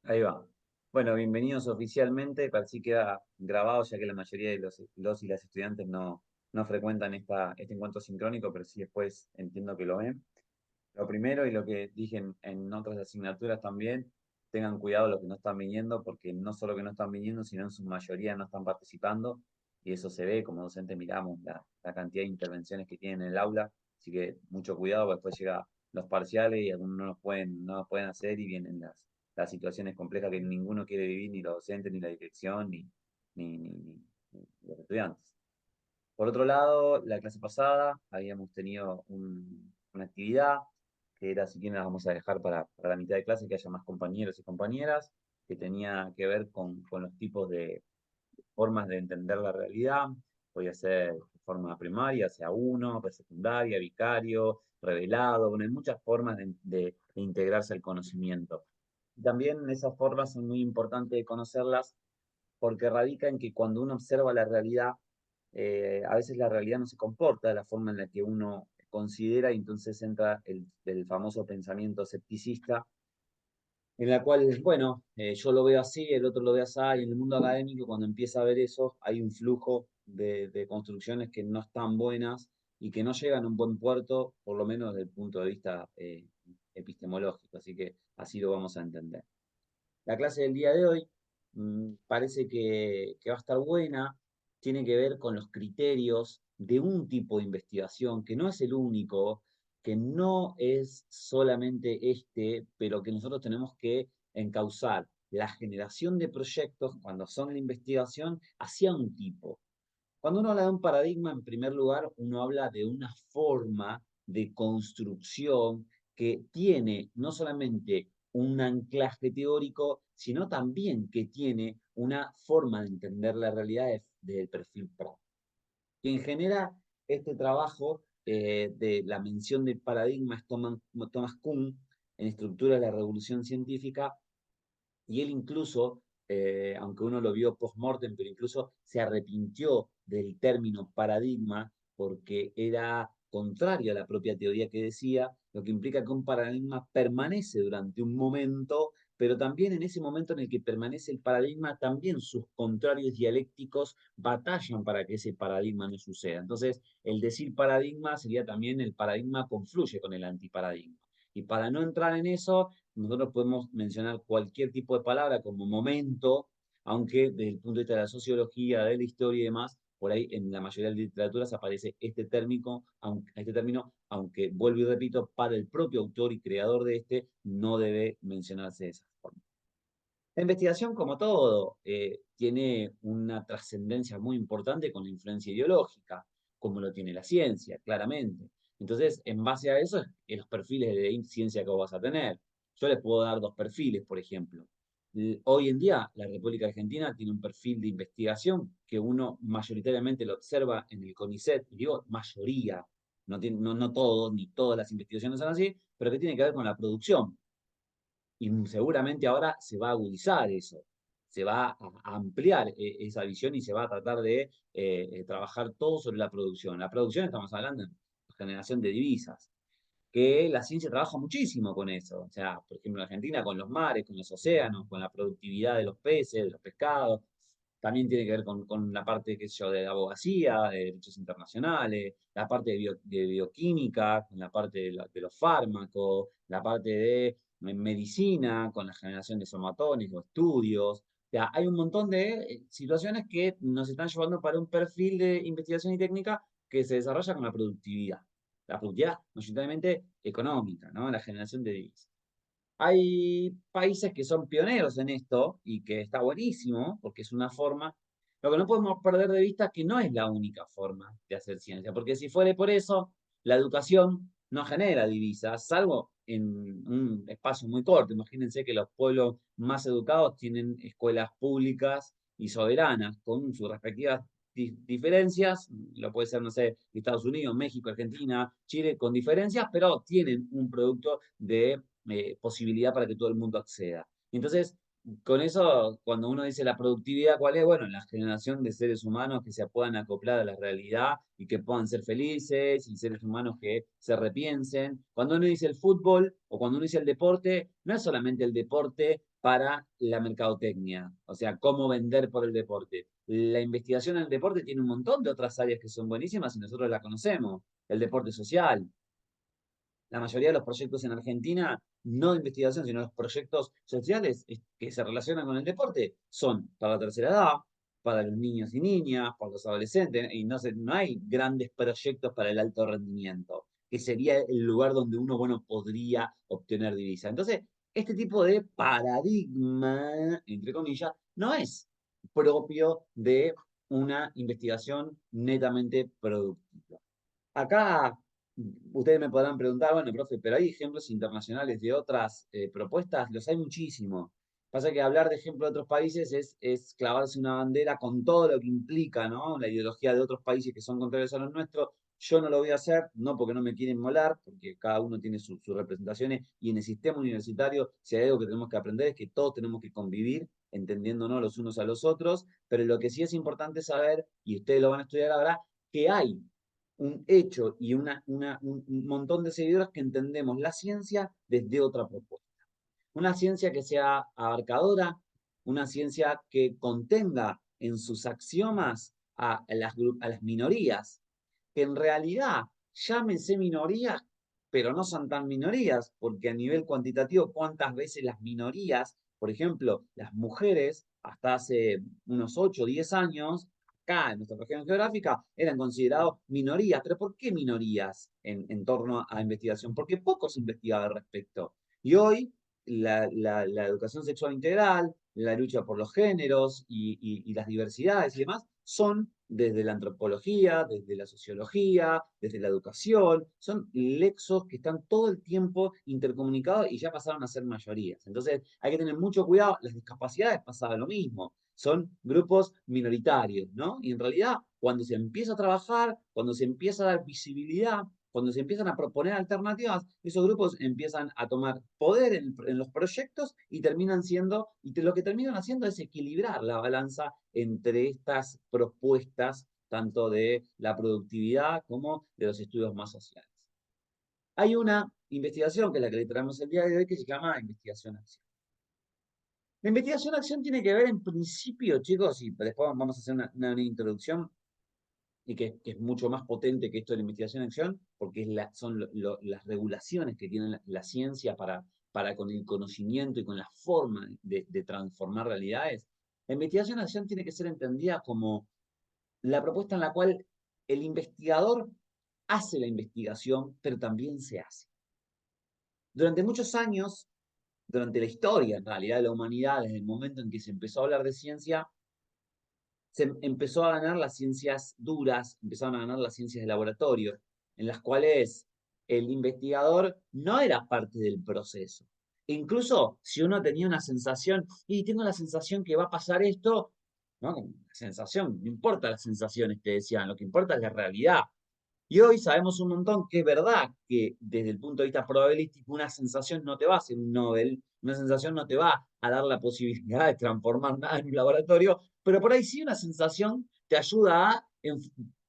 Ahí va. Bueno, bienvenidos oficialmente. Así queda grabado, ya que la mayoría de los y las estudiantes no frecuentan este encuentro sincrónico, pero sí después entiendo que lo ven. Lo primero y lo que dije en otras asignaturas también, tengan cuidado los que no están viniendo, porque no solo que no están viniendo, sino en su mayoría no están participando, y eso se ve, como docente miramos la cantidad de intervenciones que tienen en el aula, así que mucho cuidado, porque después llegan los parciales y algunos no los pueden hacer y vienen las situaciones complejas que ninguno quiere vivir, ni los docentes, ni la dirección, ni los estudiantes. Por otro lado, la clase pasada habíamos tenido una actividad que era, si quieren, la vamos a dejar para la mitad de clase, que haya más compañeros y compañeras, que tenía que ver con los tipos de formas de entender la realidad. Podía ser de forma primaria, sea uno, secundaria, vicario, revelado. Bueno, hay muchas formas de integrarse al conocimiento. Y también esas formas son muy importantes de conocerlas porque radica en que cuando uno observa la realidad, a veces la realidad no se comporta de la forma en la que uno considera, y entonces entra el famoso pensamiento escepticista, en la cual, bueno, yo lo veo así, el otro lo ve así, y en el mundo académico, cuando empieza a ver eso, hay un flujo de construcciones que no están buenas y que no llegan a un buen puerto, por lo menos desde el punto de vista epistemológico, así que así lo vamos a entender. La clase del día de hoy parece que va a estar buena, tiene que ver con los criterios de un tipo de investigación que no es el único, que no es solamente este, pero que nosotros tenemos que encauzar la generación de proyectos cuando son de investigación hacia un tipo. Cuando uno habla de un paradigma, en primer lugar, uno habla de una forma de construcción que tiene no solamente un anclaje teórico, sino también que tiene una forma de entender la realidad del perfil práctico. Quien genera este trabajo de la mención del paradigma es Thomas Kuhn en Estructura de la Revolución Científica, y él incluso, aunque uno lo vio post-mortem, pero incluso se arrepintió del término paradigma porque era contrario a la propia teoría que decía, lo que implica que un paradigma permanece durante un momento, pero también en ese momento en el que permanece el paradigma, también sus contrarios dialécticos batallan para que ese paradigma no suceda. Entonces, el decir paradigma sería también el paradigma confluye con el antiparadigma. Y para no entrar en eso, nosotros podemos mencionar cualquier tipo de palabra como momento, aunque desde el punto de vista de la sociología, de la historia y demás, por ahí en la mayoría de las literaturas aparece este término, aunque vuelvo y repito, para el propio autor y creador de este, no debe mencionarse de esa forma. La investigación, como todo, tiene una trascendencia muy importante con la influencia ideológica, como lo tiene la ciencia, claramente. Entonces, en base a eso, es los perfiles de ciencia que vos vas a tener. Yo les puedo dar dos perfiles, por ejemplo. Hoy en día, la República Argentina tiene un perfil de investigación que uno mayoritariamente lo observa en el CONICET, y digo mayoría, no todos, ni todas las investigaciones son así, pero que tiene que ver con la producción. Y seguramente ahora se va a agudizar eso, se va a ampliar esa visión y se va a tratar de trabajar todo sobre la producción. La producción, estamos hablando de generación de divisas, que la ciencia trabaja muchísimo con eso. O sea, por ejemplo, en Argentina con los mares, con los océanos, con la productividad de los peces, de los pescados. También tiene que ver con la parte, qué sé yo, de abogacía, de derechos internacionales, la parte de bioquímica, con la parte de los fármacos, la parte de medicina, con la generación de somatones o estudios. O sea, hay un montón de situaciones que nos están llevando para un perfil de investigación y técnica que se desarrolla con la productividad mayoritariamente económica, ¿no? La generación de divisas. Hay países que son pioneros en esto y que está buenísimo porque es una forma. Lo que no podemos perder de vista es que no es la única forma de hacer ciencia, porque si fuera por eso, la educación no genera divisas, salvo en un espacio muy corto. Imagínense que los pueblos más educados tienen escuelas públicas y soberanas con sus respectivas diferencias, lo puede ser, no sé, Estados Unidos, México, Argentina, Chile, con diferencias, pero tienen un producto de posibilidad para que todo el mundo acceda. Entonces, con eso, cuando uno dice la productividad, ¿cuál es? Bueno, la generación de seres humanos que se puedan acoplar a la realidad y que puedan ser felices y seres humanos que se repiensen. Cuando uno dice el fútbol o cuando uno dice el deporte, no es solamente el deporte para la mercadotecnia, o sea, cómo vender por el deporte. La investigación en el deporte tiene un montón de otras áreas que son buenísimas y nosotros la conocemos. El deporte social, la mayoría de los proyectos en Argentina, no de investigación, sino los proyectos sociales que se relacionan con el deporte, son para la tercera edad, para los niños y niñas, para los adolescentes, y no hay grandes proyectos para el alto rendimiento, que sería el lugar donde uno, bueno, podría obtener divisa. Entonces, este tipo de paradigma, entre comillas, no es propio de una investigación netamente productiva. Acá ustedes me podrán preguntar, bueno, profe, pero hay ejemplos internacionales de otras propuestas, los hay muchísimo. Pasa que hablar de ejemplos de otros países es clavarse una bandera con todo lo que implica, ¿no? La ideología de otros países que son contrarios a los nuestros. Yo no lo voy a hacer, no porque no me quieren molar, porque cada uno tiene sus representaciones y en el sistema universitario, si hay algo que tenemos que aprender es que todos tenemos que convivir, entendiéndonos los unos a los otros, pero lo que sí es importante saber, y ustedes lo van a estudiar ahora, que hay un hecho y un montón de seguidores que entendemos la ciencia desde otra propuesta. Una ciencia que sea abarcadora, una ciencia que contenga en sus axiomas a las minorías, que en realidad llámense minorías, pero no son tan minorías, porque a nivel cuantitativo, ¿cuántas veces las minorías, por ejemplo, las mujeres, hasta hace unos 8 o 10 años, acá en nuestra región geográfica, eran considerados minorías? ¿Pero por qué minorías en torno a investigación? Porque poco se investigaba al respecto. Y hoy la educación sexual integral, la lucha por los géneros y las diversidades y demás, son desde la antropología, desde la sociología, desde la educación, son lexos que están todo el tiempo intercomunicados y ya pasaron a ser mayorías. Entonces hay que tener mucho cuidado, las discapacidades pasaba lo mismo, son grupos minoritarios, ¿no? Y en realidad, cuando se empieza a trabajar, cuando se empieza a dar visibilidad, cuando se empiezan a proponer alternativas, esos grupos empiezan a tomar poder en los proyectos y terminan siendo, y lo que terminan haciendo es equilibrar la balanza entre estas propuestas, tanto de la productividad como de los estudios más sociales. Hay una investigación, que es la que le traemos el día de hoy, que se llama investigación-acción. La investigación-acción tiene que ver en principio, chicos, y después vamos a hacer una introducción, y que es mucho más potente que esto de la investigación-acción, porque son las regulaciones que tiene la ciencia para con el conocimiento y con la forma de transformar realidades. La investigación-acción tiene que ser entendida como la propuesta en la cual el investigador hace la investigación, pero también se hace. Durante muchos años, durante la historia en realidad de la humanidad, desde el momento en que se empezó a hablar de ciencia, se empezó a ganar las ciencias duras, empezaron a ganar las ciencias de laboratorio, en las cuales el investigador no era parte del proceso. E incluso si uno tenía una sensación, y tengo la sensación que va a pasar esto, ¿no? La sensación, no importa las sensaciones, te decían, lo que importa es la realidad. Y hoy sabemos un montón que es verdad que desde el punto de vista probabilístico una sensación no te va a hacer un Nobel, una sensación no te va a dar la posibilidad de transformar nada en un laboratorio, pero por ahí sí una sensación te ayuda a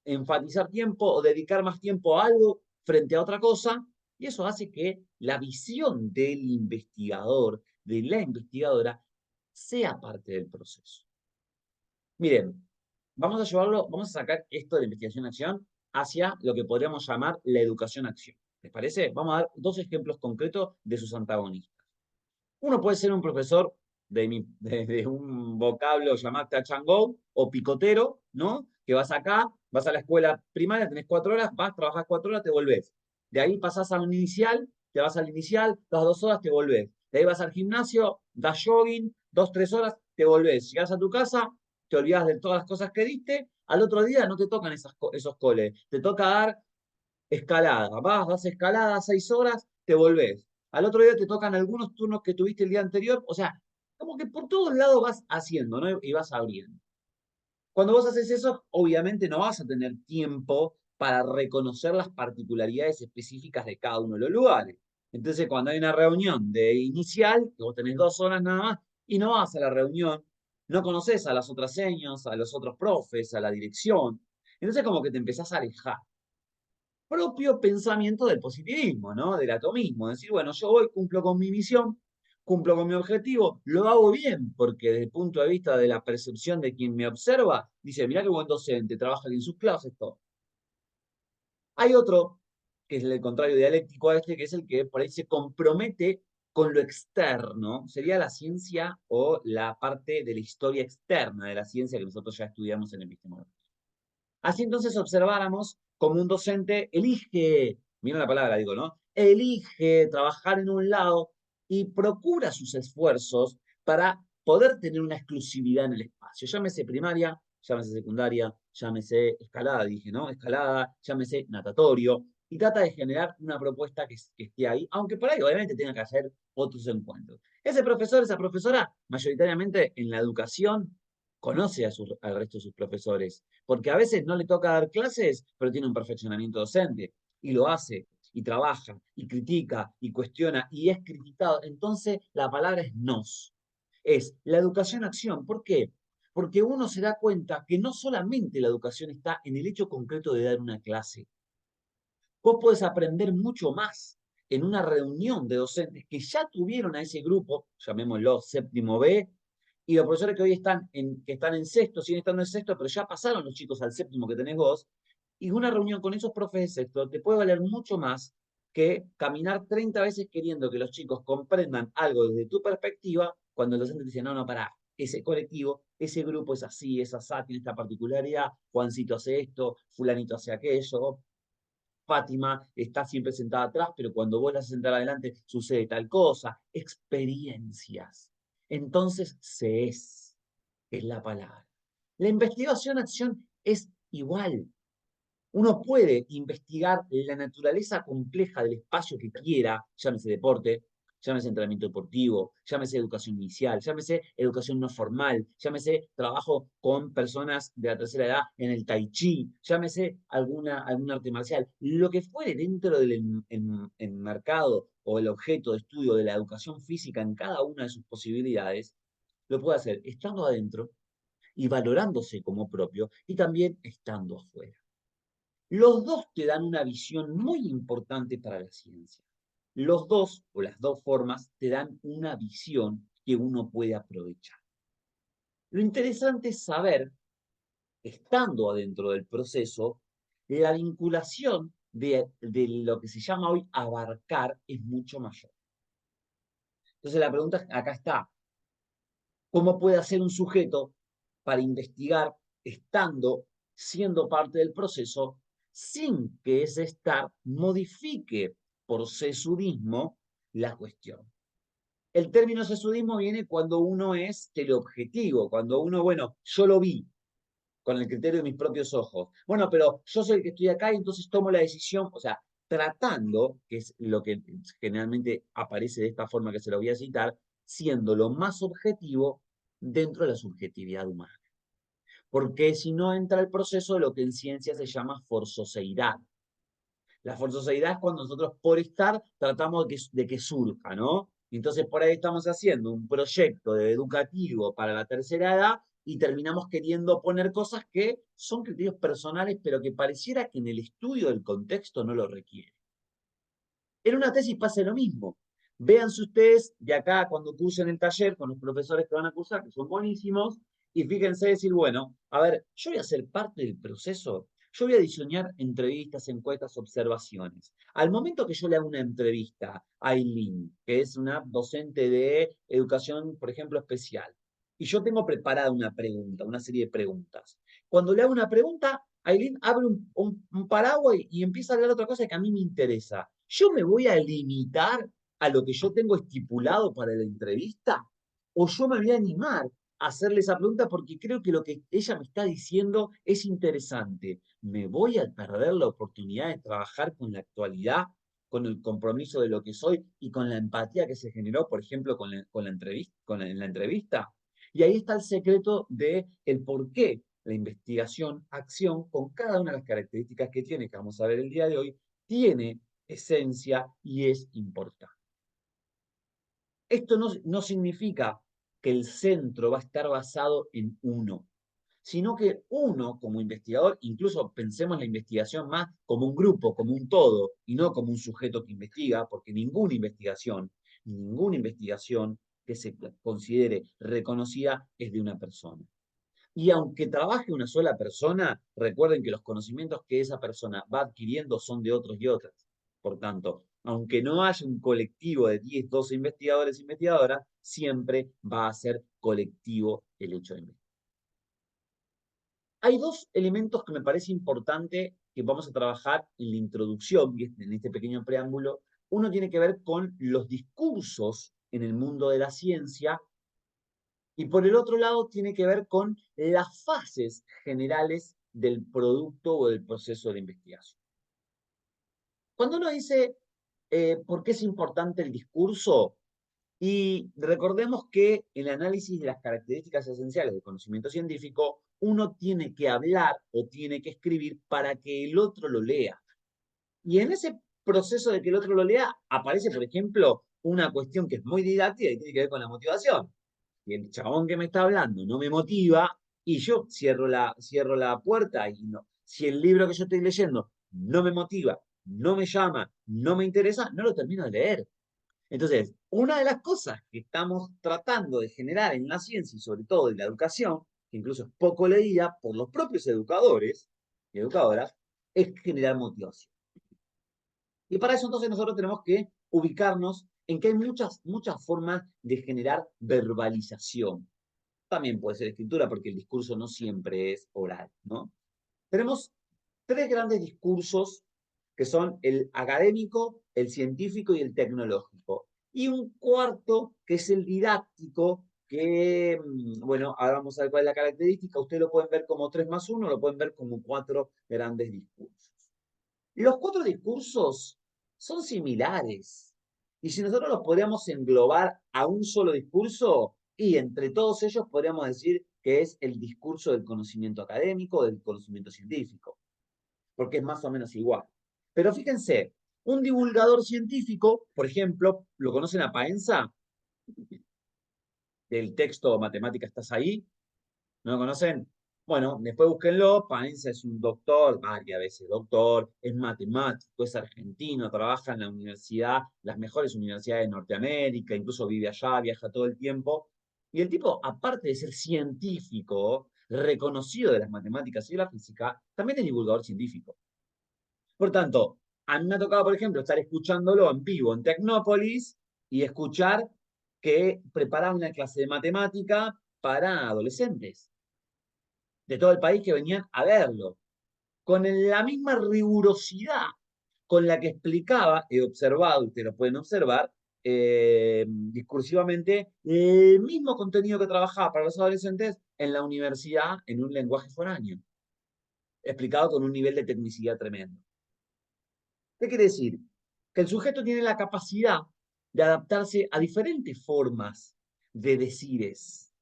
enfatizar tiempo o dedicar más tiempo a algo frente a otra cosa, y eso hace que la visión del investigador, de la investigadora, sea parte del proceso. Miren, vamos a llevarlo, vamos a sacar esto de la investigación-acción hacia lo que podríamos llamar la educación-acción. ¿Les parece? Vamos a dar dos ejemplos concretos de sus antagonistas. Uno puede ser un profesor de un vocablo llamado touch and go o picotero, ¿no? Que vas acá, vas a la escuela primaria, tenés 4 horas, vas, trabajás 4 horas, te volvés. De ahí pasás a un inicial, te vas al inicial, das 2 horas, te volvés. De ahí vas al gimnasio, das jogging, 2, 3 horas, te volvés. Llegás a tu casa, te olvidás de todas las cosas que diste, al otro día no te tocan esos coles, te toca dar escalada. Vas, das escalada 6 horas, te volvés. Al otro día te tocan algunos turnos que tuviste el día anterior. O sea, como que por todos lados vas haciendo, ¿no? Y vas abriendo. Cuando vos haces eso, obviamente no vas a tener tiempo para reconocer las particularidades específicas de cada uno de los lugares. Entonces, cuando hay una reunión de inicial, que vos tenés 2 horas nada más, y no vas a la reunión, no conoces a las otras señas, a los otros profes, a la dirección. Entonces como que te empezás a alejar. Propio pensamiento del positivismo, ¿no? Del atomismo. Decir, bueno, yo voy, cumplo con mi misión, cumplo con mi objetivo, lo hago bien, porque desde el punto de vista de la percepción de quien me observa, dice, mirá qué buen docente, trabaja bien sus clases, todo. Hay otro, que es el contrario dialéctico a este, que es el que por ahí se compromete con lo externo, sería la ciencia o la parte de la historia externa de la ciencia que nosotros ya estudiamos en epistemología. Así entonces observáramos como un docente elige, miren la palabra, digo, ¿no? Elige trabajar en un lado y procura sus esfuerzos para poder tener una exclusividad en el espacio. Llámese primaria, llámese secundaria, llámese escalada, dije, ¿no? Escalada, llámese natatorio, y trata de generar una propuesta que esté ahí, aunque por ahí obviamente tenga que hacer otros encuentros. Ese profesor, esa profesora, mayoritariamente en la educación, conoce al resto de sus profesores, porque a veces no le toca dar clases, pero tiene un perfeccionamiento docente, y lo hace, y trabaja, y critica, y cuestiona, y es criticado. Entonces, la palabra es nos. Es la educación-acción. ¿Por qué? Porque uno se da cuenta que no solamente la educación está en el hecho concreto de dar una clase. Vos podés aprender mucho más en una reunión de docentes que ya tuvieron a ese grupo, llamémoslo séptimo B, y los profesores que hoy están en sexto, siguen estando en sexto, pero ya pasaron los chicos al séptimo que tenés vos, y una reunión con esos profes de sexto te puede valer mucho más que caminar 30 veces queriendo que los chicos comprendan algo desde tu perspectiva, cuando el docente te dice, no, no, pará, ese colectivo, ese grupo es así, es así, tiene esta particularidad, Juancito hace esto, fulanito hace aquello, Fátima está siempre sentada atrás, pero cuando vos la haces sentar adelante sucede tal cosa. Experiencias. Entonces es la palabra. La investigación-acción es igual. Uno puede investigar la naturaleza compleja del espacio que quiera, llámese deporte, llámese entrenamiento deportivo, llámese educación inicial, llámese educación no formal, llámese trabajo con personas de la tercera edad en el tai chi, llámese algún arte marcial, lo que fuere dentro del mercado o el objeto de estudio de la educación física en cada una de sus posibilidades, lo puede hacer estando adentro y valorándose como propio y también estando afuera. Los dos te dan una visión muy importante para la ciencia. Los dos, o las dos formas, te dan una visión que uno puede aprovechar. Lo interesante es saber, estando adentro del proceso, la vinculación de lo que se llama hoy abarcar es mucho mayor. Entonces la pregunta acá está, ¿cómo puede hacer un sujeto para investigar estando, siendo parte del proceso, sin que ese estar modifique por sesudismo la cuestión? El término sesudismo viene cuando uno es teleobjetivo, cuando uno, bueno, yo lo vi con el criterio de mis propios ojos. Bueno, pero yo soy el que estoy acá y entonces tomo la decisión, o sea, tratando, que es lo que generalmente aparece de esta forma que se lo voy a citar, siendo lo más objetivo dentro de la subjetividad humana. Porque si no entra el proceso de lo que en ciencia se llama forzoseidad. La forzoseidad es cuando nosotros por estar tratamos de que surja, ¿no? Entonces por ahí estamos haciendo un proyecto educativo para la tercera edad y terminamos queriendo poner cosas que son criterios personales, pero que pareciera que en el estudio del contexto no lo requiere. En una tesis pasa lo mismo. Véanse ustedes de acá cuando cursen el taller con los profesores que van a cursar, que son buenísimos, y fíjense decir, bueno, a ver, yo voy a ser parte del proceso, yo voy a diseñar entrevistas, encuestas, observaciones. Al momento que yo le hago una entrevista a Aileen, que es una docente de educación, por ejemplo, especial, y yo tengo preparada una pregunta, una serie de preguntas. Cuando le hago una pregunta, Aileen abre un paraguas y empieza a hablar de otra cosa que a mí me interesa. ¿Yo me voy a limitar a lo que yo tengo estipulado para la entrevista? ¿O yo me voy a animar a hacerle esa pregunta porque creo que lo que ella me está diciendo es interesante? ¿Me voy a perder la oportunidad de trabajar con la actualidad, con el compromiso de lo que soy y con la empatía que se generó, por ejemplo, en la entrevista? Y ahí está el secreto de el por qué la investigación, acción, con cada una de las características que tiene, que vamos a ver el día de hoy, tiene esencia y es importante. Esto no significa que el centro va a estar basado en uno, sino que uno como investigador, incluso pensemos la investigación más como un grupo, como un todo, y no como un sujeto que investiga, porque ninguna investigación que se considere reconocida es de una persona. Y aunque trabaje una sola persona, recuerden que los conocimientos que esa persona va adquiriendo son de otros y otras. Por tanto, aunque no haya un colectivo de 10, 12 investigadores e investigadoras, siempre va a ser colectivo el hecho de investigar. Hay dos elementos que me parece importante que vamos a trabajar en la introducción, en este pequeño preámbulo. Uno tiene que ver con los discursos en el mundo de la ciencia y por el otro lado tiene que ver con las fases generales del producto o del proceso de investigación. Cuando uno dice por qué es importante el discurso, y recordemos que el análisis de las características esenciales del conocimiento científico, uno tiene que hablar o tiene que escribir para que el otro lo lea. Y en ese proceso de que el otro lo lea, aparece, por ejemplo, una cuestión que es muy didáctica y tiene que ver con la motivación. Y el chabón que me está hablando no me motiva, y yo cierro la puerta y no. Si el libro que yo estoy leyendo no me motiva, no me llama, no me interesa, no lo termino de leer. Entonces, una de las cosas que estamos tratando de generar en la ciencia y sobre todo en la educación, que incluso es poco leída por los propios educadores y educadoras, es generar motivación. Y para eso entonces nosotros tenemos que ubicarnos en que hay muchas formas de generar verbalización. También puede ser escritura, porque el discurso no siempre es oral, ¿no? Tenemos tres grandes discursos que son el académico, el científico y el tecnológico. Y un cuarto que es el didáctico, que, bueno, ahora vamos a ver cuál es la característica. Ustedes lo pueden ver como 3 más 1, lo pueden ver como cuatro grandes discursos. Los cuatro discursos son similares. Y si nosotros los podríamos englobar a un solo discurso, y entre todos ellos podríamos decir que es el discurso del conocimiento académico, del conocimiento científico, porque es más o menos igual. Pero fíjense, un divulgador científico, por ejemplo, ¿lo conocen a Paenza? Del texto Matemática estás ahí. ¿No lo conocen? Bueno, después búsquenlo. Paenza es un doctor, varias veces doctor, es matemático, es argentino, trabaja en la universidad, las mejores universidades de Norteamérica, incluso vive allá, viaja todo el tiempo. Y el tipo, aparte de ser científico, reconocido de las matemáticas y de la física, también es divulgador científico. Por tanto, a mí me ha tocado, por ejemplo, estar escuchándolo en vivo en Tecnópolis y escuchar que preparaba una clase de matemática para adolescentes de todo el país que venían a verlo, con la misma rigurosidad con la que explicaba, he observado, ustedes lo pueden observar, discursivamente, el mismo contenido que trabajaba para los adolescentes en la universidad en un lenguaje foráneo, explicado con un nivel de tecnicidad tremendo. ¿Qué quiere decir? Que el sujeto tiene la capacidad de adaptarse a diferentes formas de decires.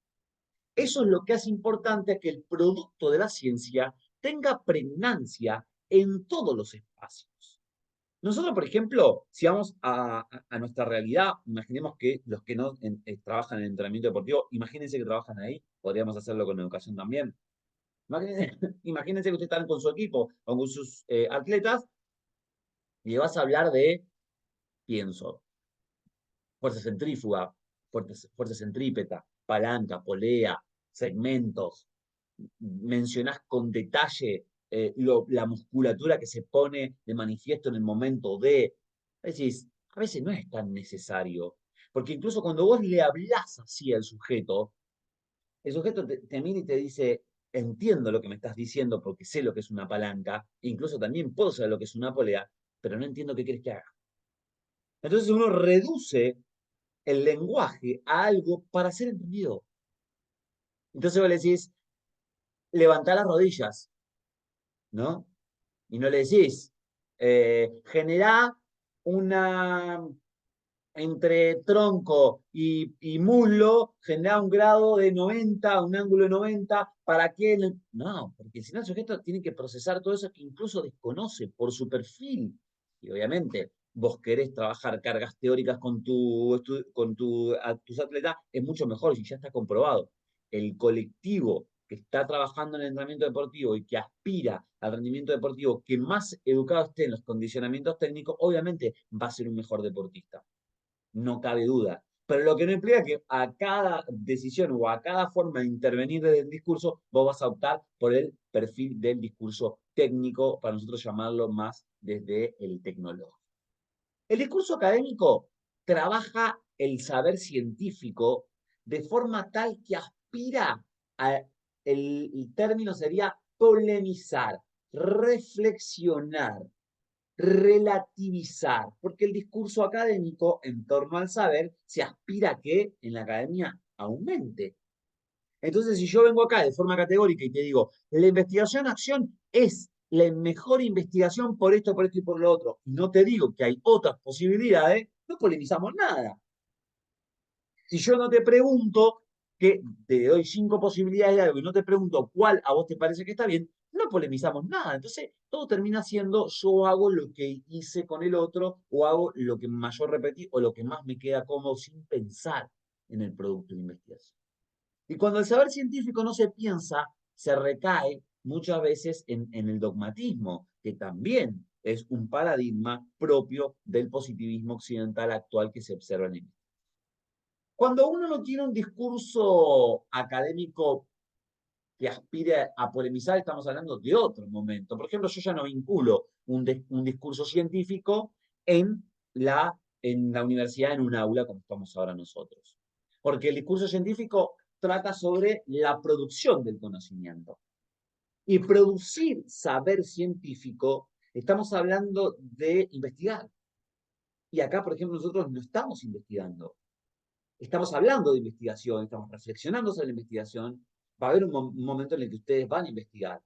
Eso es lo que hace importante que el producto de la ciencia tenga pregnancia en todos los espacios. Nosotros, por ejemplo, si vamos a nuestra realidad, imaginemos que los que no trabajan en entrenamiento deportivo, imagínense que trabajan ahí, podríamos hacerlo con educación también. Imagínense, imagínense que ustedes están con su equipo o con sus atletas y le vas a hablar de, pienso, fuerza centrífuga, fuerza centrípeta, palanca, polea, segmentos, mencionás con detalle la musculatura que se pone de manifiesto en el momento de. Decís, a veces no es tan necesario, porque incluso cuando vos le hablás así al sujeto, el sujeto te mira y te dice, entiendo lo que me estás diciendo porque sé lo que es una palanca, e incluso también puedo saber lo que es una polea, pero no entiendo qué quieres que haga. Entonces uno reduce el lenguaje a algo para ser entendido. Entonces vos le decís, levantá las rodillas, ¿no? Y no le decís, generá una, entre tronco y muslo, generá un grado de 90, un ángulo de 90, ¿para qué? No, porque si no el sujeto tiene que procesar todo eso que incluso desconoce por su perfil. Y obviamente vos querés trabajar cargas teóricas con tus atletas, es mucho mejor si ya está comprobado. El colectivo que está trabajando en el entrenamiento deportivo y que aspira al rendimiento deportivo, que más educado esté en los condicionamientos técnicos, obviamente va a ser un mejor deportista. No cabe duda. Pero lo que no implica que a cada decisión o a cada forma de intervenir desde el discurso, vos vas a optar por el perfil del discurso técnico, para nosotros llamarlo más desde el tecnológico. El discurso académico trabaja el saber científico de forma tal que aspira a, el término sería polemizar, reflexionar, relativizar, porque el discurso académico en torno al saber se aspira a que en la academia aumente. Entonces, si yo vengo acá de forma categórica y te digo, la investigación-acción es la mejor investigación por esto y por lo otro, y no te digo que hay otras posibilidades, no polemizamos nada. Si yo no te pregunto, que te doy 5 posibilidades de algo y no te pregunto cuál a vos te parece que está bien, no polemizamos nada. Entonces, todo termina siendo yo hago lo que hice con el otro o hago lo que mayor repetí o lo que más me queda cómodo sin pensar en el producto de investigación. Y cuando el saber científico no se piensa, se recae muchas veces en el dogmatismo, que también es un paradigma propio del positivismo occidental actual que se observa en el. Cuando uno no tiene un discurso académico que aspire a polemizar, estamos hablando de otro momento. Por ejemplo, yo ya no vinculo un discurso científico en la universidad, en un aula, como estamos ahora nosotros. Porque el discurso científico trata sobre la producción del conocimiento. Y producir saber científico, estamos hablando de investigar. Y acá, por ejemplo, nosotros no estamos investigando. Estamos hablando de investigación, estamos reflexionando sobre la investigación. Va a haber un momento en el que ustedes van a investigar,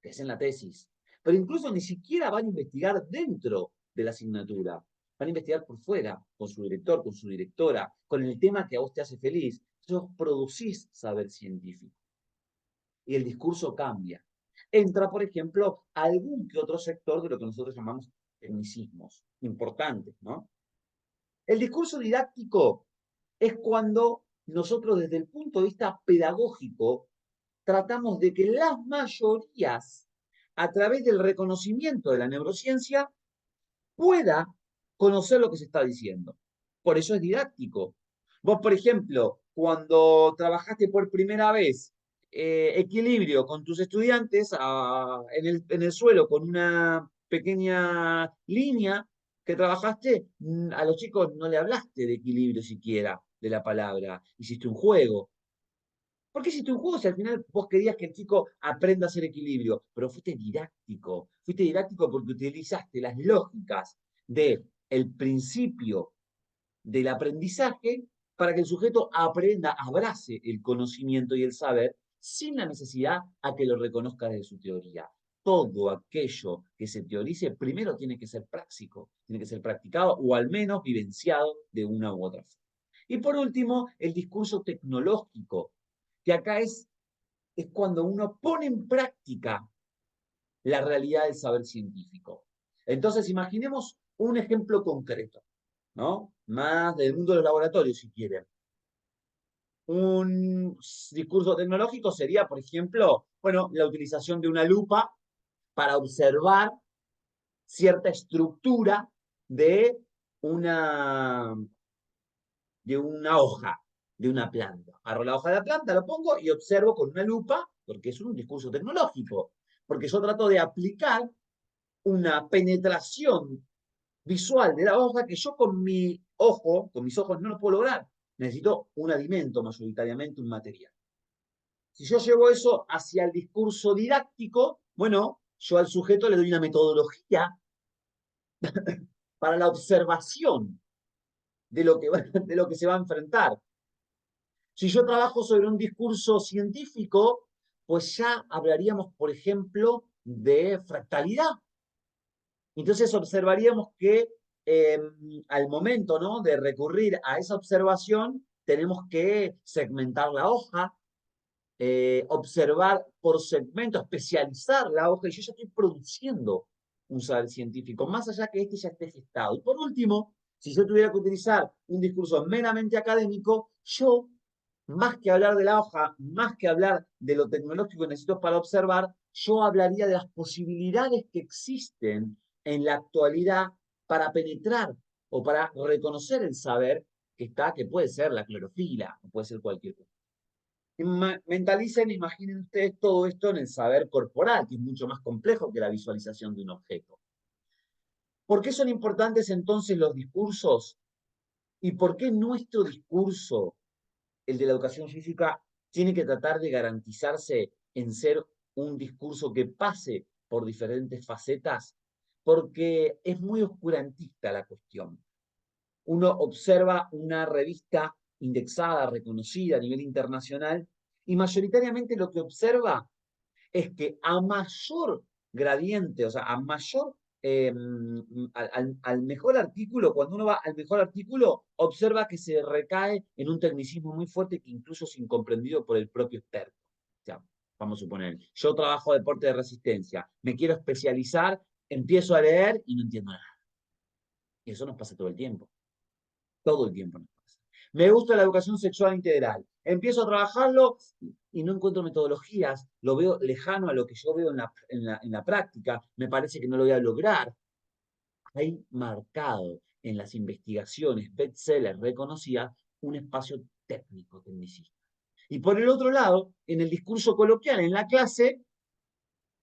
que es en la tesis. Pero incluso ni siquiera van a investigar dentro de la asignatura. Van a investigar por fuera, con su director, con su directora, con el tema que a vos te hace feliz. Entonces producís saber científico. Y el discurso cambia. Entra, por ejemplo, algún que otro sector de lo que nosotros llamamos tecnicismos, importantes, ¿no? El discurso didáctico es cuando nosotros desde el punto de vista pedagógico tratamos de que las mayorías, a través del reconocimiento de la neurociencia, pueda conocer lo que se está diciendo. Por eso es didáctico. Vos, por ejemplo, cuando trabajaste por primera vez equilibrio con tus estudiantes en el suelo con una pequeña línea que trabajaste, a los chicos no le hablaste de equilibrio siquiera, de la palabra. Hiciste un juego. ¿Por qué hiciste un juego si al final vos querías que el chico aprenda a hacer equilibrio? Pero fuiste didáctico. Fuiste didáctico porque utilizaste las lógicas del principio del aprendizaje para que el sujeto aprenda, abrace el conocimiento y el saber sin la necesidad a que lo reconozca de su teoría. Todo aquello que se teorice primero tiene que ser práctico, tiene que ser practicado o al menos vivenciado de una u otra forma. Y por último, el discurso tecnológico, que acá es cuando uno pone en práctica la realidad del saber científico. Entonces, imaginemos un ejemplo concreto, ¿no? Más del mundo de los laboratorios, si quieren. Un discurso tecnológico sería, por ejemplo, bueno, la utilización de una lupa para observar cierta estructura de una, de una hoja, de una planta. Agarro la hoja de la planta, lo pongo y observo con una lupa, porque es un discurso tecnológico, porque yo trato de aplicar una penetración visual de la hoja que yo con mi ojo, con mis ojos no lo puedo lograr. Necesito un alimento mayoritariamente, un material. Si yo llevo eso hacia el discurso didáctico, bueno, yo al sujeto le doy una metodología para la observación de lo que se va a enfrentar. Si yo trabajo sobre un discurso científico, pues ya hablaríamos, por ejemplo, de fractalidad. Entonces observaríamos que al momento, ¿no?, de recurrir a esa observación, tenemos que segmentar la hoja, observar por segmento, especializar la hoja, y yo ya estoy produciendo un saber científico, más allá que este ya esté gestado. Y por último, si yo tuviera que utilizar un discurso meramente académico, yo, más que hablar de la hoja, más que hablar de lo tecnológico que necesito para observar, yo hablaría de las posibilidades que existen en la actualidad para penetrar o para reconocer el saber que está, que puede ser la clorofila, o puede ser cualquier cosa. Mentalicen, imaginen ustedes todo esto en el saber corporal, que es mucho más complejo que la visualización de un objeto. ¿Por qué son importantes entonces los discursos? ¿Y por qué nuestro discurso, el de la educación física, tiene que tratar de garantizarse en ser un discurso que pase por diferentes facetas? Porque es muy oscurantista la cuestión. Uno observa una revista indexada, reconocida a nivel internacional, y mayoritariamente lo que observa es que a mayor gradiente, o sea, a mayor, al mejor artículo, cuando uno va al mejor artículo, observa que se recae en un tecnicismo muy fuerte que incluso es incomprendido por el propio experto. O sea, vamos a suponer, yo trabajo deporte de resistencia, me quiero especializar, empiezo a leer y no entiendo nada. Y eso nos pasa todo el tiempo. Todo el tiempo nos pasa. Me gusta la educación sexual integral. Empiezo a trabajarlo y no encuentro metodologías, lo veo lejano a lo que yo veo en la práctica, me parece que no lo voy a lograr. Hay marcado en las investigaciones bestsellers reconocidas un espacio técnico, tecnicista. Y por el otro lado, en el discurso coloquial, en la clase,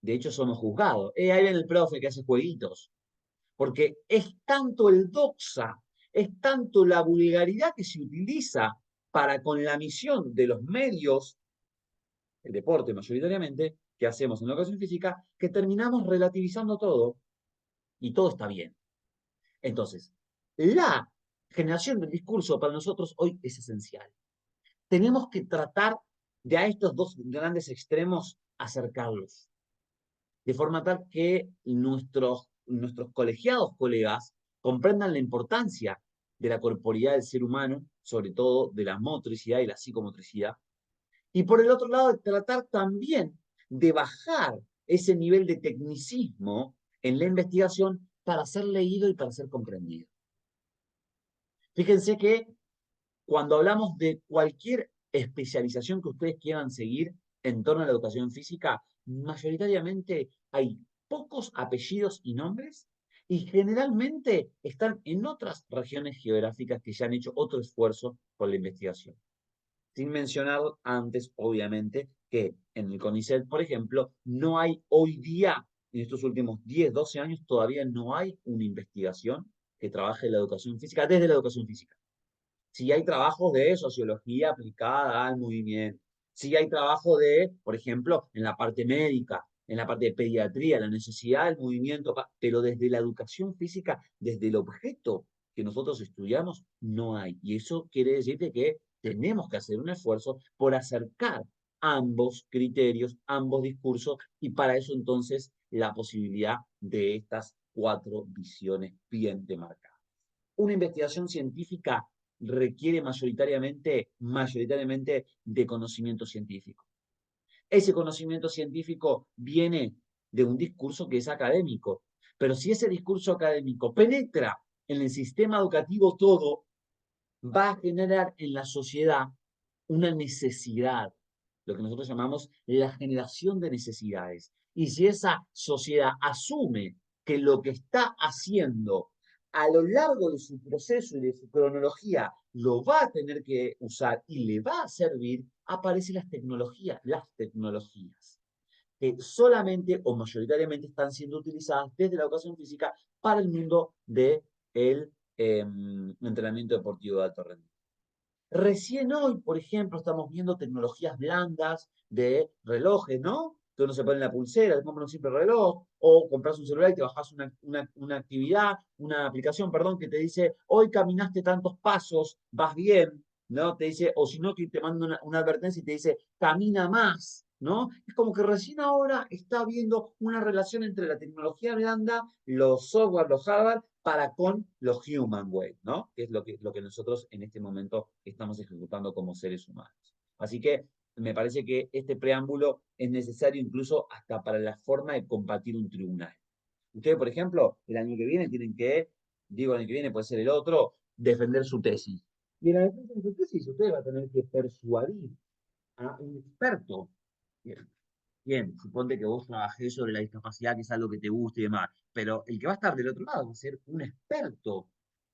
de hecho somos juzgados. Ahí viene el profe que hace jueguitos. Porque es tanto el doxa, es tanto la vulgaridad que se utiliza para con la misión de los medios, el deporte mayoritariamente, que hacemos en la educación física, que terminamos relativizando todo y todo está bien. Entonces, la generación del discurso para nosotros hoy es esencial. Tenemos que tratar de a estos dos grandes extremos acercarlos, de forma tal que nuestros colegiados colegas comprendan la importancia de la corporeidad del ser humano, sobre todo de la motricidad y la psicomotricidad, y por el otro lado tratar también de bajar ese nivel de tecnicismo en la investigación para ser leído y para ser comprendido. Fíjense que cuando hablamos de cualquier especialización que ustedes quieran seguir en torno a la educación física, mayoritariamente hay pocos apellidos y nombres y generalmente están en otras regiones geográficas que ya han hecho otro esfuerzo por la investigación. Sin mencionar antes, obviamente, que en el CONICET, por ejemplo, no hay hoy día, en estos últimos 10, 12 años, todavía no hay una investigación que trabaje la educación física desde la educación física. Sí hay trabajos de sociología aplicada al movimiento. Sí hay trabajo de, por ejemplo, en la parte médica, en la parte de pediatría, la necesidad del movimiento, pero desde la educación física, desde el objeto que nosotros estudiamos, no hay. Y eso quiere decir que tenemos que hacer un esfuerzo por acercar ambos criterios, ambos discursos, y para eso entonces la posibilidad de estas cuatro visiones bien demarcadas. Una investigación científica requiere mayoritariamente de conocimiento científico. Ese conocimiento científico viene de un discurso que es académico, pero si ese discurso académico penetra en el sistema educativo todo, va a generar en la sociedad una necesidad, lo que nosotros llamamos la generación de necesidades. Y si esa sociedad asume que lo que está haciendo a lo largo de su proceso y de su cronología lo va a tener que usar y le va a servir, aparecen las tecnologías que solamente o mayoritariamente están siendo utilizadas desde la educación física para el mundo del entrenamiento deportivo de alto rendimiento. Recién hoy, por ejemplo, estamos viendo tecnologías blandas de relojes, ¿no? Que uno se pone en la pulsera, te compras un simple reloj, o compras un celular y te bajas una actividad, una aplicación, perdón, que te dice, hoy caminaste tantos pasos, vas bien, ¿no? Te dice, o si no, que te manda una advertencia y te dice, camina más, ¿no? Es como que recién ahora está habiendo una relación entre la tecnología blanda, los software, los hardware, para con los human way, ¿no? Que es lo que nosotros en este momento estamos ejecutando como seres humanos. Así que me parece que este preámbulo es necesario incluso hasta para la forma de combatir un tribunal. Ustedes, por ejemplo, el año que viene tienen que, digo, el año que viene puede ser el otro, defender su tesis. Y en la defensa de su tesis usted va a tener que persuadir a un experto. Bien, bien, suponte que vos trabajés sobre la discapacidad, que es algo que te guste y demás, pero el que va a estar del otro lado va a ser un experto,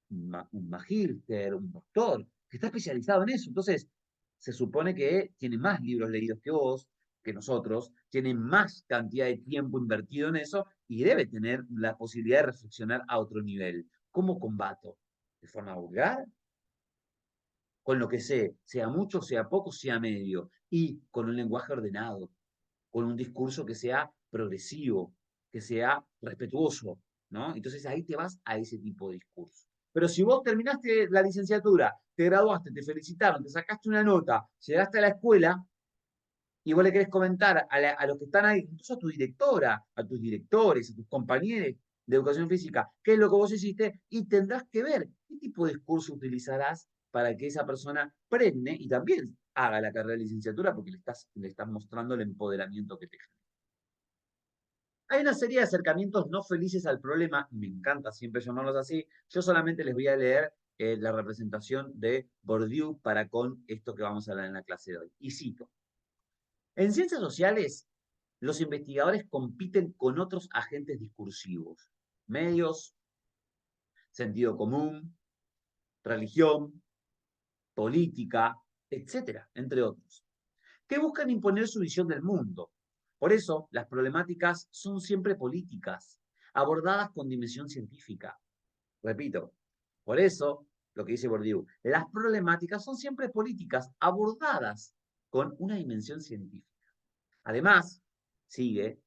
un magíster, un doctor, que está especializado en eso. Entonces, se supone que tiene más libros leídos que vos, que nosotros, tiene más cantidad de tiempo invertido en eso y debe tener la posibilidad de reflexionar a otro nivel. ¿Cómo combato? ¿De forma vulgar? Con lo que sé, sea mucho, sea poco, sea medio, y con un lenguaje ordenado, con un discurso que sea progresivo, que sea respetuoso, ¿no? Entonces ahí te vas a ese tipo de discurso. Pero si vos terminaste la licenciatura, te graduaste, te felicitaron, te sacaste una nota, llegaste a la escuela y vos le querés comentar a los que están ahí, incluso a tu directora, a tus directores, a tus compañeros de educación física, qué es lo que vos hiciste y tendrás que ver qué tipo de discurso utilizarás para que esa persona pregne y también haga la carrera de licenciatura porque le estás mostrando el empoderamiento que te genera. Hay una serie de acercamientos no felices al problema, me encanta siempre llamarlos así. Yo solamente les voy a leer la representación de Bourdieu para con esto que vamos a hablar en la clase de hoy. Y cito, en ciencias sociales, los investigadores compiten con otros agentes discursivos, medios, sentido común, religión, política, etcétera, entre otros, que buscan imponer su visión del mundo. Por eso, las problemáticas son siempre políticas, abordadas con dimensión científica. Repito, por eso, lo que dice Bourdieu, las problemáticas son siempre políticas, abordadas con una dimensión científica. Además, sigue,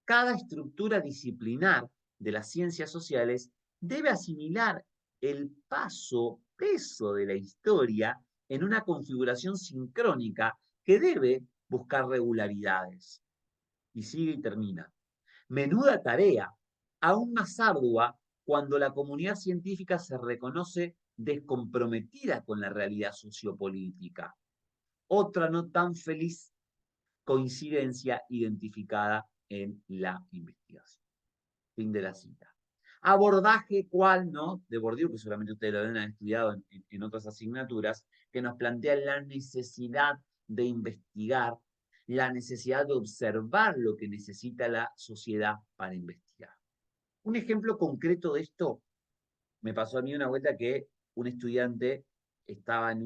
cada estructura disciplinar de las ciencias sociales debe asimilar el peso de la historia en una configuración sincrónica que debe buscar regularidades. Y sigue y termina. Menuda tarea, aún más ardua cuando la comunidad científica se reconoce descomprometida con la realidad sociopolítica. Otra no tan feliz coincidencia identificada en la investigación. Fin de la cita. Abordaje cual, ¿no? De Bourdieu, que seguramente ustedes lo han estudiado en otras asignaturas, que nos plantea la necesidad de investigar, la necesidad de observar lo que necesita la sociedad para investigar. Un ejemplo concreto de esto me pasó a mí una vuelta que un estudiante estaba en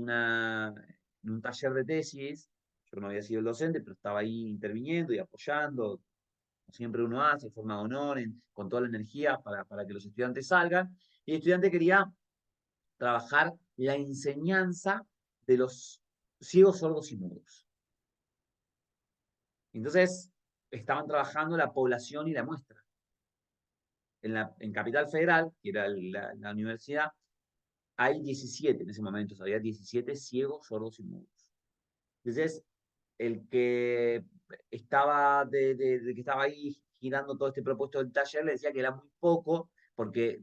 un taller de tesis, yo no había sido el docente, pero estaba ahí interviniendo y apoyando, siempre uno hace, forma de honor, con toda la energía para que los estudiantes salgan. Y el estudiante quería trabajar la enseñanza de los ciegos, sordos y mudos. Entonces, estaban trabajando la población y la muestra. En Capital Federal, que era la universidad, hay 17 en ese momento, había 17 ciegos, sordos y mudos. Entonces, el que que estaba ahí girando todo este propuesto del taller le decía que era muy poco, porque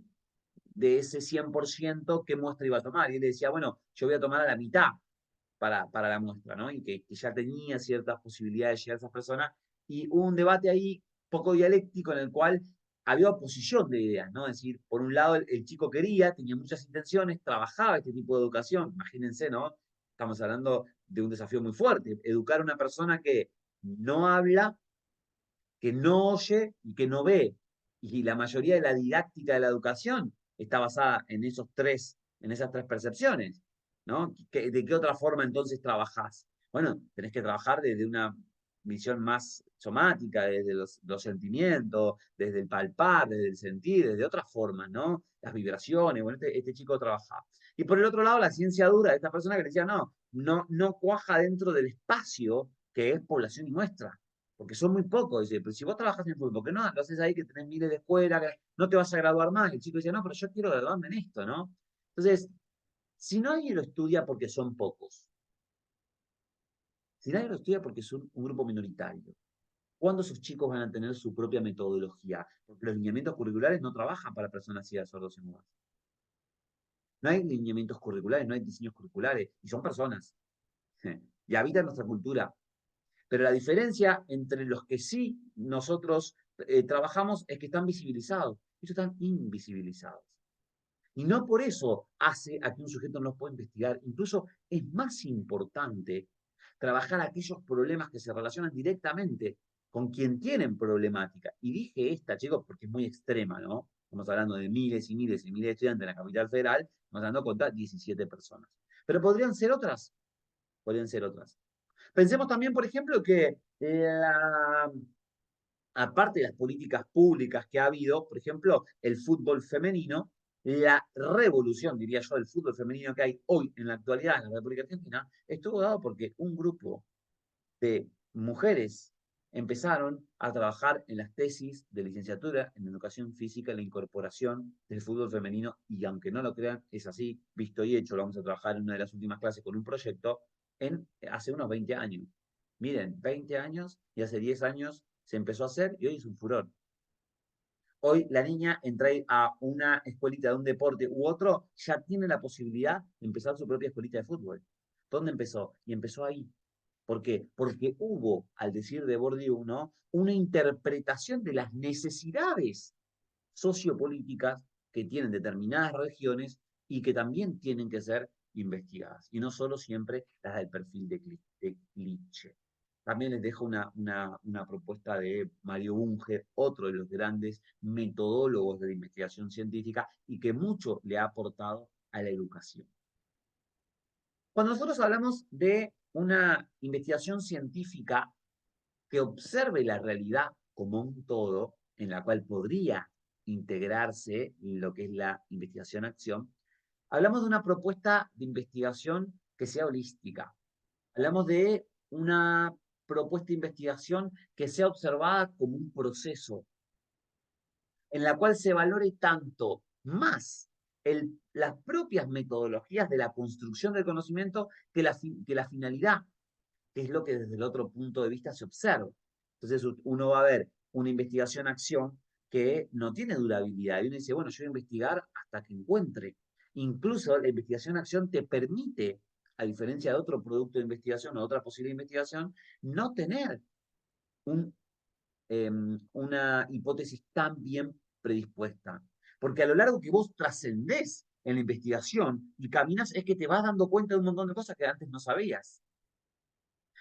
de ese 100%, ¿qué muestra iba a tomar? Y él le decía, bueno, yo voy a tomar a la mitad para la muestra, ¿no? Y que ya tenía ciertas posibilidades de llegar a esas personas. Y hubo un debate ahí poco dialéctico en el cual había oposición de ideas, ¿no? Es decir, por un lado el chico quería, tenía muchas intenciones, trabajaba este tipo de educación, imagínense, ¿no? Estamos hablando de un desafío muy fuerte, educar a una persona que no habla, que no oye y que no ve. Y la mayoría de la didáctica de la educación está basada en esas tres percepciones, ¿no? ¿De qué otra forma entonces trabajás? Bueno, tenés que trabajar desde una visión más somática, desde los sentimientos, desde el palpar, desde el sentir, desde otras formas, ¿no? Las vibraciones, bueno, este chico trabajaba. Y por el otro lado, la ciencia dura de esta persona que decía, no cuaja dentro del espacio que es población y muestra porque son muy pocos. Dice, pero si vos trabajas en fútbol, ¿por qué no lo haces ahí que tenés miles de escuelas, que no te vas a graduar más? Y el chico dice, no, pero yo quiero graduarme en esto, ¿no? Entonces, si nadie lo estudia porque son pocos, si nadie lo estudia porque son un grupo minoritario, ¿cuándo esos chicos van a tener su propia metodología? Porque los lineamientos curriculares no trabajan para personas ciegas, sordos y mudas. No hay lineamientos curriculares, no hay diseños curriculares, y son personas. Y habitan nuestra cultura. Pero la diferencia entre los que sí nosotros trabajamos es que están visibilizados. Ellos están invisibilizados. Y no por eso hace a que un sujeto no pueda investigar. Incluso es más importante trabajar aquellos problemas que se relacionan directamente con quien tienen problemática. Y dije esta, chicos, porque es muy extrema, ¿no? Estamos hablando de miles y miles y miles de estudiantes en la capital federal, estamos hablando contra 17 personas. Pero podrían ser otras. Pensemos también, por ejemplo, que aparte de las políticas públicas que ha habido, por ejemplo, el fútbol femenino, la revolución, diría yo, del fútbol femenino que hay hoy en la actualidad en la República Argentina, estuvo dado porque un grupo de mujeres empezaron a trabajar en las tesis de licenciatura en educación física y la incorporación del fútbol femenino, y aunque no lo crean, es así, visto y hecho, lo vamos a trabajar en una de las últimas clases con un proyecto, hace unos 20 años. Miren, 20 años y hace 10 años se empezó a hacer y hoy es un furor. Hoy la niña entra a una escuelita de un deporte u otro, ya tiene la posibilidad de empezar su propia escuelita de fútbol. ¿Dónde empezó? Y empezó ahí. ¿Por qué? Porque hubo, al decir de Bourdieu, ¿no?, una interpretación de las necesidades sociopolíticas que tienen determinadas regiones y que también tienen que ser investigadas. Y no solo siempre las del perfil de cliché. También les dejo una propuesta de Mario Bunge, otro de los grandes metodólogos de la investigación científica y que mucho le ha aportado a la educación. Cuando nosotros hablamos de una investigación científica que observe la realidad como un todo, en la cual podría integrarse lo que es la investigación-acción, hablamos de una propuesta de investigación que sea holística. Hablamos de una propuesta de investigación que sea observada como un proceso, en la cual se valore tanto más las propias metodologías de la construcción del conocimiento que la finalidad, que es lo que desde el otro punto de vista se observa. Entonces uno va a ver una investigación-acción que no tiene durabilidad. Y uno dice, bueno, yo voy a investigar hasta que encuentre. Incluso la investigación-acción te permite, a diferencia de otro producto de investigación o otra posible investigación, no tener un, una hipótesis tan bien predispuesta. Porque a lo largo que vos trascendés en la investigación y caminas, es que te vas dando cuenta de un montón de cosas que antes no sabías.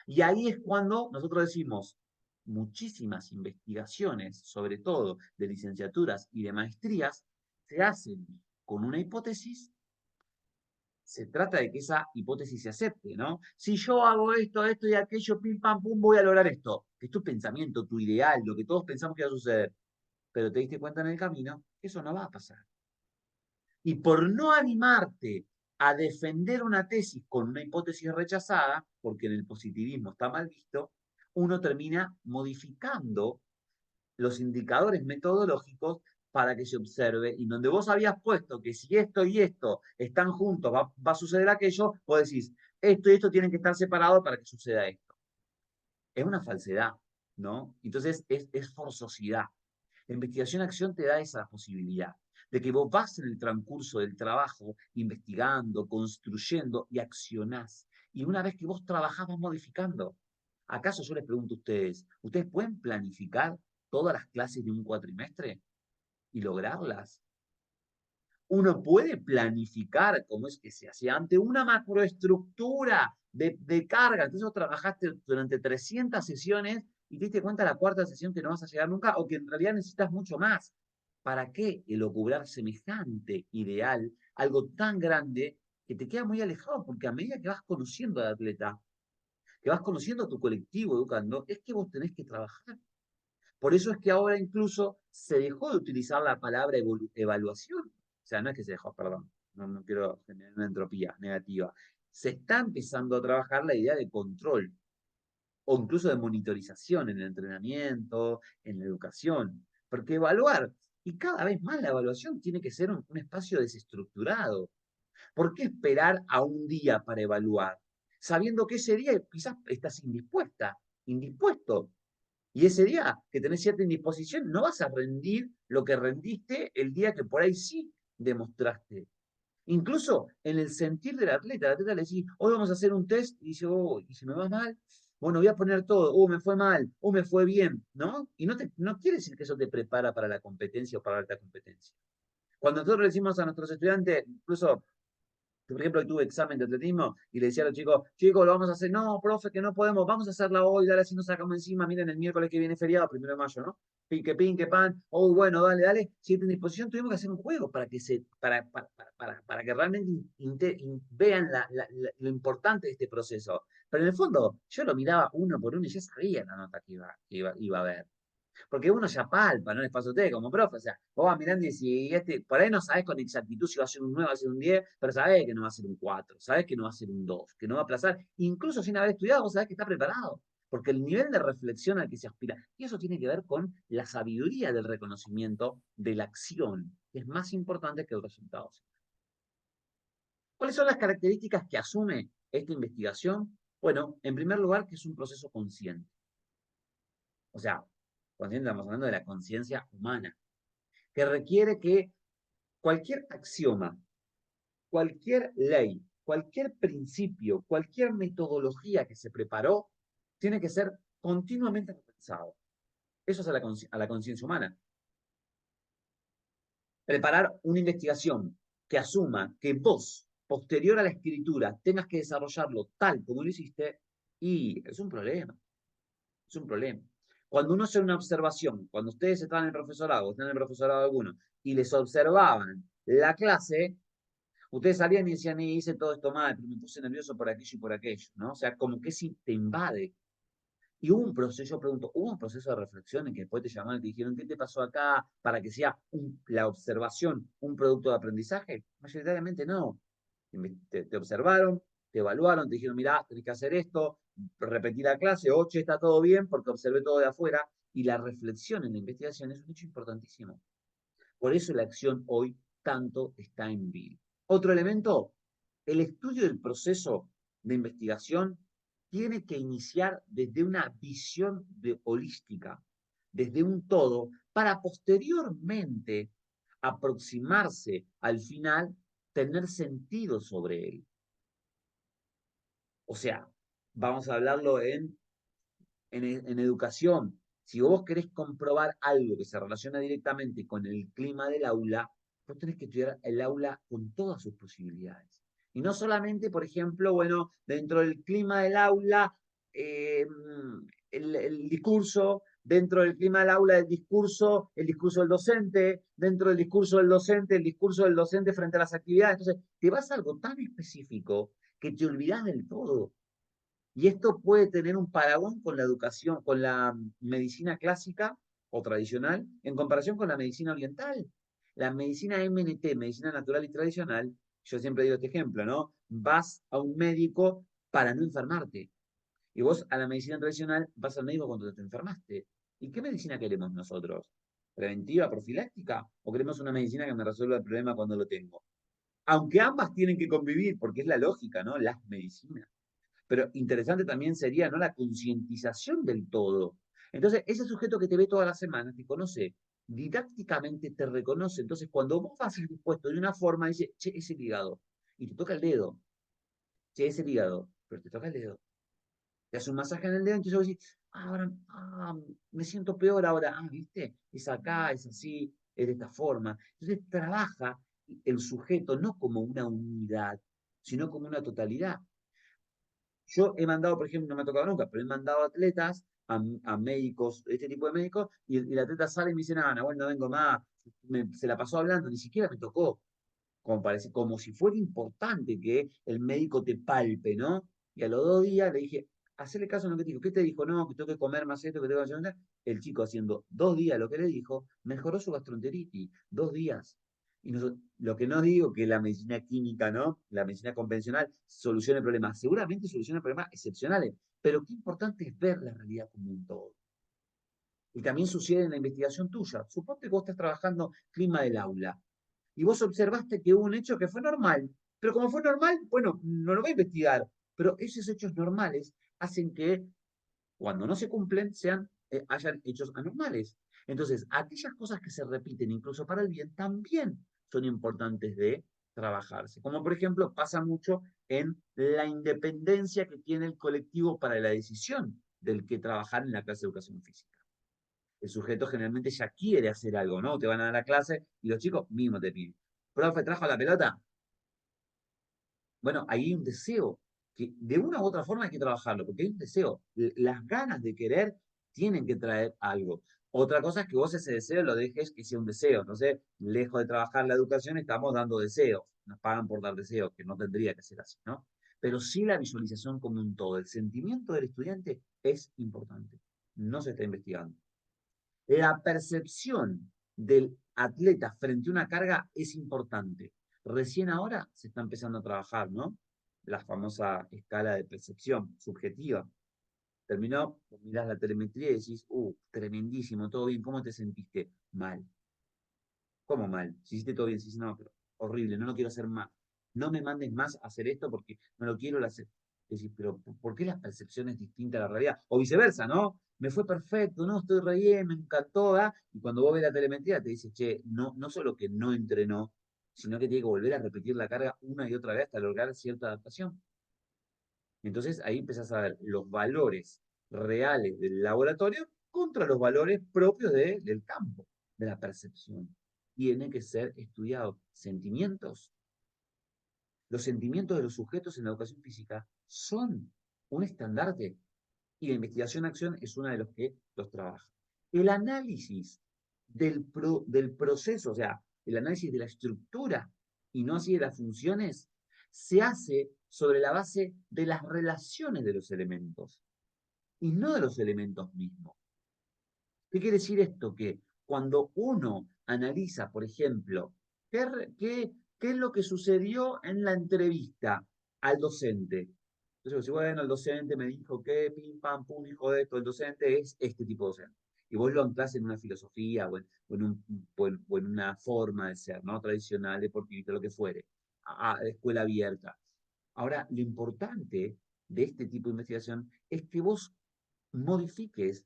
Y ahí es cuando nosotros decimos, muchísimas investigaciones, sobre todo de licenciaturas y de maestrías, se hacen con una hipótesis. Se trata de que esa hipótesis se acepte, ¿no? Si yo hago esto, esto y aquello, pim, pam, pum, voy a lograr esto. Que es tu pensamiento, tu ideal, lo que todos pensamos que va a suceder. Pero te diste cuenta en el camino que eso no va a pasar. Y por no animarte a defender una tesis con una hipótesis rechazada, porque en el positivismo está mal visto, uno termina modificando los indicadores metodológicos para que se observe, y donde vos habías puesto que si esto y esto están juntos va a suceder aquello, vos decís, esto y esto tienen que estar separados para que suceda esto. Es una falsedad, ¿no? Entonces es forzosidad. La investigación-acción te da esa posibilidad de que vos vas en el transcurso del trabajo investigando, construyendo y accionás. Y una vez que vos trabajás, vas modificando. ¿Acaso yo les pregunto a ustedes, ¿ustedes pueden planificar todas las clases de un cuatrimestre y lograrlas? Uno puede planificar, como es que se hacía antes, una macroestructura de carga. Entonces vos trabajaste durante 300 sesiones y te diste cuenta la cuarta sesión que no vas a llegar nunca o que en realidad necesitas mucho más. ¿Para qué elocubrar semejante ideal, algo tan grande que te queda muy alejado? Porque a medida que vas conociendo al atleta, que vas conociendo a tu colectivo educando, es que vos tenés que trabajar. Por eso es que ahora incluso se dejó de utilizar la palabra evaluación. O sea, no es que se dejó, perdón, no quiero generar una entropía negativa. Se está empezando a trabajar la idea de control o incluso de monitorización en el entrenamiento, en la educación. Porque evaluar, y cada vez más la evaluación tiene que ser un espacio desestructurado. ¿Por qué esperar a un día para evaluar? Sabiendo que ese día quizás estás indispuesto. Y ese día que tenés cierta indisposición, no vas a rendir lo que rendiste el día que por ahí sí demostraste. Incluso en el sentir del atleta, al atleta le decís, hoy vamos a hacer un test, y dice, oh, y si me va mal, Bueno, voy a poner todo, me fue mal, me fue bien, ¿no? Y no quiere decir que eso te prepara para la competencia o para la alta competencia. Cuando nosotros le decimos a nuestros estudiantes, incluso por ejemplo, hoy tuve examen de atletismo y le decía a los chicos, chicos, lo vamos a hacer. No, profe, que no podemos, vamos a hacerla hoy, dale, así nos sacamos encima. Miren, el miércoles que viene feriado, 1 de mayo, ¿no? Pinque, pan. Oh, bueno, dale, dale. Si en disposición tuvimos que hacer un juego para que realmente vean lo importante de este proceso. Pero en el fondo, yo lo miraba uno por uno y ya sabía la nota que iba a haber. Porque uno ya palpa, ¿no? Les pasa a ustedes como profe. O sea, vos vas mirando y si por ahí no sabés con exactitud si va a ser un 9 va a ser un 10, pero sabés que no va a ser un 4, sabés que no va a ser un 2, que no va a aplazar. Incluso sin haber estudiado, vos sabés que está preparado. Porque el nivel de reflexión al que se aspira, y eso tiene que ver con la sabiduría del reconocimiento de la acción, que es más importante que el resultado. ¿Cuáles son las características que asume esta investigación? Bueno, en primer lugar, que es un proceso consciente. O sea, consciente estamos hablando de la conciencia humana que requiere que cualquier axioma, cualquier ley, cualquier principio, cualquier metodología que se preparó, tiene que ser continuamente repensado. Eso es a la conciencia humana. Preparar una investigación que asuma que vos, posterior a la escritura, tengas que desarrollarlo tal como lo hiciste, y es un problema. Es un problema. Cuando uno hace una observación, cuando ustedes estaban en el profesorado, están en el profesorado alguno, y les observaban la clase, ustedes salían y decían, hice todo esto mal, pero me puse nervioso por aquello y por aquello, ¿no? O sea, como que si te invade. Y hubo un proceso, yo pregunto, ¿hubo un proceso de reflexión en que después te llamaron y te dijeron, ¿qué te pasó acá? Para que sea la observación un producto de aprendizaje. Mayoritariamente no. Te observaron, te evaluaron, te dijeron, mirá, tenés que hacer esto, repetir la clase, oye, está todo bien porque observé todo de afuera. Y la reflexión en la investigación es un hecho importantísimo. Por eso la acción hoy tanto está en vilo. Otro elemento, el estudio del proceso de investigación tiene que iniciar desde una visión holística, desde un todo, para posteriormente aproximarse al final, tener sentido sobre él. O sea, vamos a hablarlo en educación. Si vos querés comprobar algo que se relaciona directamente con el clima del aula, vos tenés que estudiar el aula con todas sus posibilidades. Y no solamente, por ejemplo, bueno, dentro del clima del aula, eh, el discurso, dentro del clima del aula, el discurso del docente, dentro del discurso del docente, el discurso del docente frente a las actividades. Entonces, te vas a algo tan específico que te olvidás del todo. Y esto puede tener un paragón con la educación, con la medicina clásica o tradicional, en comparación con la medicina oriental. La medicina MNT, medicina natural y tradicional, yo siempre digo este ejemplo, ¿no? Vas a un médico para no enfermarte. Y vos a la medicina tradicional vas al médico cuando te enfermaste. ¿Y qué medicina queremos nosotros? ¿Preventiva, profiláctica? ¿O queremos una medicina que me resuelva el problema cuando lo tengo? Aunque ambas tienen que convivir, porque es la lógica, ¿no? Las medicinas. Pero interesante también sería, ¿no? La concientización del todo. Entonces, ese sujeto que te ve todas las semanas, te conoce, didácticamente te reconoce. Entonces, cuando vos vas dispuesto de una forma, dice, che, ese hígado. Y te toca el dedo. Che, ese hígado. Pero te toca el dedo. Te hace un masaje en el dedo, entonces vos decís, ahora, me siento peor ahora. ¿Viste? Es acá, es así, es de esta forma. Entonces, trabaja el sujeto no como una unidad, sino como una totalidad. Yo he mandado, por ejemplo, no me ha tocado nunca, pero he mandado atletas a médicos, este tipo de médicos, y el atleta sale y me dice, nada, bueno, no vengo más, se la pasó hablando, ni siquiera me tocó, como si fuera importante que el médico te palpe, ¿no? Y a los 2 días le dije, hacele caso a lo que te dijo, ¿qué te dijo? No, que tengo que comer más esto, que tengo que hacer. El chico haciendo 2 días lo que le dijo, mejoró su gastroenteritis, 2 días. Y lo que no digo que la medicina química, ¿no? La medicina convencional solucione problemas. Seguramente soluciona problemas excepcionales, pero qué importante es ver la realidad como un todo. Y también sucede en la investigación tuya. Suponte que vos estás trabajando clima del aula y vos observaste que hubo un hecho que fue normal. Pero como fue normal, bueno, no lo voy a investigar. Pero esos hechos normales hacen que cuando no se cumplen hayan hechos anormales. Entonces, aquellas cosas que se repiten incluso para el bien también son importantes de trabajarse. Como por ejemplo pasa mucho en la independencia que tiene el colectivo para la decisión del que trabajar en la clase de educación física. El sujeto generalmente ya quiere hacer algo, ¿no? Te van a dar la clase y los chicos mismos te piden. Profe, ¿trajo la pelota? Bueno, ahí hay un deseo que de una u otra forma hay que trabajarlo, porque hay un deseo. Las ganas de querer tienen que traer algo. Otra cosa es que vos ese deseo lo dejes que sea un deseo. Entonces, lejos de trabajar la educación, estamos dando deseos. Nos pagan por dar deseos, que no tendría que ser así, ¿no? Pero sí la visualización como un todo. El sentimiento del estudiante es importante. No se está investigando. La percepción del atleta frente a una carga es importante. Recién ahora se está empezando a trabajar, ¿no? La famosa escala de percepción subjetiva. Terminó, mirás la telemetría y decís, tremendísimo, todo bien, ¿cómo te sentiste? Mal. ¿Cómo mal? Si hiciste todo bien, si no, pero horrible, no lo quiero hacer más. No me mandes más a hacer esto porque no lo quiero hacer. Decís, pero ¿por qué la percepción es distinta a la realidad? O viceversa, ¿no? Me fue perfecto, no, estoy re bien, me encantó, ¿ah? Y cuando vos ves la telemetría te dices, che, no, no solo que no entrenó, sino que tiene que volver a repetir la carga una y otra vez hasta lograr cierta adaptación. Entonces ahí empezás a ver los valores reales del laboratorio contra los valores propios del campo, de la percepción. Tiene que ser estudiado. Sentimientos. Los sentimientos de los sujetos en la educación física son un estandarte y la investigación-acción es una de los que los trabaja. El análisis del proceso, o sea, el análisis de la estructura y no así de las funciones, se hace sobre la base de las relaciones de los elementos y no de los elementos mismos. ¿Qué quiere decir esto? Que cuando uno analiza, por ejemplo, qué es lo que sucedió en la entrevista al docente. Entonces, si bueno, el docente me dijo que pim, pam, pum, dijo esto, el docente es este tipo de docente. Y vos lo anclás en una filosofía o en una forma de ser, ¿no? Tradicional, deportivista, lo que fuere. Escuela abierta. Ahora, lo importante de este tipo de investigación es que vos modifiques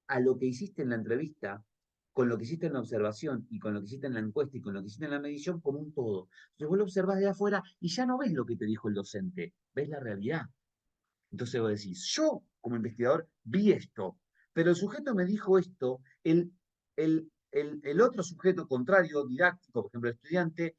a lo que hiciste en la entrevista, con lo que hiciste en la observación y con lo que hiciste en la encuesta y con lo que hiciste en la medición como un todo. Entonces vos lo observás de afuera y ya no ves lo que te dijo el docente, ves la realidad. Entonces vos decís, yo como investigador vi esto, pero el sujeto me dijo esto, el otro sujeto contrario, didáctico, por ejemplo, el estudiante,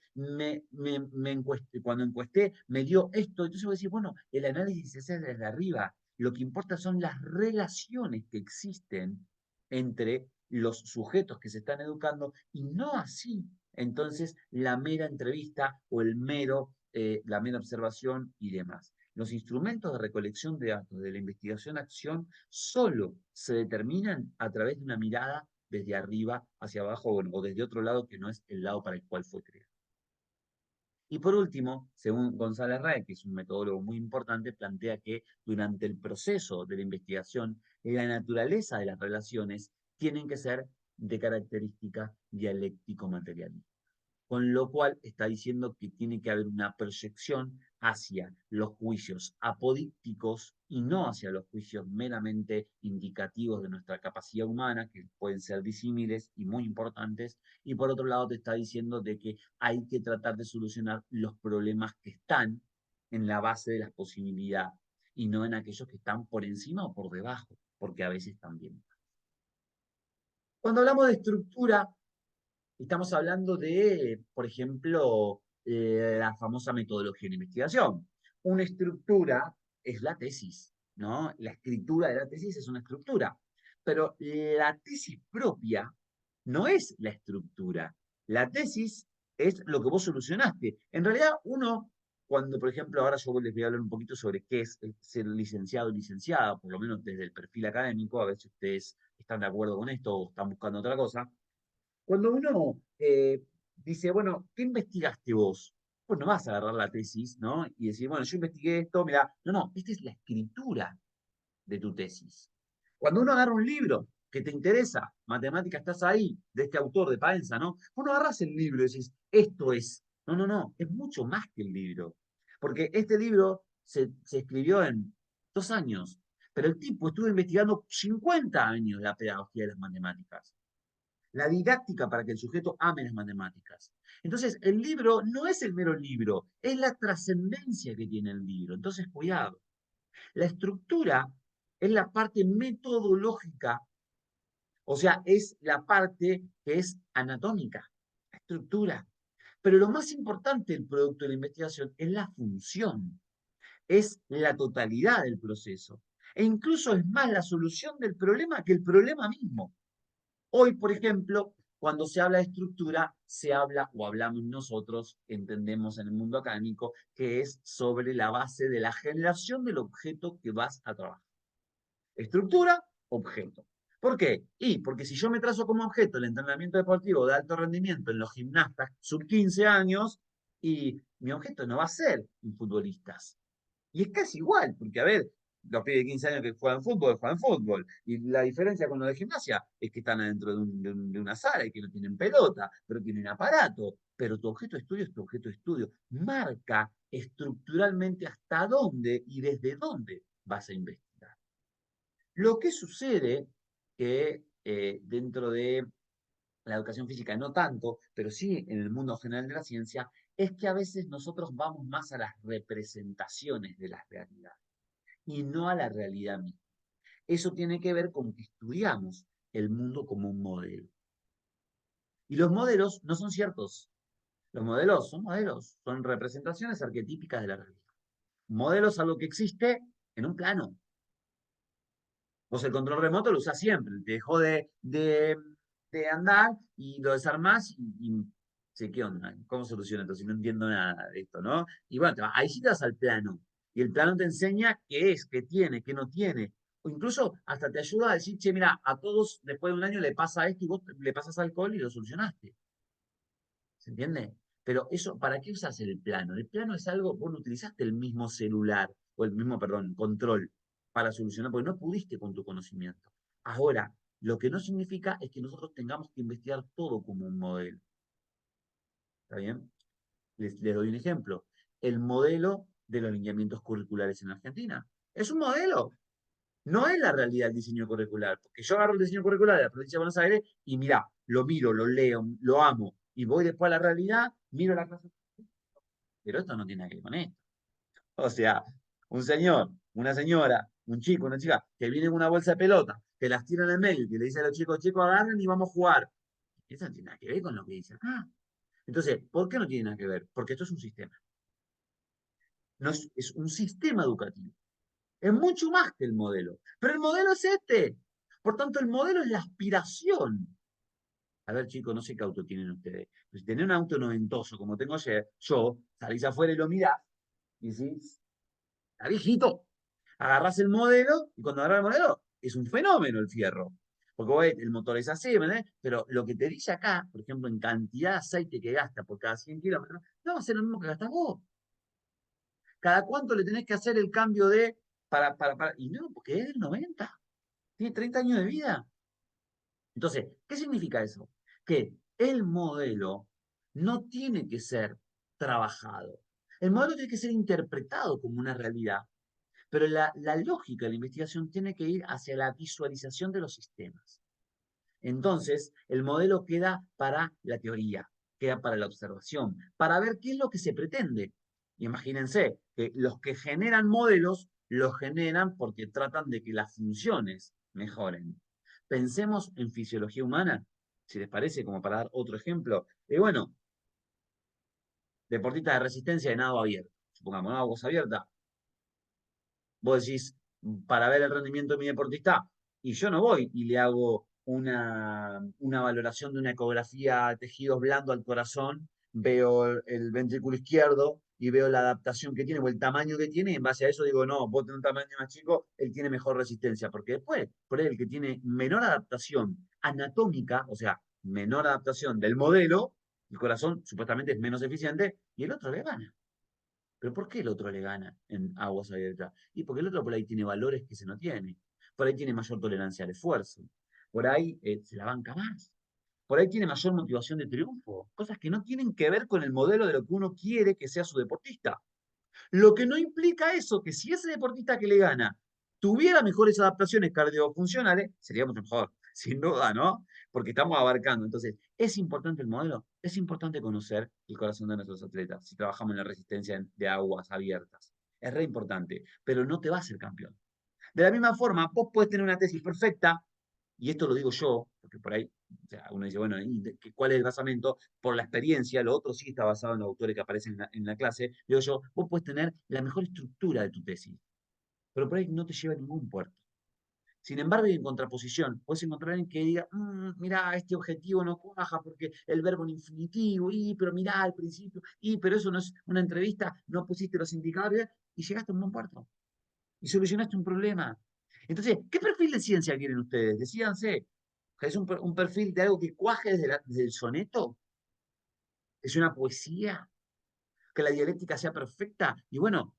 cuando encuesté, me dio esto. Entonces vos decís, bueno, el análisis se hace desde arriba. Lo que importa son las relaciones que existen entre los sujetos que se están educando y no así, entonces, la mera entrevista o la mera observación y demás. Los instrumentos de recolección de datos de la investigación-acción solo se determinan a través de una mirada desde arriba hacia abajo o desde otro lado que no es el lado para el cual fue creado. Y por último, según González Rae, que es un metodólogo muy importante, plantea que durante el proceso de la investigación, la naturaleza de las relaciones tienen que ser de característica dialéctico-materialista, con lo cual está diciendo que tiene que haber una proyección hacia los juicios apodícticos y no hacia los juicios meramente indicativos de nuestra capacidad humana, que pueden ser disímiles y muy importantes, y por otro lado te está diciendo de que hay que tratar de solucionar los problemas que están en la base de las posibilidades y no en aquellos que están por encima o por debajo, porque a veces también. Cuando hablamos de estructura, estamos hablando de, por ejemplo, la famosa metodología de investigación. Una estructura es la tesis, ¿no? La escritura de la tesis es una estructura, pero la tesis propia no es la estructura. La tesis es lo que vos solucionaste. En realidad, uno, cuando, por ejemplo, ahora yo les voy a hablar un poquito sobre qué es ser licenciado y licenciada, por lo menos desde el perfil académico, a ver si ustedes están de acuerdo con esto o están buscando otra cosa. Cuando uno dice, bueno, ¿qué investigaste vos? Pues no vas a agarrar la tesis, ¿no? Y decir, bueno, yo investigué esto, mira, no, esta es la escritura de tu tesis. Cuando uno agarra un libro que te interesa, matemática, estás ahí, de este autor de Paenza, ¿no? Uno agarras el libro y decís, esto es. No, es mucho más que el libro. Porque este libro se escribió en 2 años, pero el tipo estuvo investigando 50 años la pedagogía de las matemáticas. la didáctica para que el sujeto ame las matemáticas. Entonces, el libro no es el mero libro, es la trascendencia que tiene el libro. Entonces, cuidado. La estructura es la parte metodológica, o sea, es la parte que es anatómica, la estructura. Pero lo más importante del producto de la investigación es la función, es la totalidad del proceso. E incluso es más la solución del problema que el problema mismo. Hoy, por ejemplo, cuando se habla de estructura, se habla o hablamos nosotros, entendemos en el mundo académico, que es sobre la base de la generación del objeto que vas a trabajar. Estructura, objeto. ¿Por qué? Y porque si yo me trazo como objeto el entrenamiento deportivo de alto rendimiento en los gimnastas sub 15 años, y mi objeto no va a ser un futbolista. Y es casi igual, porque a ver, los pibes de 15 años que juegan fútbol, juegan fútbol. Y la diferencia con los de gimnasia es que están adentro de una sala y que no tienen pelota, pero tienen aparato. Pero tu objeto de estudio es tu objeto de estudio. Marca estructuralmente hasta dónde y desde dónde vas a investigar. Lo que sucede que dentro de la educación física no tanto, pero sí en el mundo general de la ciencia, es que a veces nosotros vamos más a las representaciones de la realidad y no a la realidad misma. Eso tiene que ver con que estudiamos el mundo como un modelo. Y los modelos no son ciertos. Los modelos, son representaciones arquetípicas de la realidad. Un modelo es algo que existe en un plano. Vos el control remoto lo usás siempre, te dejó de andar y lo desarmás y sé qué onda, cómo soluciona esto, si no entiendo nada de esto, ¿no? Y bueno, ahí sí te vas al plano. Y el plano te enseña qué es, qué tiene, qué no tiene. O incluso hasta te ayuda a decir, che, mira, a todos después de un año le pasa esto y vos le pasas alcohol y lo solucionaste. ¿Se entiende? Pero eso, ¿para qué usas el plano? El plano es algo, vos no utilizaste el mismo celular, o el mismo, perdón, control para solucionar, porque no pudiste con tu conocimiento. Ahora, lo que no significa es que nosotros tengamos que investigar todo como un modelo. ¿Está bien? Les doy un ejemplo. El modelo de los lineamientos curriculares en Argentina. Es un modelo. No es la realidad el diseño curricular. Porque yo agarro el diseño curricular de la provincia de Buenos Aires y mira, lo miro, lo leo, lo amo. Y voy después a la realidad, miro la clase. Pero esto no tiene nada que ver con esto. O sea, un señor, una señora, un chico, una chica, que viene con una bolsa de pelota, que las tira en el medio y que le dice a los chicos, chicos, agarren y vamos a jugar. Eso no tiene nada que ver con lo que dice acá. Entonces, ¿por qué no tiene nada que ver? Porque esto es un sistema. No es un sistema educativo. Es mucho más que el modelo. Pero el modelo es este. Por tanto, el modelo es la aspiración. A ver, chicos, no sé qué auto tienen ustedes. Pero si tenés un auto noventoso como tengo yo, salís afuera y lo mirás y decís, está viejito. Agarrás el modelo y cuando agarrás el modelo es un fenómeno el fierro. Porque vos ves, el motor es así, ¿verdad? Pero lo que te dice acá, por ejemplo, en cantidad de aceite que gasta por cada 100 kilómetros, no va a ser lo mismo que gastas vos. ¿Cada cuánto le tenés que hacer el cambio de y no, porque es del 90, tiene 30 años de vida. Entonces, ¿qué significa eso? Que el modelo no tiene que ser trabajado. El modelo tiene que ser interpretado como una realidad. Pero la lógica de la investigación tiene que ir hacia la visualización de los sistemas. Entonces, el modelo queda para la teoría, queda para la observación, para ver qué es lo que se pretende. Imagínense que los que generan modelos los generan porque tratan de que las funciones mejoren. Pensemos en fisiología humana, si les parece, como para dar otro ejemplo. Bueno, deportistas de resistencia de nado abierto, supongamos, ¿no? Aguas abiertas. Vos decís, para ver el rendimiento de mi deportista, y yo no voy y le hago una valoración de una ecografía de tejidos blando al corazón, veo el ventrículo izquierdo y veo la adaptación que tiene o el tamaño que tiene, y en base a eso digo, no, vos tenés un tamaño más chico, él tiene mejor resistencia, porque después, por ahí el que tiene menor adaptación anatómica, o sea, menor adaptación del modelo, el corazón supuestamente es menos eficiente, y el otro le gana. Pero ¿por qué el otro le gana en aguas abiertas? Y porque el otro por ahí tiene valores que se no tiene. Por ahí tiene mayor tolerancia al esfuerzo. Por ahí se la banca más. Por ahí tiene mayor motivación de triunfo. Cosas que no tienen que ver con el modelo de lo que uno quiere que sea su deportista. Lo que no implica eso, que si ese deportista que le gana tuviera mejores adaptaciones cardiofuncionales, sería mucho mejor. sin duda, ¿no? Porque estamos abarcando. Entonces, ¿es importante el modelo? Es importante conocer el corazón de nuestros atletas si trabajamos en la resistencia de aguas abiertas. Es re importante, pero no te va a hacer campeón. De la misma forma, vos podés tener una tesis perfecta, y esto lo digo yo, porque por ahí, o sea, uno dice, bueno, ¿cuál es el basamento? Por la experiencia, lo otro sí está basado en los autores que aparecen en la clase. Digo yo, vos podés tener la mejor estructura de tu tesis, pero por ahí no te lleva a ningún puerto. Sin embargo, y en contraposición, puedes encontrar alguien que diga, mirá, este objetivo no cuaja porque el verbo en infinitivo, pero mirá al principio, pero eso no es una entrevista, no pusiste los indicadores y llegaste a un buen puerto y solucionaste un problema. Entonces, ¿qué perfil de ciencia quieren ustedes? Decídanse, ¿es un perfil de algo que cuaje desde el soneto? ¿Es una poesía? ¿Que la dialéctica sea perfecta? Y bueno,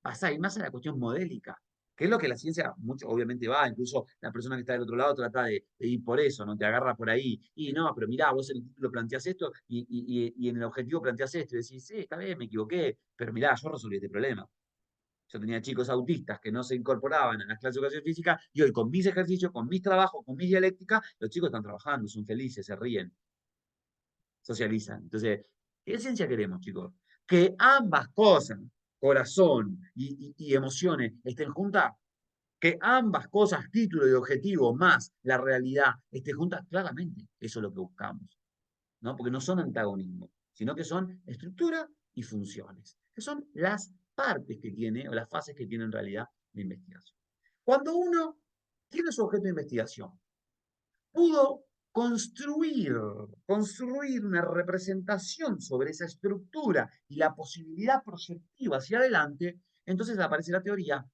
pasa ahí más a la cuestión modélica, que es lo que la ciencia mucho, obviamente va, incluso la persona que está del otro lado trata de ir por eso, no te agarra por ahí, y no, pero mirá, vos en el título planteás esto y en el objetivo planteás esto, y decís, sí, está bien, me equivoqué, pero mirá, yo resolví este problema. Yo tenía chicos autistas que no se incorporaban a las clases de educación física y hoy con mis ejercicios, con mis trabajos, con mis dialécticas, los chicos están trabajando, son felices, se ríen, socializan. Entonces, ¿qué ciencia queremos, chicos? Que ambas cosas, corazón y emociones, estén juntas. Que ambas cosas, título y objetivo, más la realidad, estén juntas, claramente, eso es lo que buscamos, ¿no? Porque no son antagonismos, sino que son estructura y funciones, que son las partes que tiene o las fases que tiene en realidad la investigación. Cuando uno tiene su objeto de investigación, pudo construir una representación sobre esa estructura y la posibilidad proyectiva hacia adelante, entonces aparece la teoría,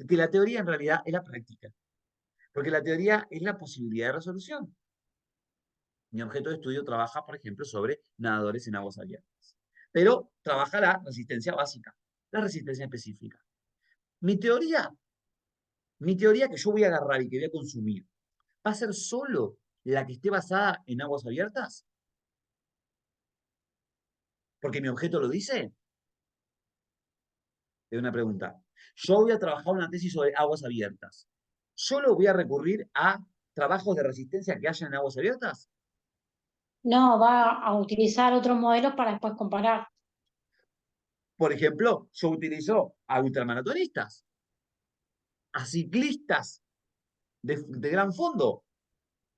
que la teoría en realidad es la práctica, porque la teoría es la posibilidad de resolución. Mi objeto de estudio trabaja, por ejemplo, sobre nadadores en aguas abiertas, pero trabaja la resistencia básica, la resistencia específica. Mi teoría, mi teoría que yo voy a agarrar y que voy a consumir, ¿va a ser solo la que esté basada en aguas abiertas? Porque mi objeto lo dice. Es una pregunta. Yo voy a trabajar una tesis sobre aguas abiertas. ¿Solo voy a recurrir a trabajos de resistencia que haya en aguas abiertas? No, va a utilizar otros modelos para después comparar. Por ejemplo, yo utilizo a ultramaratonistas, a ciclistas de gran fondo.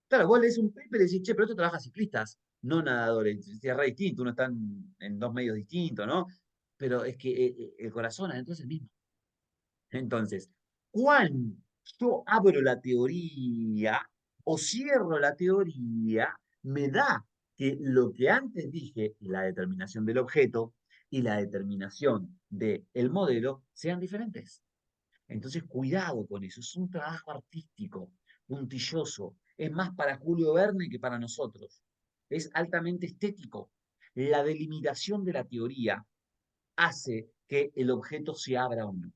Claro, vos lees un paper y decís, che, pero esto trabaja ciclistas, no nadadores. Es re distinto, uno está en dos medios distintos, ¿no? Pero es que el corazón adentro es el mismo. Entonces, cuando yo abro la teoría o cierro la teoría, me da que lo que antes dije, la determinación del objeto y la determinación del modelo, sean diferentes. Entonces, cuidado con eso. Es un trabajo artístico, puntilloso. Es más para Julio Verne que para nosotros. Es altamente estético. La delimitación de la teoría hace que el objeto se abra o no.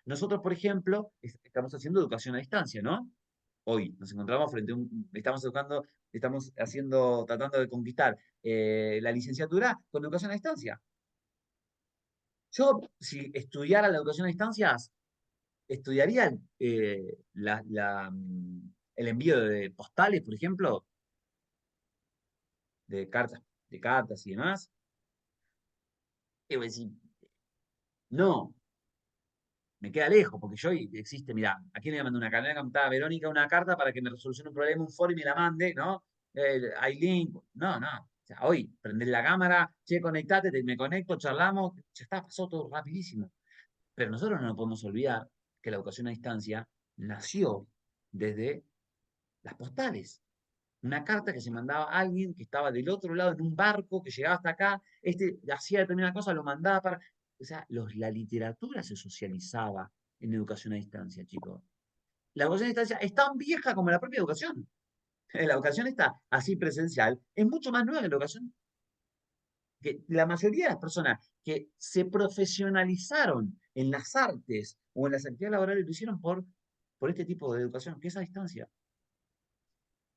Nosotros, por ejemplo, estamos haciendo educación a distancia, ¿no? Hoy nos encontramos frente a estamos educando, estamos haciendo, tratando de conquistar la licenciatura con educación a distancia. Yo, si estudiara la educación a distancias, estudiaría el envío de postales, por ejemplo, de cartas y demás. Y voy a decir, no, me queda lejos, porque yo existe, mira, ¿a quién le voy a mandar una carta? Le voy a mandar a Verónica una carta para que me resolucione un problema, un foro y me la mande, ¿no? Hay link. No, no. O sea, hoy, prender la cámara, che, conectate, me conecto, charlamos, ya está, pasó todo rapidísimo. Pero nosotros no nos podemos olvidar que la educación a distancia nació desde las postales. Una carta que se mandaba a alguien que estaba del otro lado en un barco, que llegaba hasta acá, hacía determinada cosa, lo mandaba para... O sea, la literatura se socializaba en educación a distancia, chicos. La educación a distancia es tan vieja como la propia educación. La educación está así presencial, es mucho más nueva que la educación. Que la mayoría de las personas que se profesionalizaron en las artes o en las actividades laborales lo hicieron por este tipo de educación, que es a distancia.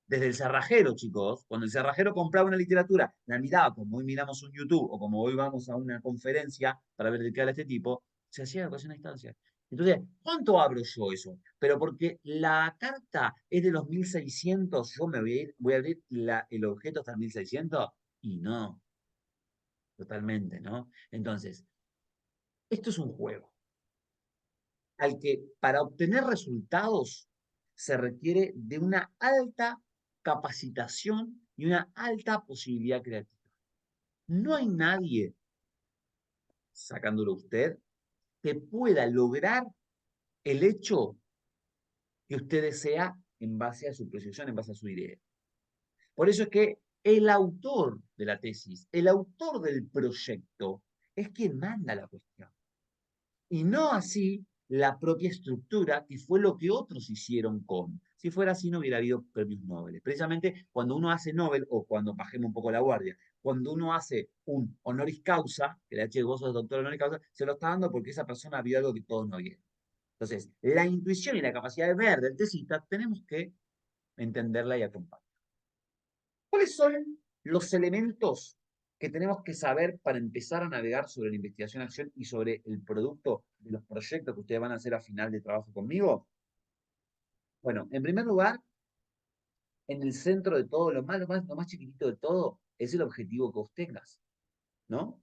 Desde el cerrajero, chicos, cuando el cerrajero compraba una literatura, la miraba como hoy miramos un YouTube o como hoy vamos a una conferencia para ver de qué habla este tipo, se hacía educación a distancia. Entonces, ¿cuánto abro yo eso? Pero porque la carta es de los 1600, yo me voy a abrir el objeto hasta el 1600 y no, totalmente, ¿no? Entonces, esto es un juego al que para obtener resultados se requiere de una alta capacitación y una alta posibilidad creativa. No hay nadie, sacándolo usted, que pueda lograr el hecho que usted desea en base a su proyección, en base a su idea. Por eso es que el autor de la tesis, el autor del proyecto, es quien manda la cuestión. Y no así la propia estructura, que fue lo que otros hicieron con. Si fuera así, no hubiera habido premios Nobel. Precisamente cuando uno hace Nobel, o cuando bajemos un poco la guardia, cuando uno hace un honoris causa, que le H. vos sos doctor honoris causa, se lo está dando porque esa persona vio algo que todos no vieron. Entonces, la intuición y la capacidad de ver del tesista tenemos que entenderla y acompañarla. ¿Cuáles son los elementos que tenemos que saber para empezar a navegar sobre la investigación-acción y sobre el producto de los proyectos que ustedes van a hacer a final de trabajo conmigo? Bueno, en primer lugar, en el centro de todo, lo más chiquitito de todo, es el objetivo que vos tengas, ¿no? O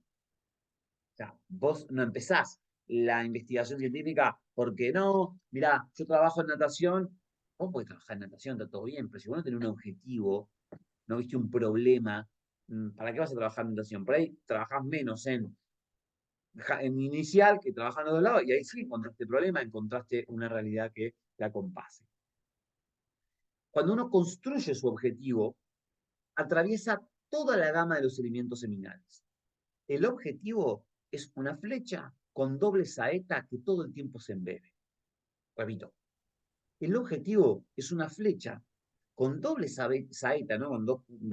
sea, vos no empezás la investigación científica porque no, mirá, yo trabajo en natación, vos podés trabajar en natación, está todo bien, pero si vos no tenés un objetivo, no viste un problema, ¿para qué vas a trabajar en natación? Por ahí trabajás menos en inicial que trabajar en los dos lados y ahí sí encontraste problema, encontraste una realidad que la compase. Cuando uno construye su objetivo, atraviesa toda la gama de los elementos seminales. El objetivo es una flecha con doble saeta que todo el tiempo se embebe. Repito, el objetivo es una flecha con doble saeta, ¿no?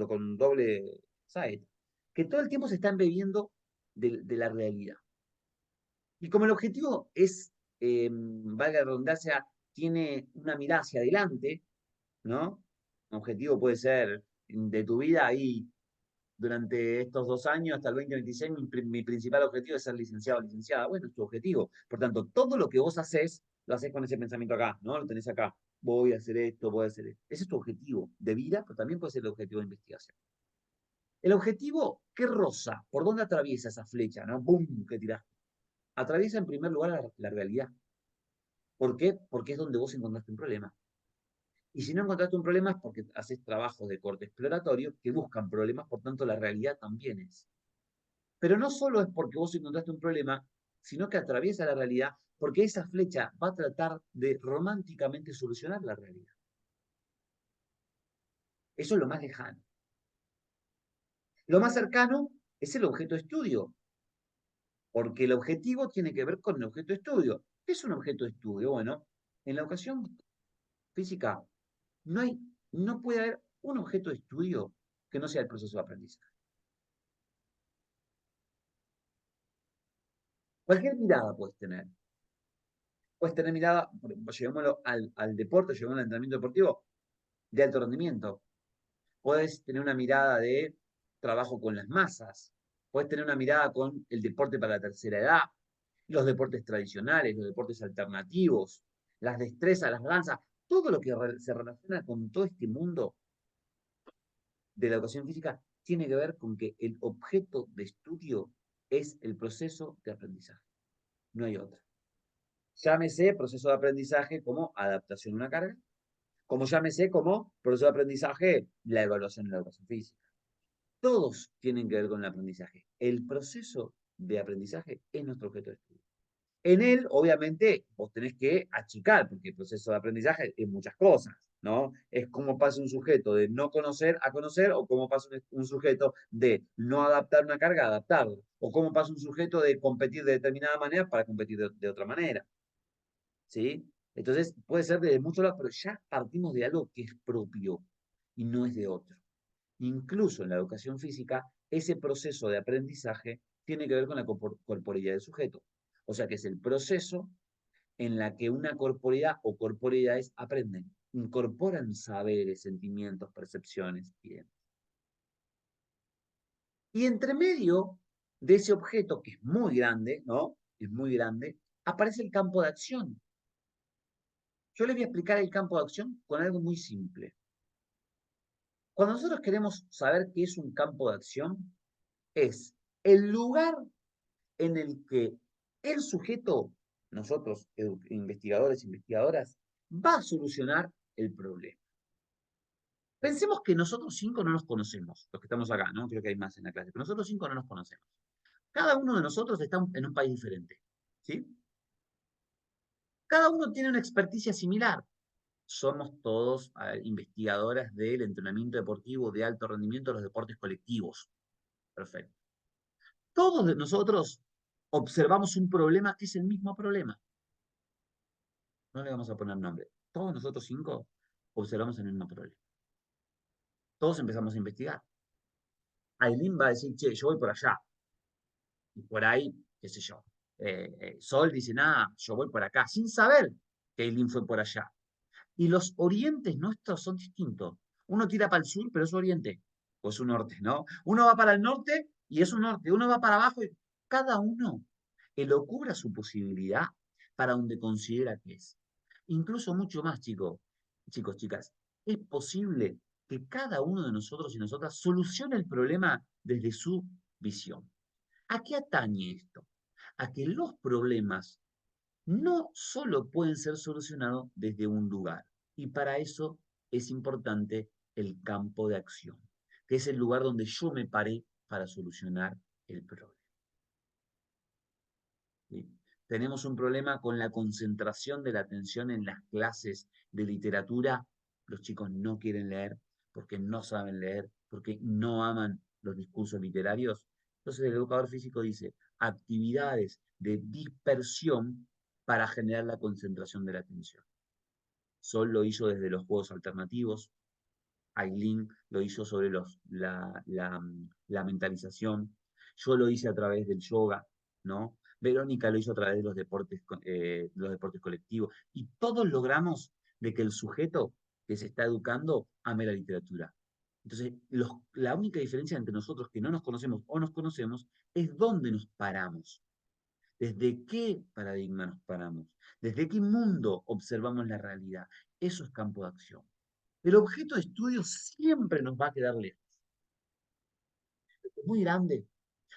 Con doble saeta, que todo el tiempo se está embebiendo de la realidad. Y como el objetivo es, valga la redundancia, tiene una mirada hacia adelante, ¿no? Un objetivo puede ser de tu vida ahí durante estos 2 años hasta el 2026, mi principal objetivo es ser licenciado o licenciada. Bueno, es tu objetivo. Por tanto, todo lo que vos haces, lo haces con ese pensamiento acá, ¿no? Lo tenés acá. Voy a hacer esto, voy a hacer esto. Ese es tu objetivo de vida, pero también puede ser el objetivo de investigación. El objetivo, ¿qué roza? ¿Por dónde atraviesa esa flecha, no? ¡Bum! Que tirás. Atraviesa en primer lugar la realidad. ¿Por qué? Porque es donde vos encontraste un problema. Y si no encontraste un problema es porque haces trabajos de corte exploratorio que buscan problemas, por tanto la realidad también es. Pero no solo es porque vos encontraste un problema, sino que atraviesa la realidad porque esa flecha va a tratar de románticamente solucionar la realidad. Eso es lo más lejano. Lo más cercano es el objeto de estudio, porque el objetivo tiene que ver con el objeto de estudio. ¿Qué es un objeto de estudio? Bueno, en la educación física no puede haber un objeto de estudio que no sea el proceso de aprendizaje. Cualquier mirada puedes tener. Puedes tener mirada, llevémoslo al deporte, llevémoslo al entrenamiento deportivo de alto rendimiento. Puedes tener una mirada de trabajo con las masas. Puedes tener una mirada con el deporte para la tercera edad, los deportes tradicionales, los deportes alternativos, las destrezas, las danzas, todo lo que se relaciona con todo este mundo de la educación física tiene que ver con que el objeto de estudio es el proceso de aprendizaje. No hay otra. Llámese proceso de aprendizaje como adaptación a una carga, como llámese como proceso de aprendizaje la evaluación en la educación física. Todos tienen que ver con el aprendizaje. El proceso de aprendizaje es nuestro objeto de estudio. En él, obviamente, vos tenés que achicar, porque el proceso de aprendizaje es muchas cosas, ¿no? Es cómo pasa un sujeto de no conocer a conocer, o cómo pasa un sujeto de no adaptar una carga a adaptarla, o cómo pasa un sujeto de competir de determinada manera para competir de otra manera, ¿sí? Entonces, puede ser de muchos lados, pero ya partimos de algo que es propio y no es de otro. Incluso en la educación física, ese proceso de aprendizaje tiene que ver con la corporeidad del sujeto. O sea que es el proceso en la que una corporeidad o corporeidades aprenden, incorporan saberes, sentimientos, percepciones y demás. Y entre medio de ese objeto, que es muy grande, ¿no? Es muy grande, aparece el campo de acción. Yo les voy a explicar el campo de acción con algo muy simple. Cuando nosotros queremos saber qué es un campo de acción, es el lugar en el que el sujeto, nosotros, investigadores, investigadoras, va a solucionar el problema. Pensemos que nosotros 5 no nos conocemos, los que estamos acá, ¿no? Creo que hay más en la clase, pero nosotros 5 no nos conocemos. Cada uno de nosotros está en un país diferente, ¿sí? Cada uno tiene una experticia similar. Somos todos investigadoras del entrenamiento deportivo de alto rendimiento de los deportes colectivos. Perfecto. Todos de nosotros observamos un problema que es el mismo problema. No le vamos a poner nombre. Todos nosotros 5 observamos el mismo problema. Todos empezamos a investigar. Aileen va a decir, che, yo voy por allá. Y por ahí, qué sé yo. Sol dice, nada, yo voy por acá, sin saber que Aileen fue por allá. Y los orientes nuestros son distintos. Uno tira para el sur, pero es oriente. O es un norte, ¿no? Uno va para el norte y es un norte. Uno va para abajo y cada uno elocubra su posibilidad para donde considera que es. Incluso mucho más, chicos, chicas, es posible que cada uno de nosotros y nosotras solucione el problema desde su visión. ¿A qué atañe esto? A que los problemas no solo pueden ser solucionados desde un lugar. Y para eso es importante el campo de acción, que es el lugar donde yo me paré para solucionar el problema. ¿Sí? Tenemos un problema con la concentración de la atención en las clases de literatura. Los chicos no quieren leer porque no saben leer, porque no aman los discursos literarios. Entonces el educador físico dice actividades de dispersión para generar la concentración de la atención. Sol lo hizo desde los juegos alternativos, Aileen lo hizo sobre la mentalización, yo lo hice a través del yoga, ¿no? Verónica lo hizo a través de los deportes colectivos, y todos logramos de que el sujeto que se está educando ame la literatura. Entonces, la única diferencia entre nosotros que no nos conocemos o nos conocemos es dónde nos paramos. ¿Desde qué paradigma nos paramos? ¿Desde qué mundo observamos la realidad? Eso es campo de acción. El objeto de estudio siempre nos va a quedar lejos. Es muy grande.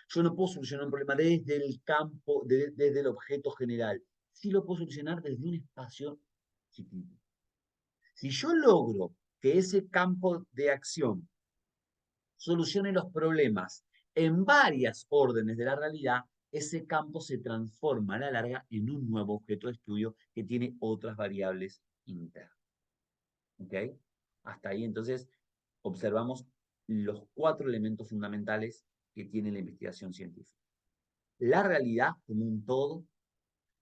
Yo no puedo solucionar un problema desde el campo, desde el objeto general. Sí lo puedo solucionar desde un espacio chiquito. Si yo logro que ese campo de acción solucione los problemas en varias órdenes de la realidad, ese campo se transforma a la larga en un nuevo objeto de estudio que tiene otras variables internas. ¿Ok? Hasta ahí entonces observamos los 4 elementos fundamentales que tiene la investigación científica. La realidad como un todo,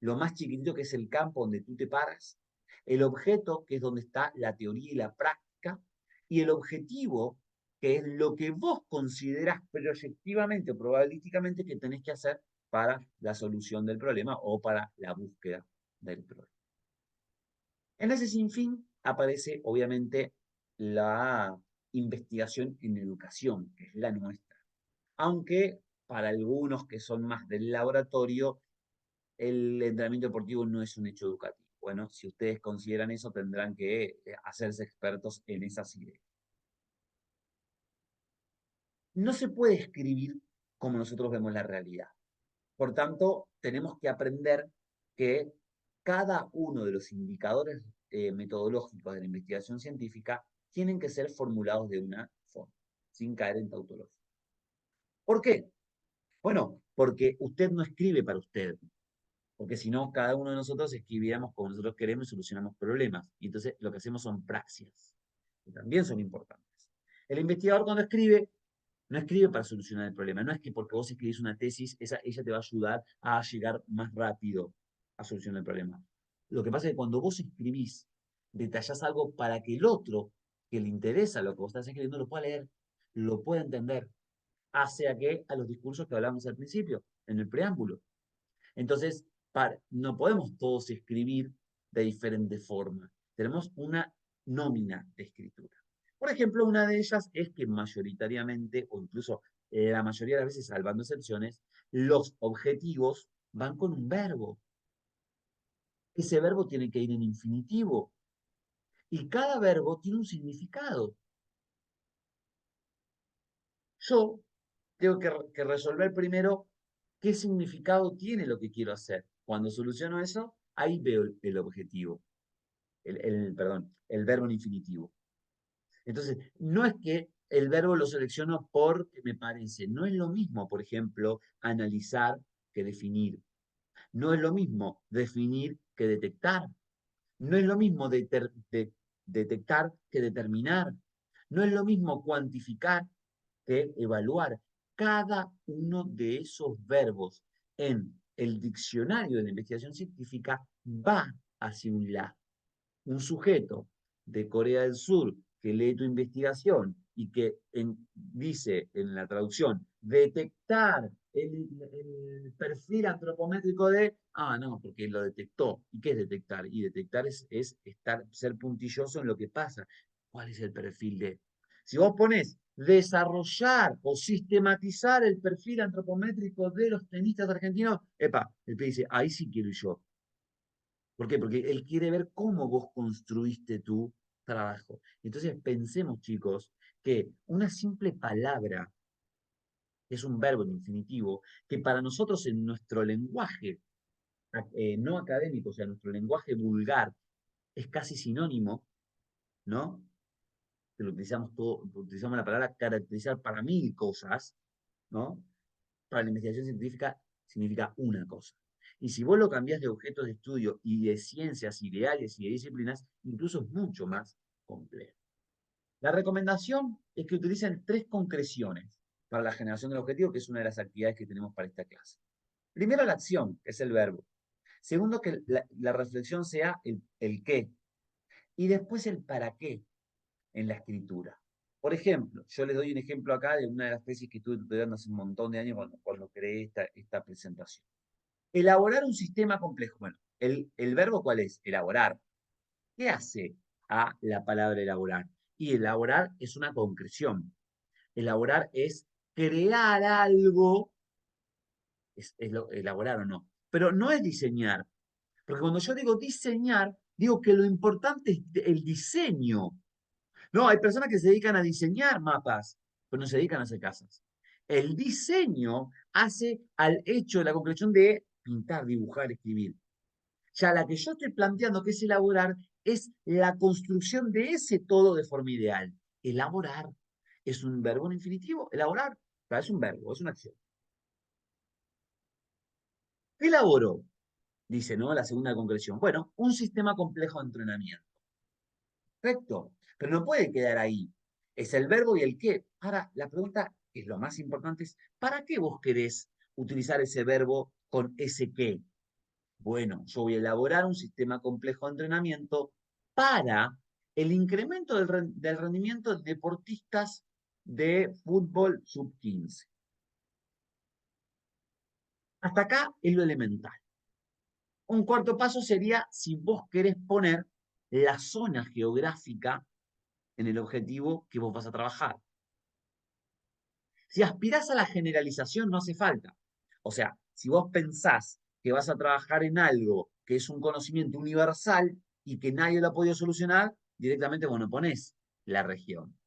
lo más chiquitito que es el campo donde tú te paras, el objeto que es donde está la teoría y la práctica, y el objetivo que es lo que vos considerás proyectivamente o probabilísticamente que tenés que hacer para la solución del problema o para la búsqueda del problema. En ese sinfín aparece, obviamente, la investigación en educación, que es la nuestra. Aunque para algunos que son más del laboratorio, el entrenamiento deportivo no es un hecho educativo. Bueno, si ustedes consideran eso, tendrán que hacerse expertos en esas ideas. No se puede escribir como nosotros vemos la realidad. Por tanto, tenemos que aprender que cada uno de los indicadores metodológicos de la investigación científica tienen que ser formulados de una forma, sin caer en tautología. ¿Por qué? Bueno, porque usted no escribe para usted, porque si no, cada uno de nosotros escribiéramos como nosotros queremos y solucionamos problemas. Y entonces lo que hacemos son praxias, que también son importantes. El investigador cuando escribe, no escribe para solucionar el problema. No es que porque vos escribís una tesis, ella te va a ayudar a llegar más rápido a solucionar el problema. Lo que pasa es que cuando vos escribís, detallás algo para que el otro, que le interesa lo que vos estás escribiendo, lo pueda leer, lo pueda entender. Hace a los discursos que hablamos al principio, en el preámbulo. Entonces, no podemos todos escribir de diferentes formas. Tenemos una nómina de escritura. Por ejemplo, una de ellas es que mayoritariamente, o incluso la mayoría de las veces, salvando excepciones, los objetivos van con un verbo. ese verbo tiene que ir en infinitivo. Y cada verbo tiene un significado. Yo tengo que resolver primero qué significado tiene lo que quiero hacer. Cuando soluciono eso, ahí veo el objetivo, perdón, el verbo en infinitivo. Entonces, no es que el verbo lo selecciono porque me parece. No es lo mismo, por ejemplo, analizar que definir. No es lo mismo definir que detectar. No es lo mismo detectar que determinar. No es lo mismo cuantificar que evaluar. Cada uno de esos verbos en el diccionario de la investigación científica va hacia un la. Un sujeto de Corea del Sur que lee tu investigación y que dice en la traducción detectar el perfil antropométrico de, no, porque lo detectó. ¿Y qué es detectar? Y detectar es ser puntilloso en lo que pasa. ¿Cuál es el perfil de? Si vos pones desarrollar o sistematizar el perfil antropométrico de los tenistas argentinos, epa, el pibe dice, ahí sí quiero ir yo. ¿Por qué? Porque él quiere ver cómo vos construiste tu trabajo. Entonces pensemos, chicos, que una simple palabra es un verbo en infinitivo que para nosotros en nuestro lenguaje no académico, o sea, nuestro lenguaje vulgar, es casi sinónimo, ¿no? Que lo utilizamos todo, utilizamos la palabra caracterizar para mil cosas, ¿no? Para la investigación científica significa una cosa. Y si vos lo cambiás de objetos de estudio y de ciencias ideales y de disciplinas, incluso es mucho más complejo. La recomendación es que utilicen 3 concreciones para la generación del objetivo, que es una de las actividades que tenemos para esta clase. Primero, la acción, que es el verbo. Segundo, que la reflexión sea el qué. Y después el para qué en la escritura. Por ejemplo, yo les doy un ejemplo acá de una de las tesis que estuve estudiando hace un montón de años cuando creé esta presentación. Elaborar un sistema complejo. Bueno, el verbo ¿cuál es? Elaborar. ¿Qué hace a la palabra elaborar? Y elaborar es una concreción. Elaborar es crear algo, elaborar o no. Pero no es diseñar. Porque cuando yo digo diseñar, digo que lo importante es el diseño. No, hay personas que se dedican a diseñar mapas, pero no se dedican a hacer casas. El diseño hace al hecho de la concreción de pintar, dibujar, escribir. Ya la que yo estoy planteando, que es elaborar, es la construcción de ese todo de forma ideal. Elaborar es un verbo en infinitivo. Elaborar es un verbo, es una acción. ¿Qué elaboró? Dice, ¿no? La segunda concreción. Bueno, un sistema complejo de entrenamiento. Perfecto. Pero no puede quedar ahí. Es el verbo y el qué. Ahora, la pregunta, que es lo más importante, es ¿para qué vos querés utilizar ese verbo con ese qué? Bueno, yo voy a elaborar un sistema complejo de entrenamiento para el incremento del rendimiento de deportistas de fútbol sub-15. Hasta acá es lo elemental. Un cuarto paso sería si vos querés poner la zona geográfica en el objetivo que vos vas a trabajar. Si aspirás a la generalización, no hace falta. O sea, si vos pensás que vas a trabajar en algo que es un conocimiento universal y que nadie lo ha podido solucionar, directamente, bueno, ponés la región.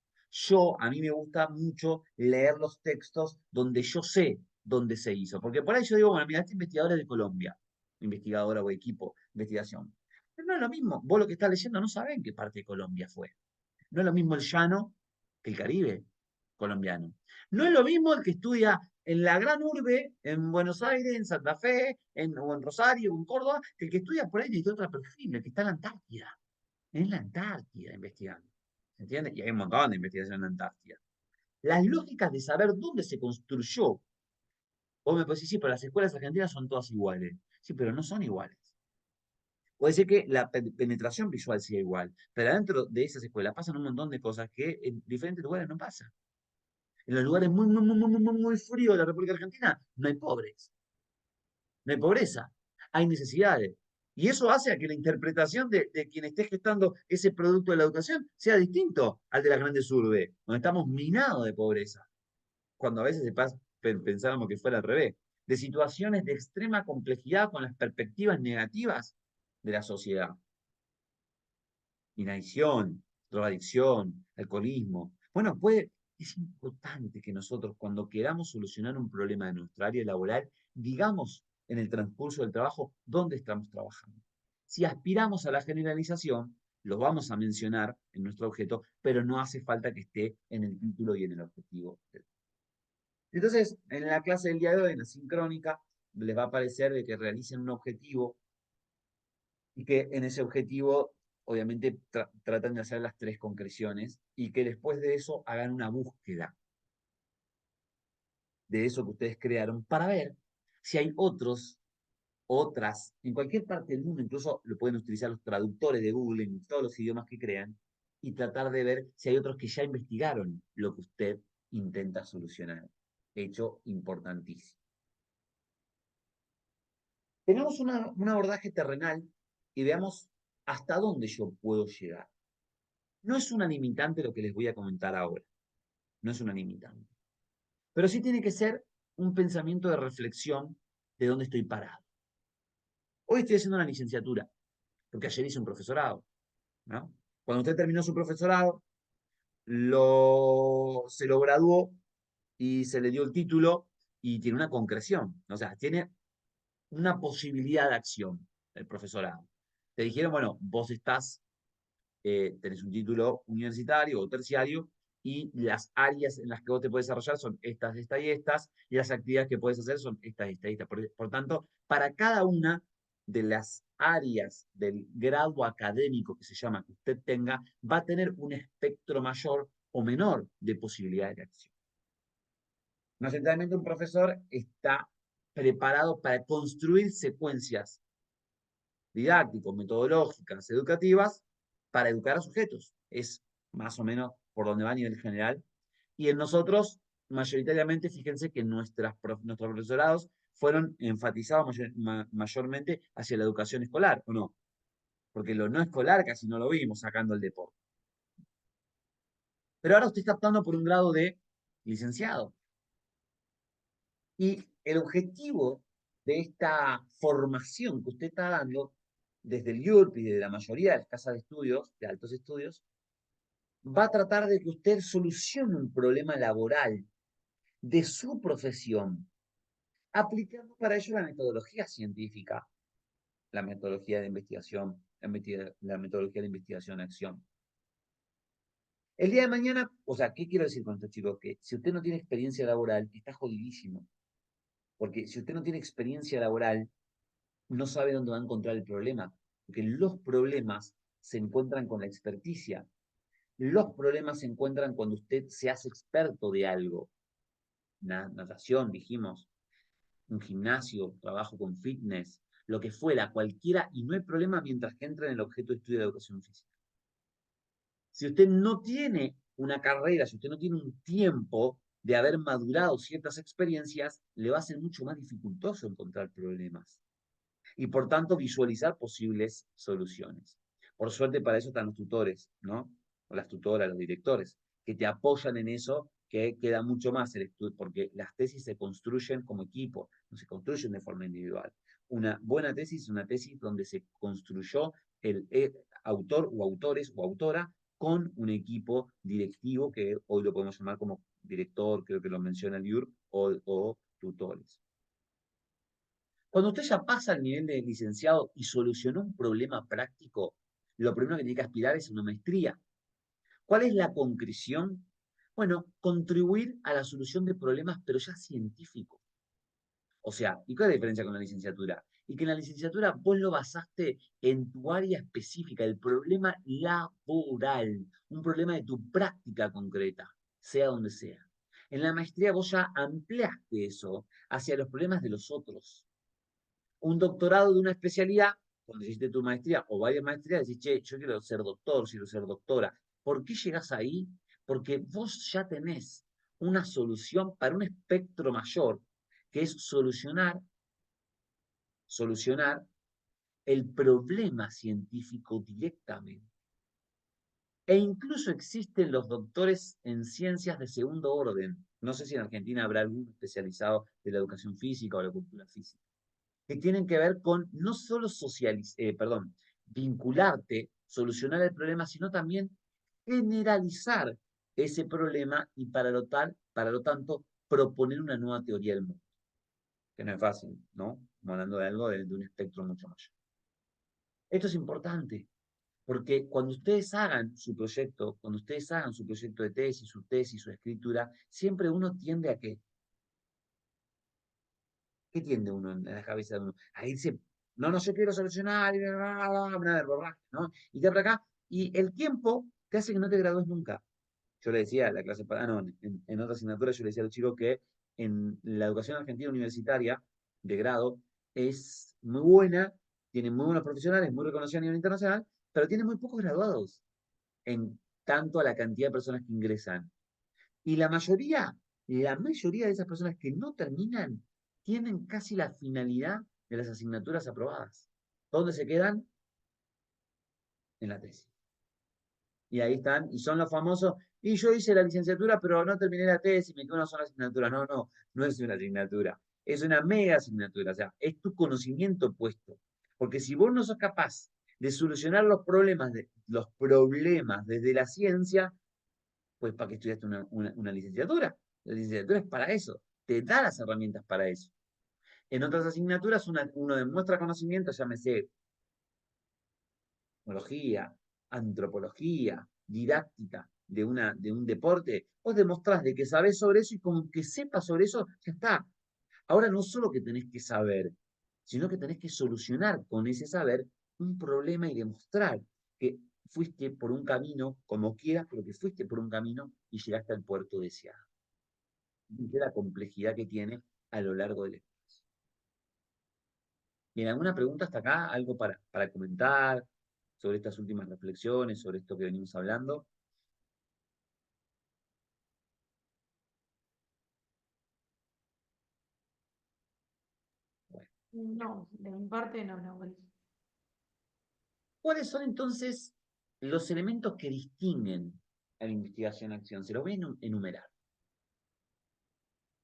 A mí me gusta mucho leer los textos donde yo sé dónde se hizo. Porque por ahí yo digo, bueno, mira, este investigador es de Colombia, investigadora o equipo de investigación. Pero no es lo mismo. Vos lo que estás leyendo no sabés en qué parte de Colombia fue. No es lo mismo el llano que el Caribe colombiano. No es lo mismo el que estudia en la gran urbe, en Buenos Aires, en Santa Fe, o en Rosario, o en Córdoba, que el que estudia por ahí de otro perfil, el que está en la Antártida. En la Antártida investigando. ¿Se entiende? Y hay un montón de investigación en la Antártida. Las lógicas de saber dónde se construyó. Vos me podés decir, sí, pero las escuelas argentinas son todas iguales. Sí, pero no son iguales. Puede ser que la penetración visual sea igual, pero adentro de esas escuelas pasan un montón de cosas que en diferentes lugares no pasan. En los lugares muy fríos de la República Argentina no hay pobres, no hay pobreza, hay necesidades. Y eso hace a que la interpretación de quien esté gestando ese producto de la educación sea distinto al de las grandes urbes, donde estamos minados de pobreza, cuando a veces pensábamos que fuera al revés, de situaciones de extrema complejidad con las perspectivas negativas de la sociedad. Inadicción, drogadicción, alcoholismo. Bueno, es importante que nosotros cuando queramos solucionar un problema de nuestra área laboral, digamos en el transcurso del trabajo dónde estamos trabajando. Si aspiramos a la generalización, lo vamos a mencionar en nuestro objeto, pero no hace falta que esté en el título y en el objetivo. Entonces, en la clase del día de hoy, en la sincrónica, les va a parecer de que realicen un objetivo y que en ese objetivo, obviamente, tratan de hacer las 3 concreciones y que después de eso hagan una búsqueda de eso que ustedes crearon para ver si hay otras, en cualquier parte del mundo, incluso lo pueden utilizar los traductores de Google en todos los idiomas que crean, y tratar de ver si hay otros que ya investigaron lo que usted intenta solucionar. Hecho importantísimo. Tenemos un abordaje terrenal y veamos hasta dónde yo puedo llegar. No es una limitante lo que les voy a comentar ahora. No es una limitante. Pero sí tiene que ser un pensamiento de reflexión de dónde estoy parado. Hoy estoy haciendo una licenciatura, porque ayer hice un profesorado, ¿no? Cuando usted terminó su profesorado, se lo graduó y se le dio el título y tiene una concreción. O sea, tiene una posibilidad de acción el profesorado. Te dijeron, bueno, vos tenés un título universitario o terciario y las áreas en las que vos te puedes desarrollar son estas, estas, y las actividades que puedes hacer son estas, estas. Por tanto, para cada una de las áreas del grado académico que se llama que usted tenga, va a tener un espectro mayor o menor de posibilidades de acción. No centralmente un profesor está preparado para construir secuencias didácticos, metodológicas, educativas, para educar a sujetos. Es más o menos por donde va a nivel general. Y en nosotros, mayoritariamente, fíjense que nuestros profesorados fueron enfatizados mayormente hacia la educación escolar, ¿o no? Porque lo no escolar casi no lo vimos sacando el deporte. Pero ahora usted está optando por un grado de licenciado. Y el objetivo de esta formación que usted está dando desde el IURP y de la mayoría de las casas de estudios, de altos estudios, va a tratar de que usted solucione un problema laboral de su profesión, aplicando para ello la metodología científica, la metodología de investigación, la metodología de investigación-acción. El día de mañana, o sea, ¿qué quiero decir con esto, chicos? Que si usted no tiene experiencia laboral, está jodidísimo. Porque si usted no tiene experiencia laboral, no sabe dónde va a encontrar el problema. Porque los problemas se encuentran con la experticia. Los problemas se encuentran cuando usted se hace experto de algo. Natación, dijimos, un gimnasio, trabajo con fitness, lo que fuera, cualquiera, y no hay problema mientras que entra en el objeto de estudio de educación física. Si usted no tiene una carrera, si usted no tiene un tiempo de haber madurado ciertas experiencias, le va a ser mucho más dificultoso encontrar problemas y por tanto visualizar posibles soluciones. Por suerte para eso están los tutores, ¿no? O las tutoras, los directores, que te apoyan en eso, que queda mucho más el estudio, porque las tesis se construyen como equipo, no se construyen de forma individual. Una buena tesis es una tesis donde se construyó el autor o autores o autora con un equipo directivo que hoy lo podemos llamar como director, creo que lo menciona el IUR, o tutores. Cuando usted ya pasa al nivel de licenciado y solucionó un problema práctico, lo primero que tiene que aspirar es una maestría. ¿Cuál es la concreción? Bueno, contribuir a la solución de problemas, pero ya científicos. O sea, ¿y cuál es la diferencia con la licenciatura? Y que en la licenciatura vos lo basaste en tu área específica, el problema laboral, un problema de tu práctica concreta, sea donde sea. En la maestría vos ya ampliaste eso hacia los problemas de los otros. Un doctorado de una especialidad, cuando hiciste tu maestría o varias maestrías, decís, che, yo quiero ser doctor, quiero ser doctora. ¿Por qué llegás ahí? Porque vos ya tenés una solución para un espectro mayor, que es solucionar el problema científico directamente. E incluso existen los doctores en ciencias de segundo orden. No sé si en Argentina habrá algún especializado de la educación física o la cultura física. que tienen que ver con no solo vincularte, solucionar el problema, sino también generalizar ese problema y para lo tanto, proponer una nueva teoría del mundo. Que no es fácil, ¿no? Estamos hablando de algo de un espectro mucho mayor. Esto es importante, porque cuando ustedes hagan su proyecto, de tesis, su escritura, siempre uno tiende a qué. ¿Qué tiende uno en la cabeza de uno? A irse, no, yo quiero solucionar, y ¿no? Y te para acá, y el tiempo te hace que no te gradúes nunca. Yo le decía a la clase, no, en otra asignatura yo le decía a los chicos que en la educación argentina universitaria de grado es muy buena, tiene muy buenos profesionales, muy reconocida a nivel internacional, pero tiene muy pocos graduados en tanto a la cantidad de personas que ingresan. Y la mayoría de esas personas que no terminan, tienen casi la finalidad de las asignaturas aprobadas. ¿Dónde se quedan? En la tesis. Y ahí están, y son los famosos, y yo hice la licenciatura, pero no terminé la tesis, me quedó una sola asignatura. No es una asignatura, es una mega asignatura, o sea, es tu conocimiento puesto. Porque si vos no sos capaz de solucionar los problemas desde la ciencia, pues ¿para qué estudiaste una licenciatura? La licenciatura es para eso, te da las herramientas para eso. En otras asignaturas uno demuestra conocimiento, llámese tecnología, antropología, didáctica de un deporte, vos demostrás de que sabés sobre eso y como que sepas sobre eso, ya está. Ahora no solo que tenés que saber, sino que tenés que solucionar con ese saber un problema y demostrar que fuiste por un camino, como quieras, pero que fuiste por un camino y llegaste al puerto deseado. De la complejidad que tiene a lo largo del espacio. Bien, ¿alguna pregunta hasta acá? ¿Algo para comentar sobre estas últimas reflexiones, sobre esto que venimos hablando? Bueno. No, de mi parte no. ¿Cuáles son entonces los elementos que distinguen a la investigación-acción? Se los voy a enumerar.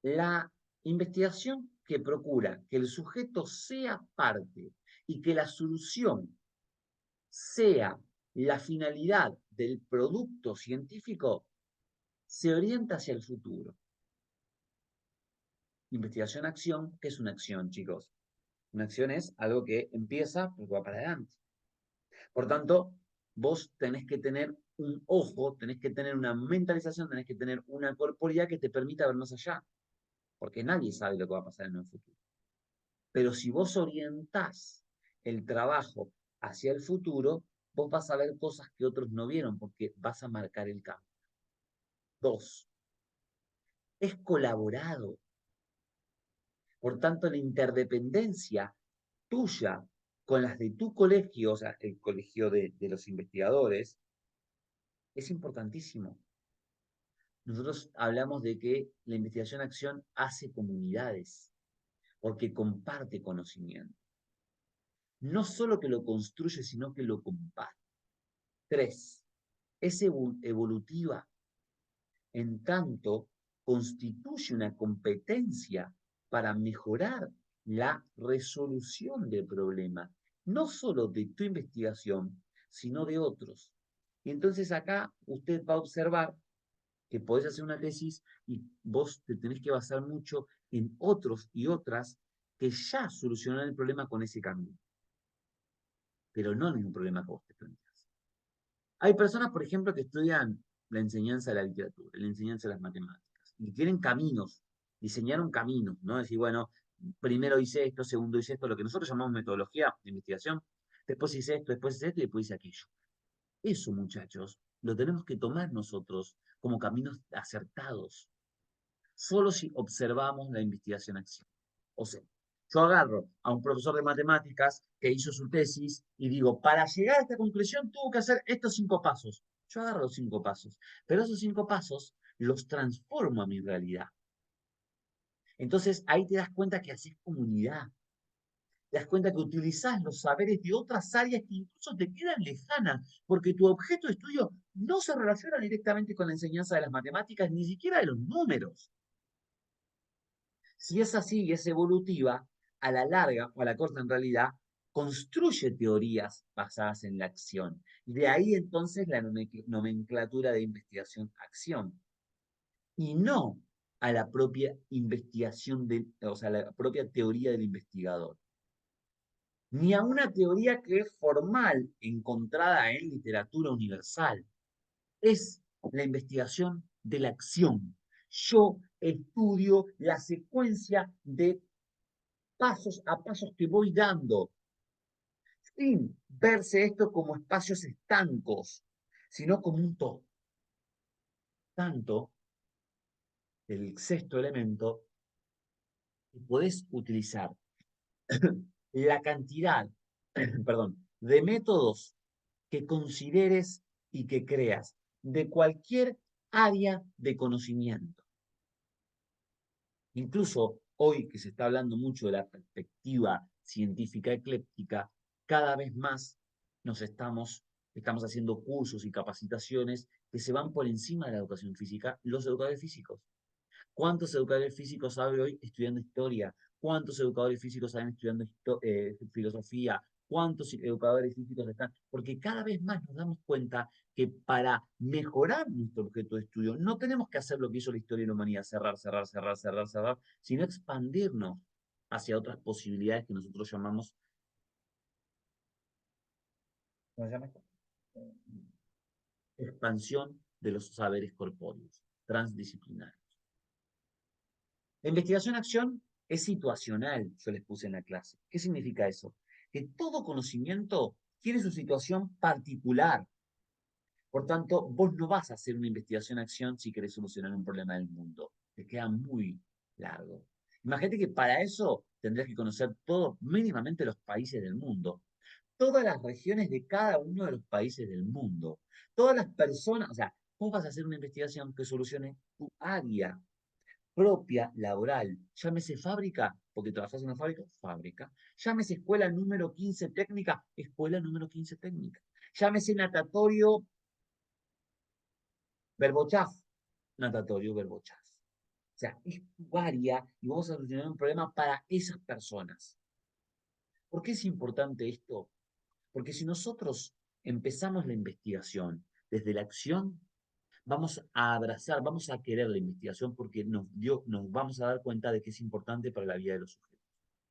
La investigación que procura que el sujeto sea parte y que la solución sea la finalidad del producto científico, se orienta hacia el futuro. Investigación-acción, ¿qué es una acción, chicos? Una acción es algo que empieza porque va para adelante. Por tanto, vos tenés que tener un ojo, tenés que tener una mentalización, tenés que tener una corporeidad que te permita ver más allá. Porque nadie sabe lo que va a pasar en el futuro. Pero si vos orientás el trabajo hacia el futuro, vos vas a ver cosas que otros no vieron porque vas a marcar el campo. 2. Es colaborado. Por tanto, la interdependencia tuya con las de tu colegio, o sea, el colegio de los investigadores, es importantísimo. Nosotros hablamos de que la investigación-acción hace comunidades, porque comparte conocimiento. No solo que lo construye, sino que lo comparte. 3. Es evolutiva, en tanto constituye una competencia para mejorar la resolución del problema, no solo de tu investigación, sino de otros. Y entonces acá usted va a observar que podés hacer una tesis y vos te tenés que basar mucho en otros y otras que ya solucionaron el problema con ese camino, pero no el mismo problema que vos te planteás. Hay personas, por ejemplo, que estudian la enseñanza de la literatura, la enseñanza de las matemáticas, y tienen caminos, diseñaron caminos, ¿no? Decir, bueno, primero hice esto, segundo hice esto, lo que nosotros llamamos metodología de investigación, después hice esto y después hice aquello. Eso, muchachos, lo tenemos que tomar nosotros como caminos acertados, solo si observamos la investigación-acción. O sea, yo agarro a un profesor de matemáticas que hizo su tesis y digo, para llegar a esta conclusión tuvo que hacer estos 5 pasos. Yo agarro los 5 pasos, pero esos 5 pasos los transformo a mi realidad. Entonces ahí te das cuenta que haces comunidad. Te das cuenta que utilizás los saberes de otras áreas que incluso te quedan lejanas, porque tu objeto de estudio no se relaciona directamente con la enseñanza de las matemáticas, ni siquiera de los números. Si es así y es evolutiva, a la larga, o a la corta en realidad, construye teorías basadas en la acción. De ahí entonces la nomenclatura de investigación-acción. Y no a la propia investigación, o sea, la propia teoría del investigador. Ni a una teoría que es formal, encontrada en literatura universal. Es la investigación de la acción. Yo estudio la secuencia de pasos a pasos que voy dando, sin verse esto como espacios estancos, sino como un todo. Tanto, el sexto elemento, que podés utilizar la cantidad, perdón, de métodos que consideres y que creas de cualquier área de conocimiento. Incluso hoy que se está hablando mucho de la perspectiva científica ecléctica, cada vez más estamos haciendo cursos y capacitaciones que se van por encima de la educación física, los educadores físicos. ¿Cuántos educadores físicos saben hoy estudiando historia? ¿Cuántos educadores físicos saben estudiando filosofía? ¿Cuántos educadores físicos están? Porque cada vez más nos damos cuenta que para mejorar nuestro objeto de estudio no tenemos que hacer lo que hizo la historia de la humanidad, cerrar, cerrar, cerrar, cerrar, cerrar, sino expandirnos hacia otras posibilidades que nosotros llamamos, ¿cómo se llama esto? Expansión de los saberes corpóreos, transdisciplinarios. La investigación-acción es situacional, yo les puse en la clase. ¿Qué significa eso? Que todo conocimiento tiene su situación particular. Por tanto, vos no vas a hacer una investigación-acción si querés solucionar un problema del mundo. Te queda muy largo. Imagínate que para eso tendrías que conocer todos, mínimamente los países del mundo. Todas las regiones de cada uno de los países del mundo. Todas las personas, o sea, vos vas a hacer una investigación que solucione tu área propia laboral. Llámese fábrica, porque trabajás en una fábrica, fábrica. Llámese escuela número 15 técnica, escuela número 15 técnica. Llámese natatorio verbochaz, natatorio verbochaz. O sea, es tu área y vamos a solucionar un problema para esas personas. ¿Por qué es importante esto? Porque si nosotros empezamos la investigación desde la acción, vamos a abrazar, vamos a querer la investigación porque nos vamos a dar cuenta de que es importante para la vida de los sujetos.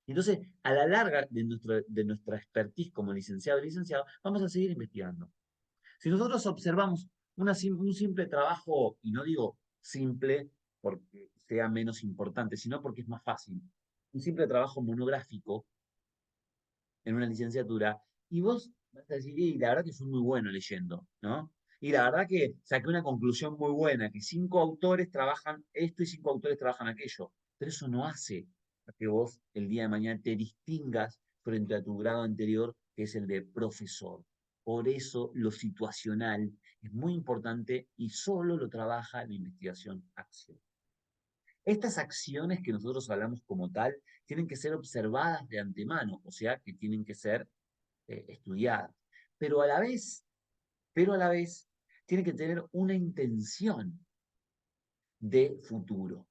Entonces, a la larga de nuestra expertise como licenciado y licenciado, vamos a seguir investigando. Si nosotros observamos un simple trabajo, y no digo simple porque sea menos importante, sino porque es más fácil, un simple trabajo monográfico en una licenciatura, y vos vas a decir, y la verdad que fue muy bueno leyendo, ¿no? Y la verdad que saqué una conclusión muy buena, que 5 autores trabajan esto y 5 autores trabajan aquello. Pero eso no hace que vos el día de mañana te distingas frente a tu grado anterior, que es el de profesor. Por eso lo situacional es muy importante y solo lo trabaja la investigación-acción. Estas acciones que nosotros hablamos como tal tienen que ser observadas de antemano, o sea, que tienen que ser estudiadas. Pero a la vez, tiene que tener una intención de futuro.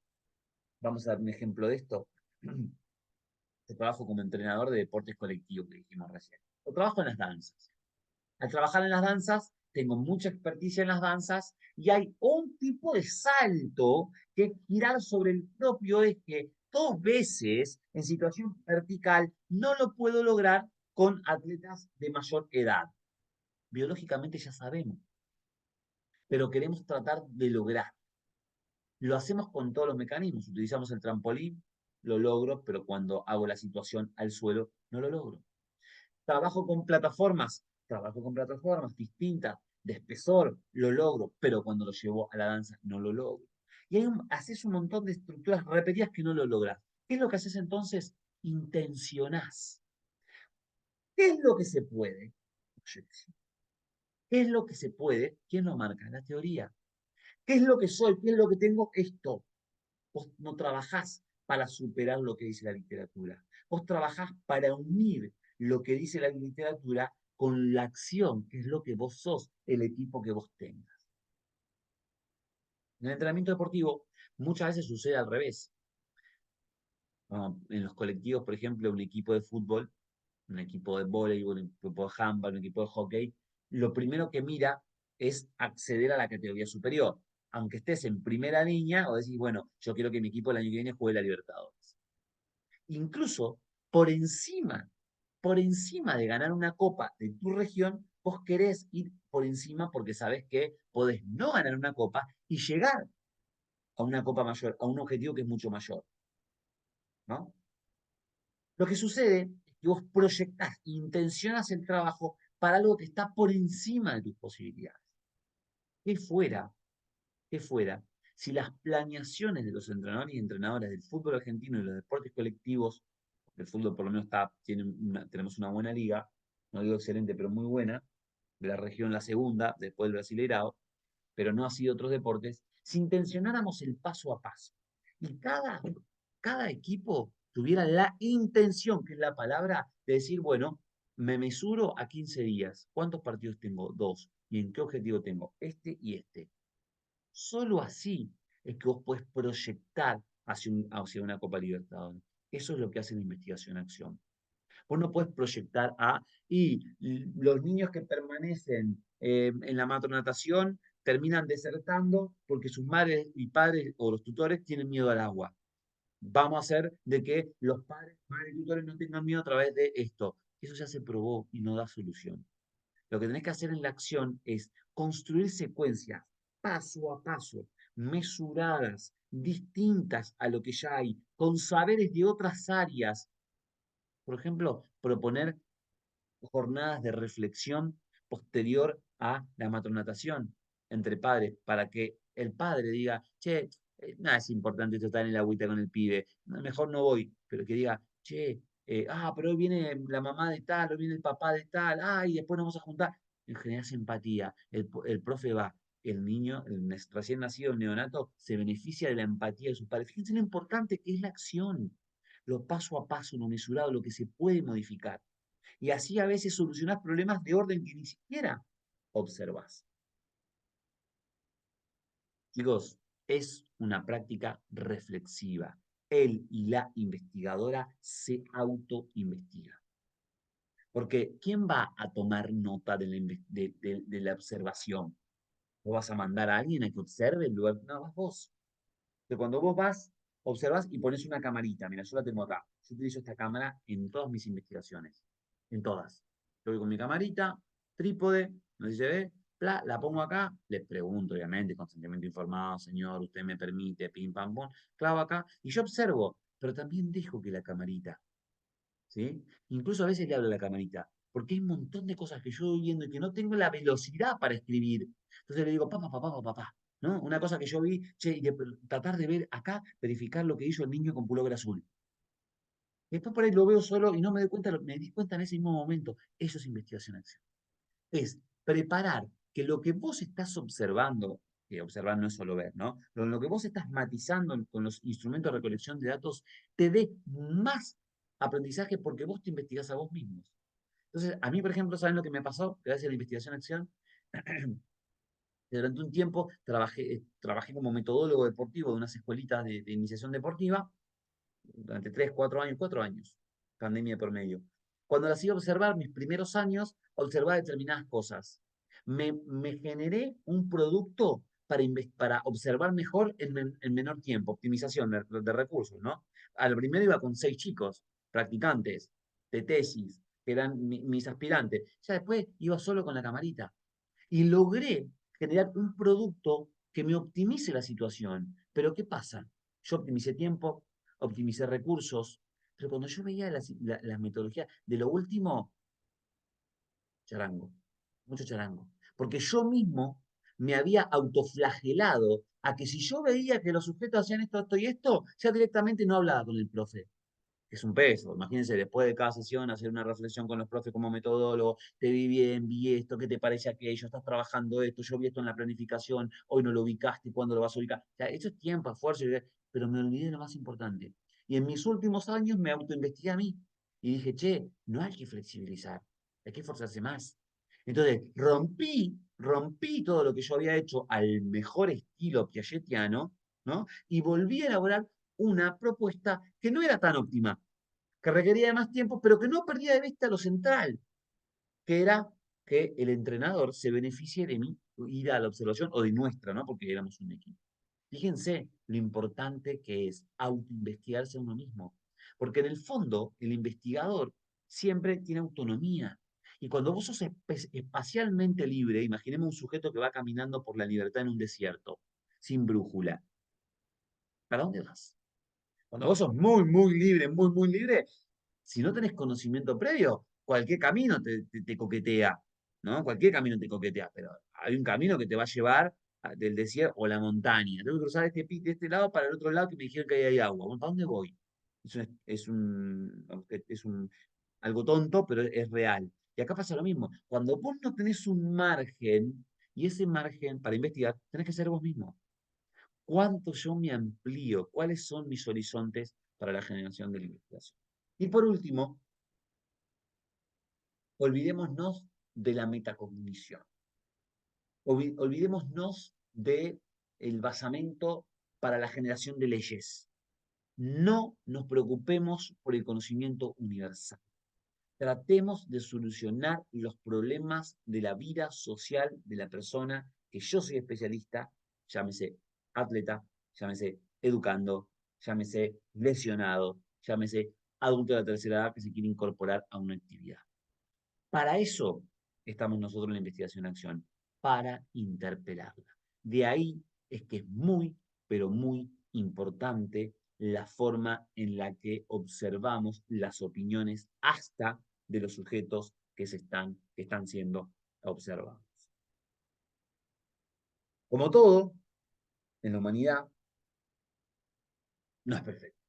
Vamos a dar un ejemplo de esto. Yo trabajo como entrenador de deportes colectivos, que dijimos recién. Yo trabajo en las danzas. Al trabajar en las danzas, tengo mucha experticia en las danzas y hay un tipo de salto que es girar sobre el propio eje 2 veces en situación vertical. No lo puedo lograr con atletas de mayor edad. Biológicamente ya sabemos, pero queremos tratar de lograr. Lo hacemos con todos los mecanismos. Utilizamos el trampolín, lo logro, pero cuando hago la situación al suelo, no lo logro. Trabajo con plataformas distintas, de espesor, lo logro, pero cuando lo llevo a la danza, no lo logro. Y haces un montón de estructuras repetidas que no lo logras. ¿Qué es lo que haces entonces? Intencionás. ¿Qué es lo que se puede? ¿Qué es lo que se puede? ¿Quién lo marca? La teoría. ¿Qué es lo que soy? ¿Qué es lo que tengo? Esto. Vos no trabajás para superar lo que dice la literatura. Vos trabajás para unir lo que dice la literatura con la acción, que es lo que vos sos, el equipo que vos tengas. En el entrenamiento deportivo muchas veces sucede al revés. En los colectivos, por ejemplo, un equipo de fútbol, un equipo de voleibol, un equipo de handball, un equipo de hockey, lo primero que mira es acceder a la categoría superior. Aunque estés en primera línea, o decís, bueno, yo quiero que mi equipo el año que viene juegue la Libertadores. Incluso por encima de ganar una copa de tu región, vos querés ir por encima porque sabés que podés no ganar una copa y llegar a una copa mayor, a un objetivo que es mucho mayor, ¿no? Lo que sucede es que vos proyectás, intencionás el trabajo para algo que está por encima de tus posibilidades. ¿Qué fuera? ¿Qué fuera? Si las planeaciones de los entrenadores y entrenadoras del fútbol argentino y los deportes colectivos, el fútbol por lo menos tenemos una buena liga, no digo excelente, pero muy buena, de la región la segunda, después del Brasileirao, pero no así de otros deportes, si intencionáramos el paso a paso y cada equipo tuviera la intención, que es la palabra, de decir, bueno, me mesuro a 15 días, ¿cuántos partidos tengo? 2. ¿Y en qué objetivo tengo? Este y este. Solo así es que vos podés proyectar hacia una Copa Libertadores. Eso es lo que hace la investigación-acción. Vos no podés proyectar los niños que permanecen en la matronatación terminan desertando porque sus madres y padres o los tutores tienen miedo al agua. Vamos a hacer de que los padres, madres y tutores no tengan miedo a través de esto. Eso ya se probó y no da solución. Lo que tenés que hacer en la acción es construir secuencias paso a paso, mesuradas, distintas a lo que ya hay, con saberes de otras áreas. Por ejemplo, proponer jornadas de reflexión posterior a la matronatación entre padres, para que el padre diga, che, nada es importante esto estar en la agüita con el pibe, mejor no voy, pero que diga, che, pero hoy viene la mamá de tal, hoy viene el papá de tal, y después nos vamos a juntar. En general empatía, el profe va, el niño, recién nacido, el neonato, se beneficia de la empatía de sus padres. Fíjense lo importante que es la acción, lo paso a paso, lo mesurado, lo que se puede modificar. Y así a veces solucionás problemas de orden que ni siquiera observás. Chicos, es una práctica reflexiva. Él y la investigadora se autoinvestigan. Porque ¿quién va a tomar nota de la observación? ¿Vos vas a mandar a alguien a que observe? No, vas vos. Entonces, cuando vos vas, observas y pones una camarita. Mira, yo la tengo acá. Yo utilizo esta cámara en todas mis investigaciones. En todas. Yo voy con mi camarita, trípode, no sé si se ve, la pongo acá, le pregunto, obviamente, consentimiento informado, señor, usted me permite, pim, pam, pum, clavo acá, y yo observo, pero también dejo que la camarita, ¿sí? Incluso a veces le hablo a la camarita, porque hay un montón de cosas que yo voy viendo y que no tengo la velocidad para escribir. Entonces le digo, papá, ¿no? Una cosa que yo vi, che, y tratar de ver acá, verificar lo que hizo el niño con pullover azul. Después por ahí lo veo solo y no me doy cuenta, me di cuenta en ese mismo momento. Eso es investigación-acción. Es preparar que lo que vos estás observando, que observar no es solo ver, ¿no? Lo que vos estás matizando con los instrumentos de recolección de datos, te dé más aprendizaje porque vos te investigás a vos mismos. Entonces, a mí, por ejemplo, ¿saben lo que me pasó? Gracias a la investigación-acción. Durante un tiempo trabajé como metodólogo deportivo de unas escuelitas de iniciación deportiva durante 3, 4 años, pandemia por medio. Cuando las iba a observar, mis primeros años, observaba determinadas cosas. Me generé un producto para observar mejor en menor tiempo, optimización de recursos, ¿no? Al primero iba con 6 chicos, practicantes, de tesis, que eran mis aspirantes. Ya después iba solo con la camarita. Y logré generar un producto que me optimice la situación. Pero ¿qué pasa? Yo optimicé tiempo, optimicé recursos, pero cuando yo veía las metodologías de lo último, charango, mucho charango. Porque yo mismo me había autoflagelado a que si yo veía que los sujetos hacían esto y esto, ya directamente no hablaba con el profe. Es un peso. Imagínense, después de cada sesión, hacer una reflexión con los profes como metodólogo, te vi bien, vi esto, ¿qué te parece aquello? Estás trabajando esto, yo vi esto en la planificación, hoy no lo ubicaste, ¿cuándo lo vas a ubicar? O sea, eso es tiempo, esfuerzo, pero me olvidé de lo más importante. Y en mis últimos años me autoinvestigué a mí y dije, che, no hay que flexibilizar, hay que esforzarse más. Entonces, rompí todo lo que yo había hecho al mejor estilo piagetiano, ¿no? Y volví a elaborar una propuesta que no era tan óptima, que requería de más tiempo, pero que no perdía de vista lo central, que era que el entrenador se beneficie de mi ir a la observación, o de nuestra, ¿no? Porque éramos un equipo. Fíjense lo importante que es autoinvestigarse a uno mismo. Porque en el fondo, el investigador siempre tiene autonomía. Y cuando vos sos espacialmente libre, imaginemos un sujeto que va caminando por la libertad en un desierto, sin brújula. ¿Para dónde vas? Cuando vos sos muy, muy libre, si no tenés conocimiento previo, cualquier camino te coquetea, ¿no? Cualquier camino te coquetea, pero hay un camino que te va a llevar del desierto o la montaña. Tengo que cruzar de este lado para el otro lado que me dijeron que ahí hay agua. Bueno, ¿para dónde voy? Es algo tonto, pero es real. Y acá pasa lo mismo. Cuando vos no tenés un margen, y ese margen para investigar, tenés que ser vos mismo. ¿Cuánto yo me amplío? ¿Cuáles son mis horizontes para la generación de la investigación? Y por último, olvidémonos de la metacognición. Olvidémonos de el basamento para la generación de leyes. No nos preocupemos por el conocimiento universal. Tratemos de solucionar los problemas de la vida social de la persona que yo soy especialista, llámese atleta, llámese educando, llámese lesionado, llámese adulto de la tercera edad que se quiere incorporar a una actividad. Para eso estamos nosotros en la investigación acción, para interpelarla. De ahí es que es muy, pero muy importante la forma en la que observamos las opiniones hasta de los sujetos que están siendo observados. Como todo en la humanidad, no es perfecto.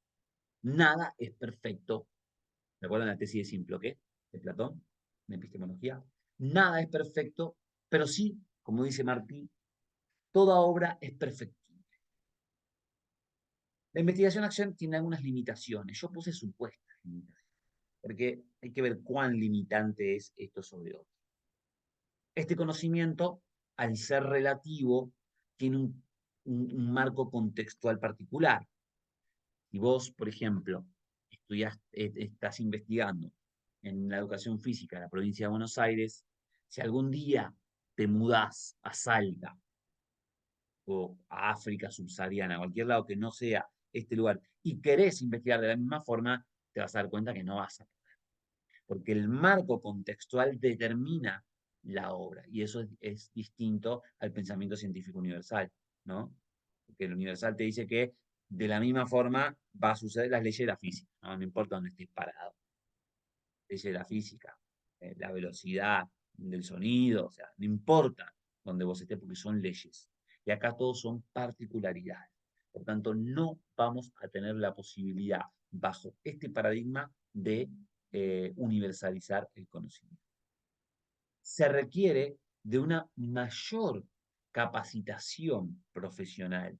Nada es perfecto. ¿Recuerdan la tesis de Simploqué de Platón, en epistemología? Nada es perfecto, pero sí, como dice Martí, toda obra es perfectible. La investigación-acción tiene algunas limitaciones. Yo puse supuestas limitaciones, porque hay que ver cuán limitante es esto sobre otro. Este conocimiento, al ser relativo, tiene un marco contextual particular. Si vos, por ejemplo, estás investigando en la educación física de la provincia de Buenos Aires, si algún día te mudás a Salta o a África subsahariana, a cualquier lado que no sea este lugar, y querés investigar de la misma forma, te vas a dar cuenta que no vas a poder. Porque el marco contextual determina la obra, y eso es distinto al pensamiento científico universal, ¿no? Porque el universal te dice que de la misma forma va a suceder las leyes de la física, ¿no? No importa dónde estés parado. Leyes de la física, la velocidad del sonido, o sea, no importa dónde vos estés porque son leyes. Y acá todos son particularidades. Por tanto, no vamos a tener la posibilidad, bajo este paradigma, de universalizar el conocimiento. Se requiere de una mayor capacitación profesional.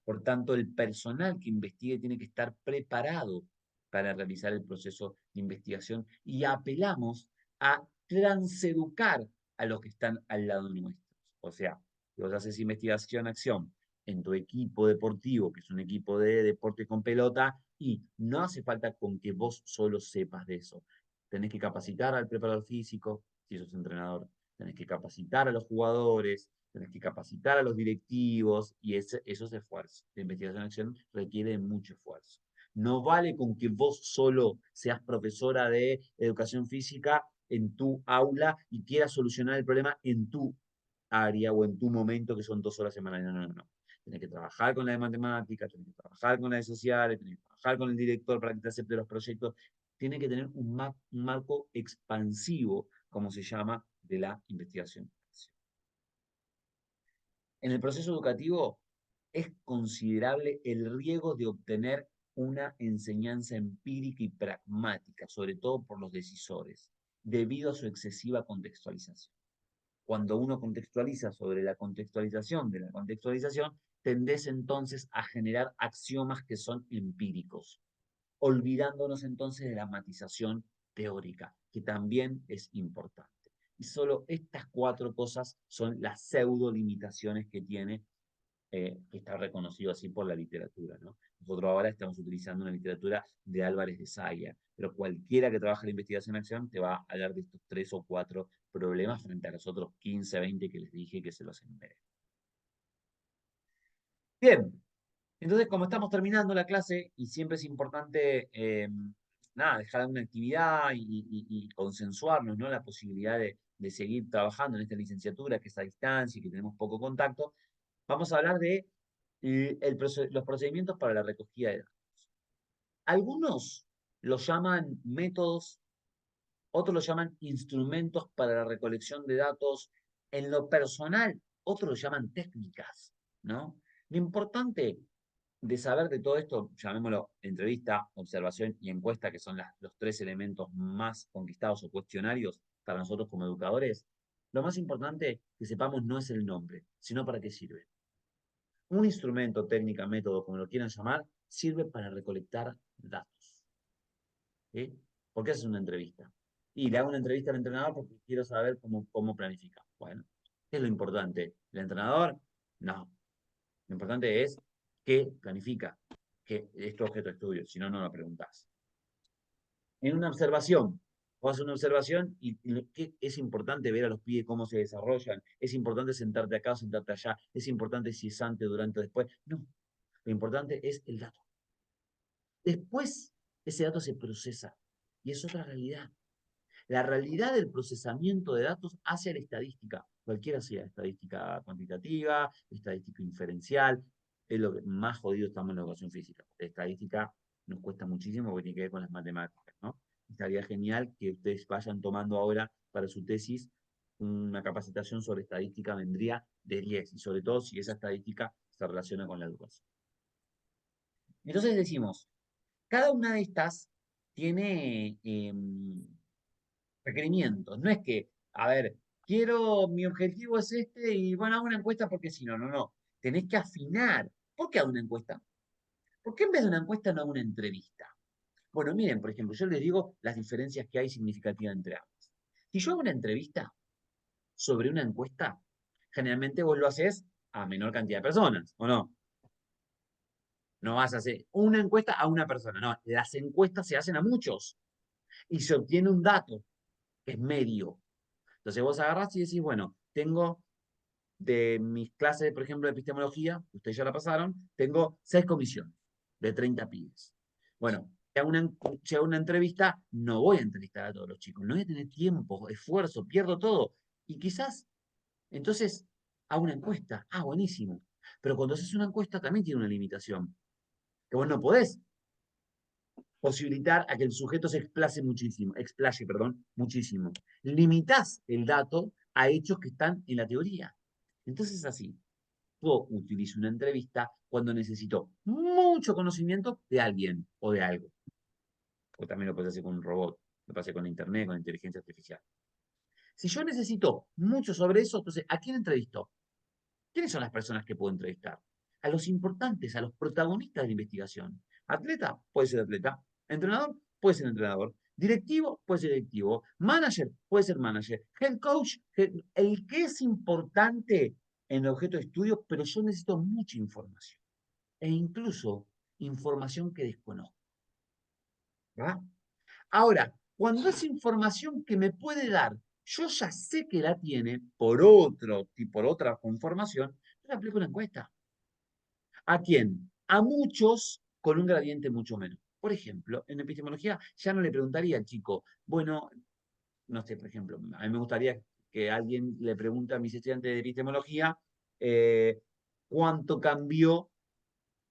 Por tanto, el personal que investigue tiene que estar preparado para realizar el proceso de investigación y apelamos a transeducar a los que están al lado nuestros. O sea, si vos haces investigación-acción en tu equipo deportivo, que es un equipo de deporte con pelota, y no hace falta con que vos solo sepas de eso. Tenés que capacitar al preparador físico, si sos entrenador, tenés que capacitar a los jugadores, tenés que capacitar a los directivos y esos esfuerzos. La investigación-acción requiere mucho esfuerzo. No vale con que vos solo seas profesora de educación física en tu aula y quieras solucionar el problema en tu área o en tu momento, que son 2 horas semanales. No, no, no. Tenés que trabajar con la de matemáticas, tenés que trabajar con la de sociales, tenés que trabajar con el director para que te acepte los proyectos. Tiene que tener un marco expansivo, como se llama, de la investigación. En el proceso educativo es considerable el riesgo de obtener una enseñanza empírica y pragmática, sobre todo por los decisores, debido a su excesiva contextualización. Cuando uno contextualiza sobre la contextualización de la contextualización, tendés entonces a generar axiomas que son empíricos, olvidándonos entonces de la matización teórica, que también es importante. Y solo estas 4 cosas son las pseudo limitaciones que tiene que está reconocido así por la literatura, ¿no? Nosotros ahora estamos utilizando una literatura de Álvarez de Saya, pero cualquiera que trabaje la investigación en acción te va a hablar de estos 3 o 4 problemas frente a los otros 15, 20 que les dije que se los enumeré. Bien, entonces como estamos terminando la clase y siempre es importante, nada, dejar una actividad y consensuarnos, ¿no? La posibilidad de seguir trabajando en esta licenciatura que es a distancia y que tenemos poco contacto, vamos a hablar de los procedimientos para la recogida de datos. Algunos los llaman métodos, otros los llaman instrumentos para la recolección de datos. En lo personal, otros los llaman técnicas, ¿no? Lo importante de saber de todo esto, llamémoslo entrevista, observación y encuesta, que son los 3 elementos más conquistados o cuestionarios para nosotros como educadores, lo más importante que sepamos no es el nombre, sino para qué sirve. Un instrumento, técnica, método, como lo quieran llamar, sirve para recolectar datos. ¿Sí? ¿Por qué haces una entrevista? Y le hago una entrevista al entrenador porque quiero saber cómo planifica. Bueno, ¿qué es lo importante? ¿El entrenador? No. Lo importante es qué planifica, que es tu objeto de estudio, si no, no lo preguntás. En una observación, vos haces una observación y ¿qué es importante ver a los pibes cómo se desarrollan? Es importante sentarte acá o sentarte allá. Es importante si es antes, durante o después. No, lo importante es el dato. Después, ese dato se procesa y es otra realidad. La realidad del procesamiento de datos hacia la estadística, cualquiera sea, estadística cuantitativa, estadística inferencial, es lo que más jodido estamos en la educación física. La estadística nos cuesta muchísimo porque tiene que ver con las matemáticas, ¿no? Estaría genial que ustedes vayan tomando ahora para su tesis una capacitación sobre estadística, vendría de 10, y sobre todo si esa estadística se relaciona con la educación. Entonces decimos, cada una de estas tiene requerimientos. No es que, a ver, mi objetivo es este y bueno, hago una encuesta porque si no, no. Tenés que afinar. ¿Por qué hago una encuesta? ¿Por qué en vez de una encuesta no hago una entrevista? Bueno, miren, por ejemplo, yo les digo las diferencias que hay significativas entre ambas. Si yo hago una entrevista sobre una encuesta, generalmente vos lo haces a menor cantidad de personas, ¿o no? No vas a hacer una encuesta a una persona, no. Las encuestas se hacen a muchos y se obtiene un dato que es medio. Entonces vos agarrás y decís, bueno, tengo de mis clases, por ejemplo, de epistemología, ustedes ya la pasaron, tengo 6 comisiones de 30 pibes. Bueno, si hago una entrevista, no voy a entrevistar a todos los chicos, no voy a tener tiempo, esfuerzo, pierdo todo. Y quizás, entonces, hago una encuesta. Ah, buenísimo. Pero cuando haces una encuesta también tiene una limitación. Que vos no podés posibilitar a que el sujeto se explaye, muchísimo. Limitás el dato a hechos que están en la teoría. Entonces, así, yo utilizo una entrevista cuando necesito mucho conocimiento de alguien o de algo. O también lo puedes hacer con un robot, lo puedes hacer con internet, con inteligencia artificial. Si yo necesito mucho sobre eso, entonces, ¿a quién entrevisto? ¿Quiénes son las personas que puedo entrevistar? A los importantes, a los protagonistas de la investigación. Atleta, puede ser atleta. Entrenador, puede ser entrenador. Directivo, puede ser directivo. Manager, puede ser manager. Head coach, el que es importante en el objeto de estudio, pero yo necesito mucha información. E incluso información que desconozco. ¿Va? Ahora, cuando es información que me puede dar, yo ya sé que la tiene por otra conformación, yo le aplico una encuesta. ¿A quién? A muchos con un gradiente mucho menos. Por ejemplo, en epistemología ya no le preguntaría al chico, bueno, no sé, por ejemplo, a mí me gustaría que alguien le pregunte a mis estudiantes de epistemología cuánto cambió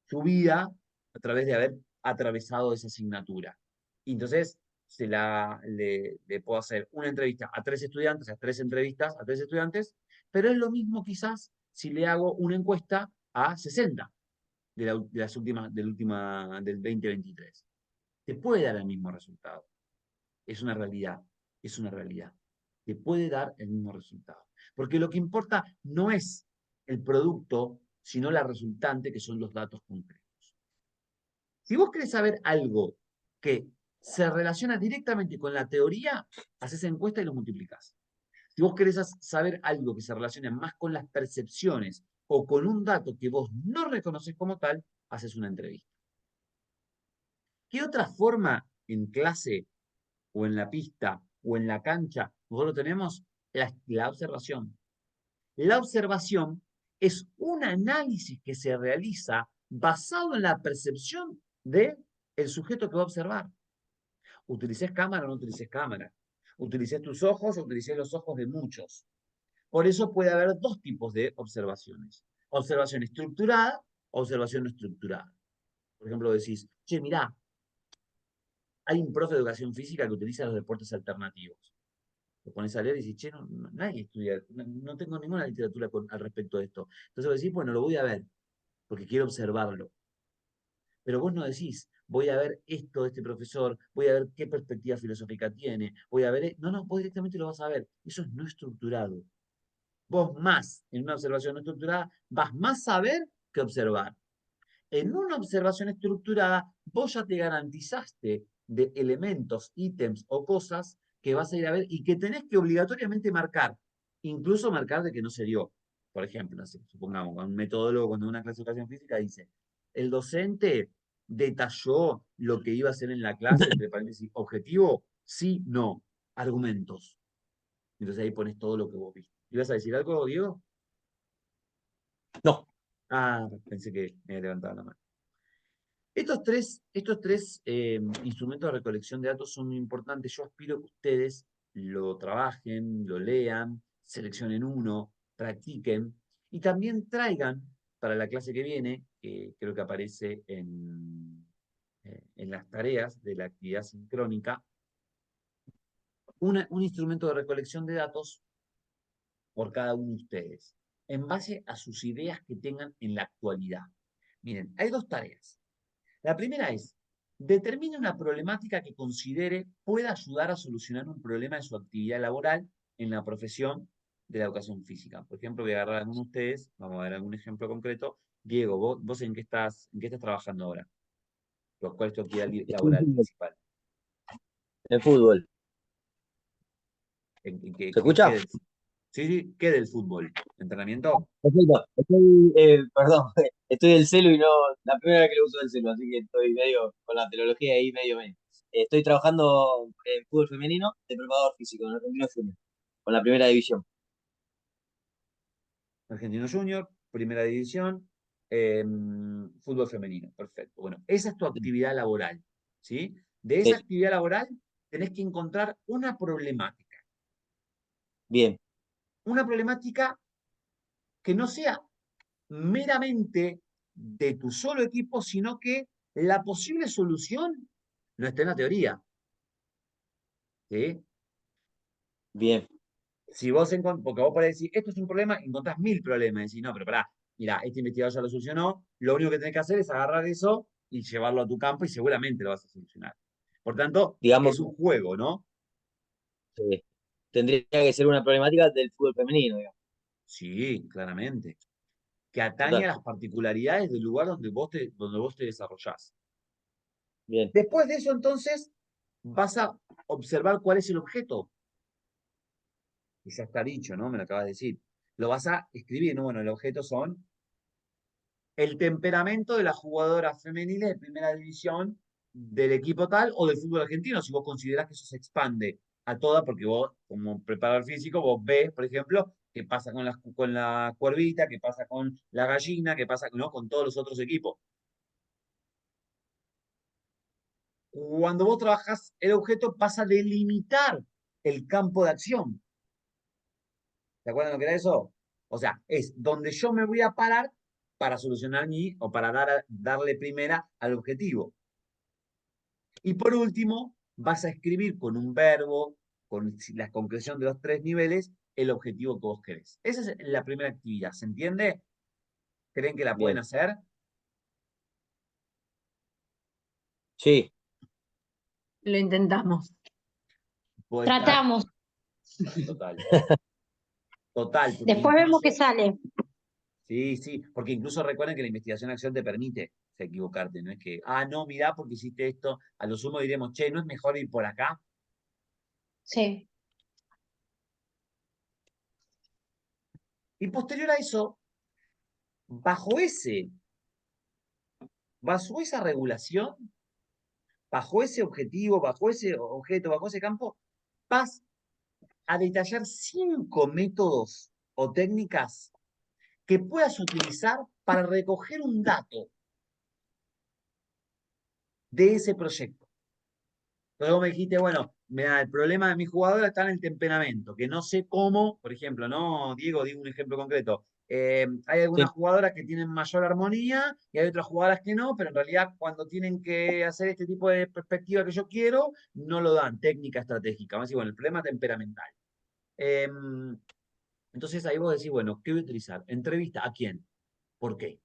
su vida a través de haber atravesado esa asignatura. Y entonces le puedo hacer una entrevista a 3 estudiantes, a 3 entrevistas a 3 estudiantes, pero es lo mismo quizás si le hago una encuesta a 60 del 2023. Te puede dar el mismo resultado. Es una realidad, es una realidad. Te puede dar el mismo resultado. Porque lo que importa no es el producto, sino la resultante, que son los datos concretos. Si vos querés saber algo que se relaciona directamente con la teoría, haces encuesta y lo multiplicás. Si vos querés saber algo que se relaciona más con las percepciones o con un dato que vos no reconoces como tal, haces una entrevista. ¿Qué otra forma en clase o en la pista o en la cancha nosotros tenemos? La observación. La observación es un análisis que se realiza basado en la percepción del sujeto que va a observar. Utilices cámara o no utilices cámara. Utilices tus ojos o utilices los ojos de muchos. Por eso puede haber dos tipos de observaciones. Observación estructurada, observación no estructurada. Por ejemplo, decís, che, mirá, hay un profe de educación física que utiliza los deportes alternativos. Lo pones a leer y dices, che, nadie estudia, no tengo ninguna literatura al respecto de esto. Entonces vos decís, bueno, lo voy a ver, porque quiero observarlo. Pero vos no decís, voy a ver esto de este profesor, voy a ver qué perspectiva filosófica tiene, voy a ver... No, vos directamente lo vas a ver. Eso es no estructurado. Vos más, en una observación no estructurada, vas más a ver que observar. En una observación estructurada, vos ya te garantizaste de elementos, ítems o cosas que vas a ir a ver y que tenés que obligatoriamente marcar. Incluso marcar de que no se dio. Por ejemplo, supongamos, un metodólogo cuando en una clase de educación física dice, el docente detalló lo que iba a hacer en la clase, entre paréntesis, objetivo, sí, no, argumentos. Entonces ahí pones todo lo que vos viste. ¿Ibas a decir algo, Diego? No. Ah, pensé que me había levantado la mano. Estos tres instrumentos de recolección de datos son muy importantes. Yo aspiro que ustedes lo trabajen, lo lean, seleccionen uno, practiquen y también traigan para la clase que viene, que creo que aparece en las tareas de la actividad sincrónica, un instrumento de recolección de datos por cada uno de ustedes, en base a sus ideas que tengan en la actualidad. Miren, hay dos tareas. La primera es, determine una problemática que considere pueda ayudar a solucionar un problema en su actividad laboral en la profesión de la educación física. Por ejemplo, voy a agarrar a alguno de ustedes, vamos a ver algún ejemplo concreto. Diego, vos en qué estás trabajando ahora? ¿Cuál es tu actividad laboral principal? El fútbol. ¿Se escucha? Sí, ¿qué del fútbol? ¿Entrenamiento? Perfecto. Perdón, estoy del celu y no, la primera vez que lo uso el celu, así que estoy medio con la tecnología ahí medio. Estoy trabajando en fútbol femenino de preparador físico en Argentino Junior, con la primera división. Argentino Junior, primera división, fútbol femenino, perfecto. Bueno, esa es tu actividad laboral, ¿sí? De esa Sí, actividad laboral tenés que encontrar una problemática. bien, Una problemática que no sea meramente de tu solo equipo, sino que la posible solución no está en la teoría, ¿sí? bien, Si vos porque vos podés decir, esto es un problema, encontrás 1000 problemas. Y decís, no, pero pará, mira, este investigador ya lo solucionó, lo único que tenés que hacer es agarrar eso y llevarlo a tu campo y seguramente lo vas a solucionar. Por tanto, digamos, es un juego, ¿no? tendría que ser una problemática del fútbol femenino, digamos. Sí, claramente. Que atañe a Total, las particularidades del lugar donde vos te desarrollás. bien, Después de eso, entonces, vas a observar cuál es el objeto. Y ya está dicho, ¿no? Me lo acabas de decir. Lo vas a escribir, ¿no? Bueno, el objeto son el temperamento de las jugadoras femeniles de primera división del equipo tal o del fútbol argentino, si vos considerás que eso se expande a toda, porque vos, como preparador físico, vos ves, por ejemplo, qué pasa con la cuervita, qué pasa con la gallina, qué pasa, ¿no? Con todos los otros equipos. Cuando vos trabajás el objeto, vas a delimitar el campo de acción. ¿Se acuerdan lo que era eso? O sea, es donde yo me voy a parar para solucionar o para darle primera al objetivo. Y por último, vas a escribir con un verbo, con la concreción de los 3 niveles, el objetivo que vos querés. Esa es la primera actividad. ¿Se entiende? ¿Creen que la pueden bien. hacer? Sí, Lo intentamos. Puede estar. Tratamos. Total. Total, porque Después vemos qué incluso, sale. sí, porque incluso recuerden que la investigación acción te permite equivocarte, no es que, no, mirá, porque hiciste esto, a lo sumo diremos, che, ¿no es mejor ir por acá? Sí. Y posterior a eso, Bajo esa regulación, bajo ese objetivo, bajo ese objeto, bajo ese campo, vas a detallar 5 métodos o técnicas que puedas utilizar para recoger un dato de ese proyecto. Luego me dijiste, bueno, mira, el problema de mi jugadora está en el temperamento, que no sé cómo, por ejemplo, ¿no? Diego, digo un ejemplo concreto. Hay algunas Sí, jugadoras que tienen mayor armonía y hay otras jugadoras que no, pero en realidad cuando tienen que hacer este tipo de perspectiva que yo quiero, no lo dan, técnica estratégica. Vamos a decir, bueno, el problema temperamental. Entonces ahí vos decís, bueno, ¿qué voy a utilizar? ¿Entrevista a quién? ¿Por qué?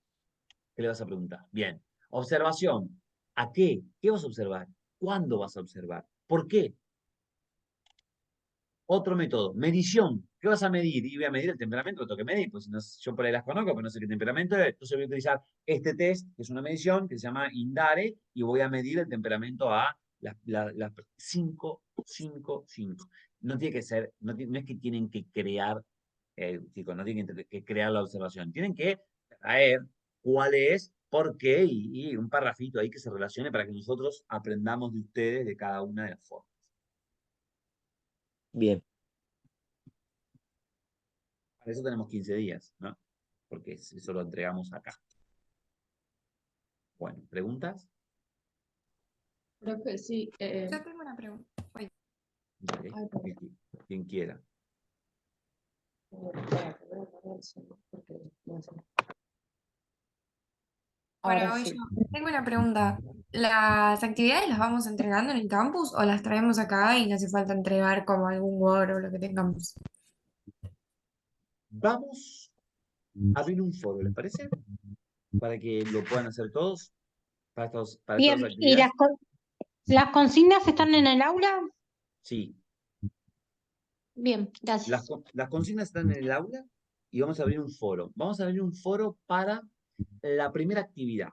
¿Qué le vas a preguntar? Bien. Observación. ¿A qué? ¿Qué vas a observar? ¿Cuándo vas a observar? ¿Por qué? Otro método, medición. ¿Qué vas a medir? Y voy a medir el temperamento, lo tengo que medir, pues si no, yo por ahí las conozco, pero no sé qué temperamento es. Entonces voy a utilizar este test, que es una medición, que se llama INDARE, y voy a medir el temperamento a las 5, 5, 5. No tiene que ser, no es que tienen que crear, chicos, no tienen que crear la observación, tienen que traer cuál es, por qué, y un parrafito ahí que se relacione para que nosotros aprendamos de ustedes de cada una de las formas. bien. Para eso tenemos 15 días, ¿no? Porque eso lo entregamos acá. Bueno, ¿preguntas? Profe, sí. Yo tengo una pregunta. Uy, Dale, Ay, perdón. quien quiera. Espera, que voy a poner el zoom, porque no sé. Bueno, Ahora voy sí. yo. Tengo una pregunta. ¿Las actividades las vamos entregando en el campus o las traemos acá y no hace falta entregar como algún Word o lo que tengamos? Vamos a abrir un foro, ¿les parece? Para que lo puedan hacer todos, para estas Bien, dos ¿y actividades. las consignas están en el aula? Sí, Bien, gracias. las consignas están en el aula y vamos a abrir un foro. Vamos a abrir un foro para la primera actividad.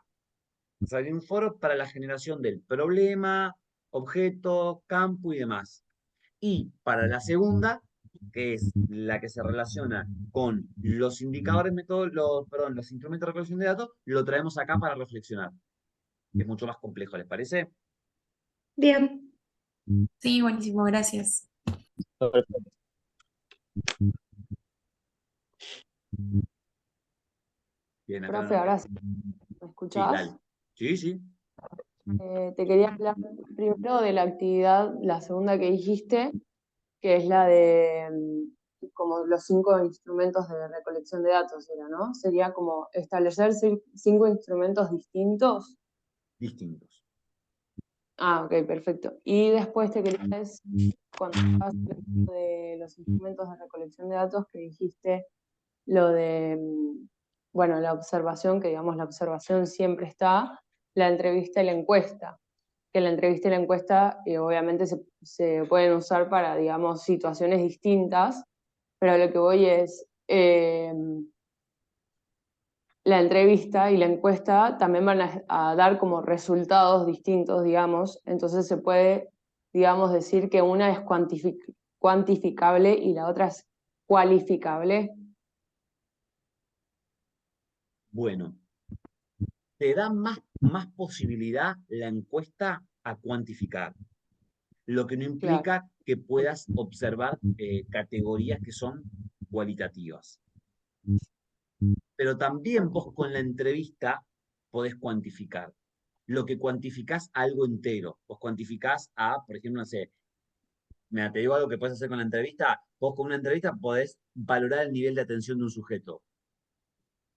Vamos a abrir un foro para la generación del problema, objeto, campo y demás. Y para la segunda, que es la que se relaciona con los indicadores, los instrumentos de recolección de datos, lo traemos acá para reflexionar. Es mucho más complejo, ¿les parece? Bien. Sí, buenísimo, gracias. Bien, acá Profe, ahora sí, ¿me sí, escuchás? dale. Sí, sí. Te quería hablar primero de la actividad, la segunda que dijiste, que es la de como los 5 instrumentos de recolección de datos, era, ¿no? Sería como establecer 5 instrumentos distintos. Distintos. Ah, ok, perfecto. Y después te quería decir, cuando estabas hablando de los instrumentos de recolección de datos, que dijiste lo de, bueno, la observación, que digamos la observación siempre está, la entrevista y la encuesta, que la entrevista y la encuesta obviamente se pueden usar para, digamos, situaciones distintas, pero lo que voy es, la entrevista y la encuesta también van a dar como resultados distintos, digamos, entonces se puede, digamos, decir que una es cuantificable y la otra es cualificable. Bueno, te da más posibilidad la encuesta a cuantificar, lo que no Claro. implica que puedas observar categorías que son cualitativas. Pero también vos con la entrevista podés cuantificar. Lo que cuantificás a algo entero. Vos cuantificás a, por ejemplo, no sé, mira, te digo algo que puedes hacer con la entrevista. Vos con una entrevista podés valorar el nivel de atención de un sujeto.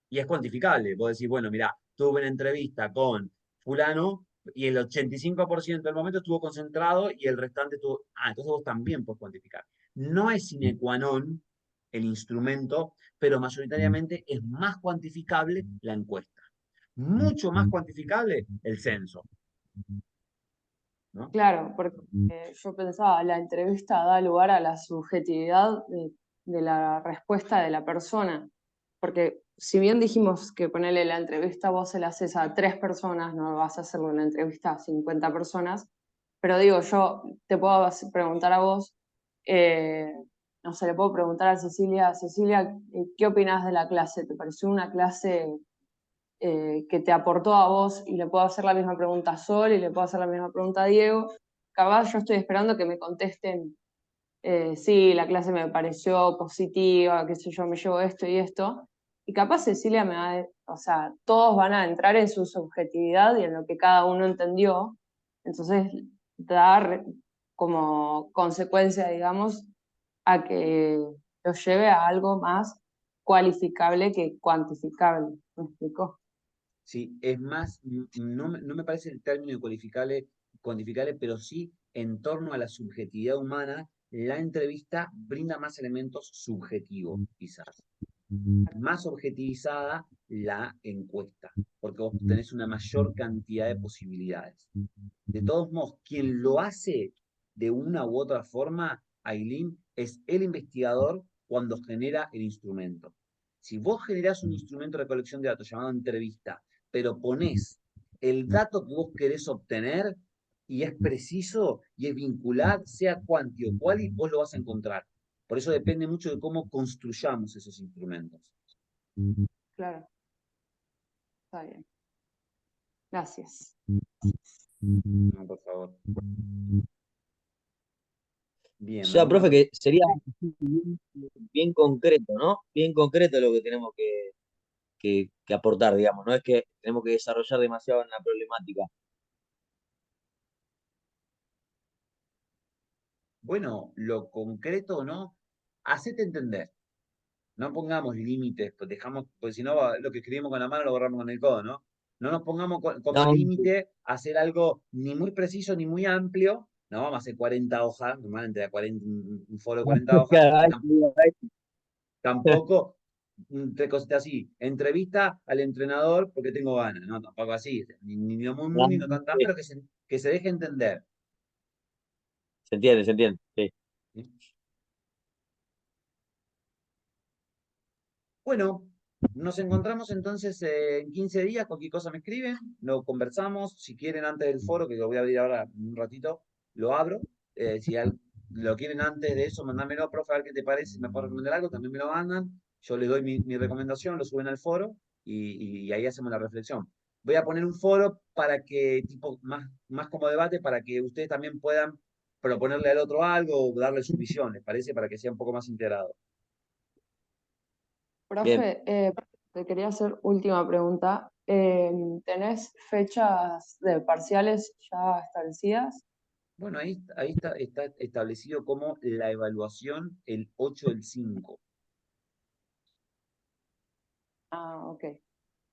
Y es cuantificable. Vos decís, bueno, mira, tuve una entrevista con fulano y el 85% del momento estuvo concentrado y el restante estuvo... Ah, entonces vos también podés cuantificar. No es sine qua non el instrumento, pero mayoritariamente es más cuantificable la encuesta. Mucho más cuantificable el censo, ¿no? Claro, porque yo pensaba, la entrevista da lugar a la subjetividad de la respuesta de la persona, porque si bien dijimos que ponerle la entrevista vos se la haces a 3 personas, no vas a hacerle una entrevista a 50 personas, pero digo, yo te puedo preguntar a vos, no sé, le puedo preguntar a Cecilia, Cecilia, ¿qué opinás de la clase? ¿Te pareció una clase que te aportó a vos? Y le puedo hacer la misma pregunta a Sol y le puedo hacer la misma pregunta a Diego. Capaz yo estoy esperando que me contesten, sí, la clase me pareció positiva, qué sé yo, me llevo esto y esto. Y capaz Cecilia me va a, o sea, todos van a entrar en su subjetividad y en lo que cada uno entendió. Entonces, dar como consecuencia, digamos, a que lo lleve a algo más cualificable que cuantificable. ¿Me explico? Sí, es más, no me parece el término de cuantificable, pero sí en torno a la subjetividad humana, la entrevista brinda más elementos subjetivos, quizás. Más objetivizada la encuesta, porque vos tenés una mayor cantidad de posibilidades. De todos modos, quien lo hace de una u otra forma, Ailín, es el investigador cuando genera el instrumento. Si vos generás un instrumento de recolección de datos llamado entrevista, pero ponés el dato que vos querés obtener y es preciso y es vincular, sea cuanti o quali, vos lo vas a encontrar. Por eso depende mucho de cómo construyamos esos instrumentos. Claro, está bien. Gracias. No, por favor. O Bien, sea, ¿alguna profe, otra? que sería bien concreto, ¿no? Bien concreto lo que tenemos que aportar, digamos. No es que tenemos que desarrollar demasiado en la problemática. Bueno, lo concreto o no, hacete entender. No pongamos límites, pues dejamos, pues si no, lo que escribimos con la mano lo borramos con el codo, ¿no? No nos pongamos como No, límite hacer algo ni muy preciso ni muy amplio. No vamos a hacer 40 hojas, normalmente da 40, un foro de 40 hojas, claro, y ahí- tampoco tres cositas así. Entrevista al entrenador porque tengo ganas, ¿no? Tampoco así, ni lo muy, muy, ni no tan, tan, sí, pero que se deje entender. se entiende, se entiende. Sí. ¿Sí? Bueno, nos encontramos entonces en 15 días, cualquier cosa me escriben, lo conversamos, si quieren antes del foro, que lo voy a abrir ahora en un ratito, lo abro. Si lo quieren antes de eso, mandámelo, profe, a ver qué te parece, si me puedo recomendar algo, también me lo mandan, yo les doy mi recomendación, lo suben al foro y ahí hacemos la reflexión. Voy a poner un foro para que, tipo, más como debate, para que ustedes también puedan proponerle al otro algo o darle su visión, ¿les parece? Para que sea un poco más integrado. Bien. Profe, te quería hacer última pregunta. ¿Tenés fechas de parciales ya establecidas? Bueno, ahí está establecido como la evaluación el 8 del 5. Ah, ok.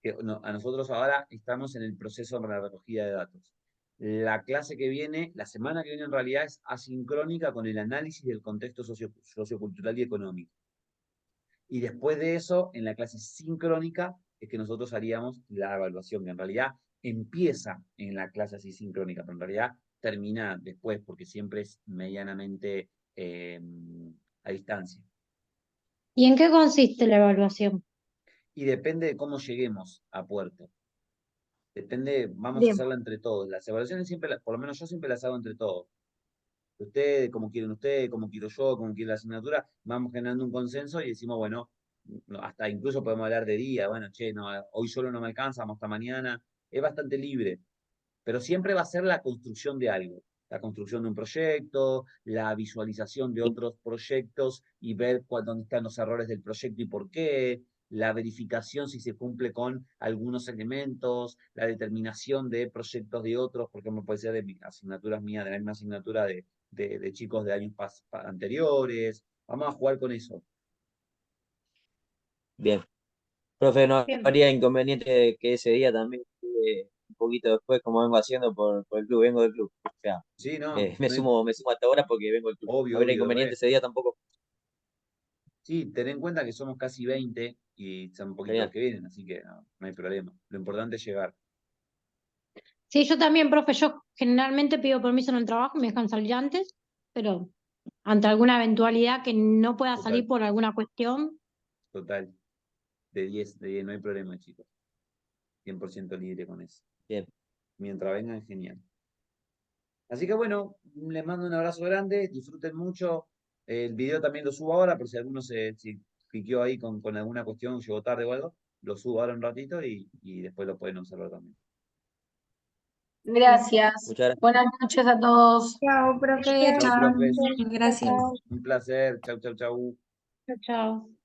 Que a nosotros ahora estamos en el proceso para la recogida de datos. La clase que viene, la semana que viene en realidad es asincrónica con el análisis del contexto sociocultural y económico. Y después de eso, en la clase sincrónica, es que nosotros haríamos la evaluación, que en realidad empieza en la clase así sincrónica, pero en realidad termina después, porque siempre es medianamente a distancia. ¿Y en qué consiste la evaluación? Y depende de cómo lleguemos a puerto. Depende, vamos a Bien. hacerla entre todos. Las evaluaciones siempre, por lo menos yo siempre las hago entre todos. Ustedes, como quieren ustedes, como quiero yo, como quiere la asignatura, vamos generando un consenso y decimos, bueno, hasta incluso podemos hablar de día, bueno, che, no, hoy solo no me alcanza, vamos hasta mañana. Es bastante libre, pero siempre va a ser la construcción de algo. La construcción de un proyecto, la visualización de otros proyectos y ver dónde están los errores del proyecto y por qué, la verificación si se cumple con algunos elementos, la determinación de proyectos de otros, porque me puede ser de asignaturas mías, de la misma asignatura de chicos de años anteriores. Vamos a jugar con eso. Bien. Profe, no Bien. habría inconveniente que ese día también, un poquito después, como vengo haciendo por el club, vengo del club. O sea, Sí, no, me sumo hasta ahora porque vengo del club. No obvio, habría obvio, inconveniente re. ese día tampoco. Sí, ten en cuenta que somos casi 20 y son poquitos los Genial. que vienen, así que no hay problema. Lo importante es llegar. Sí, yo también, profe, yo generalmente pido permiso en el trabajo, me dejan salir antes, pero ante alguna eventualidad que no pueda Total, salir por alguna cuestión, total. De 10, no hay problema, chicos. 100% libre con eso. Bien. Mientras vengan, genial. Así que bueno, les mando un abrazo grande, disfruten mucho. El video también lo subo ahora, por si alguno si cliqueó ahí con alguna cuestión, llegó tarde o algo, lo subo ahora un ratito y después lo pueden observar también. Gracias. Muchas gracias. Buenas noches a todos. Chao, profe. Gracias. Chau, Chao. profes. Gracias. Un placer. Chau, chau, chau. Chao, chao.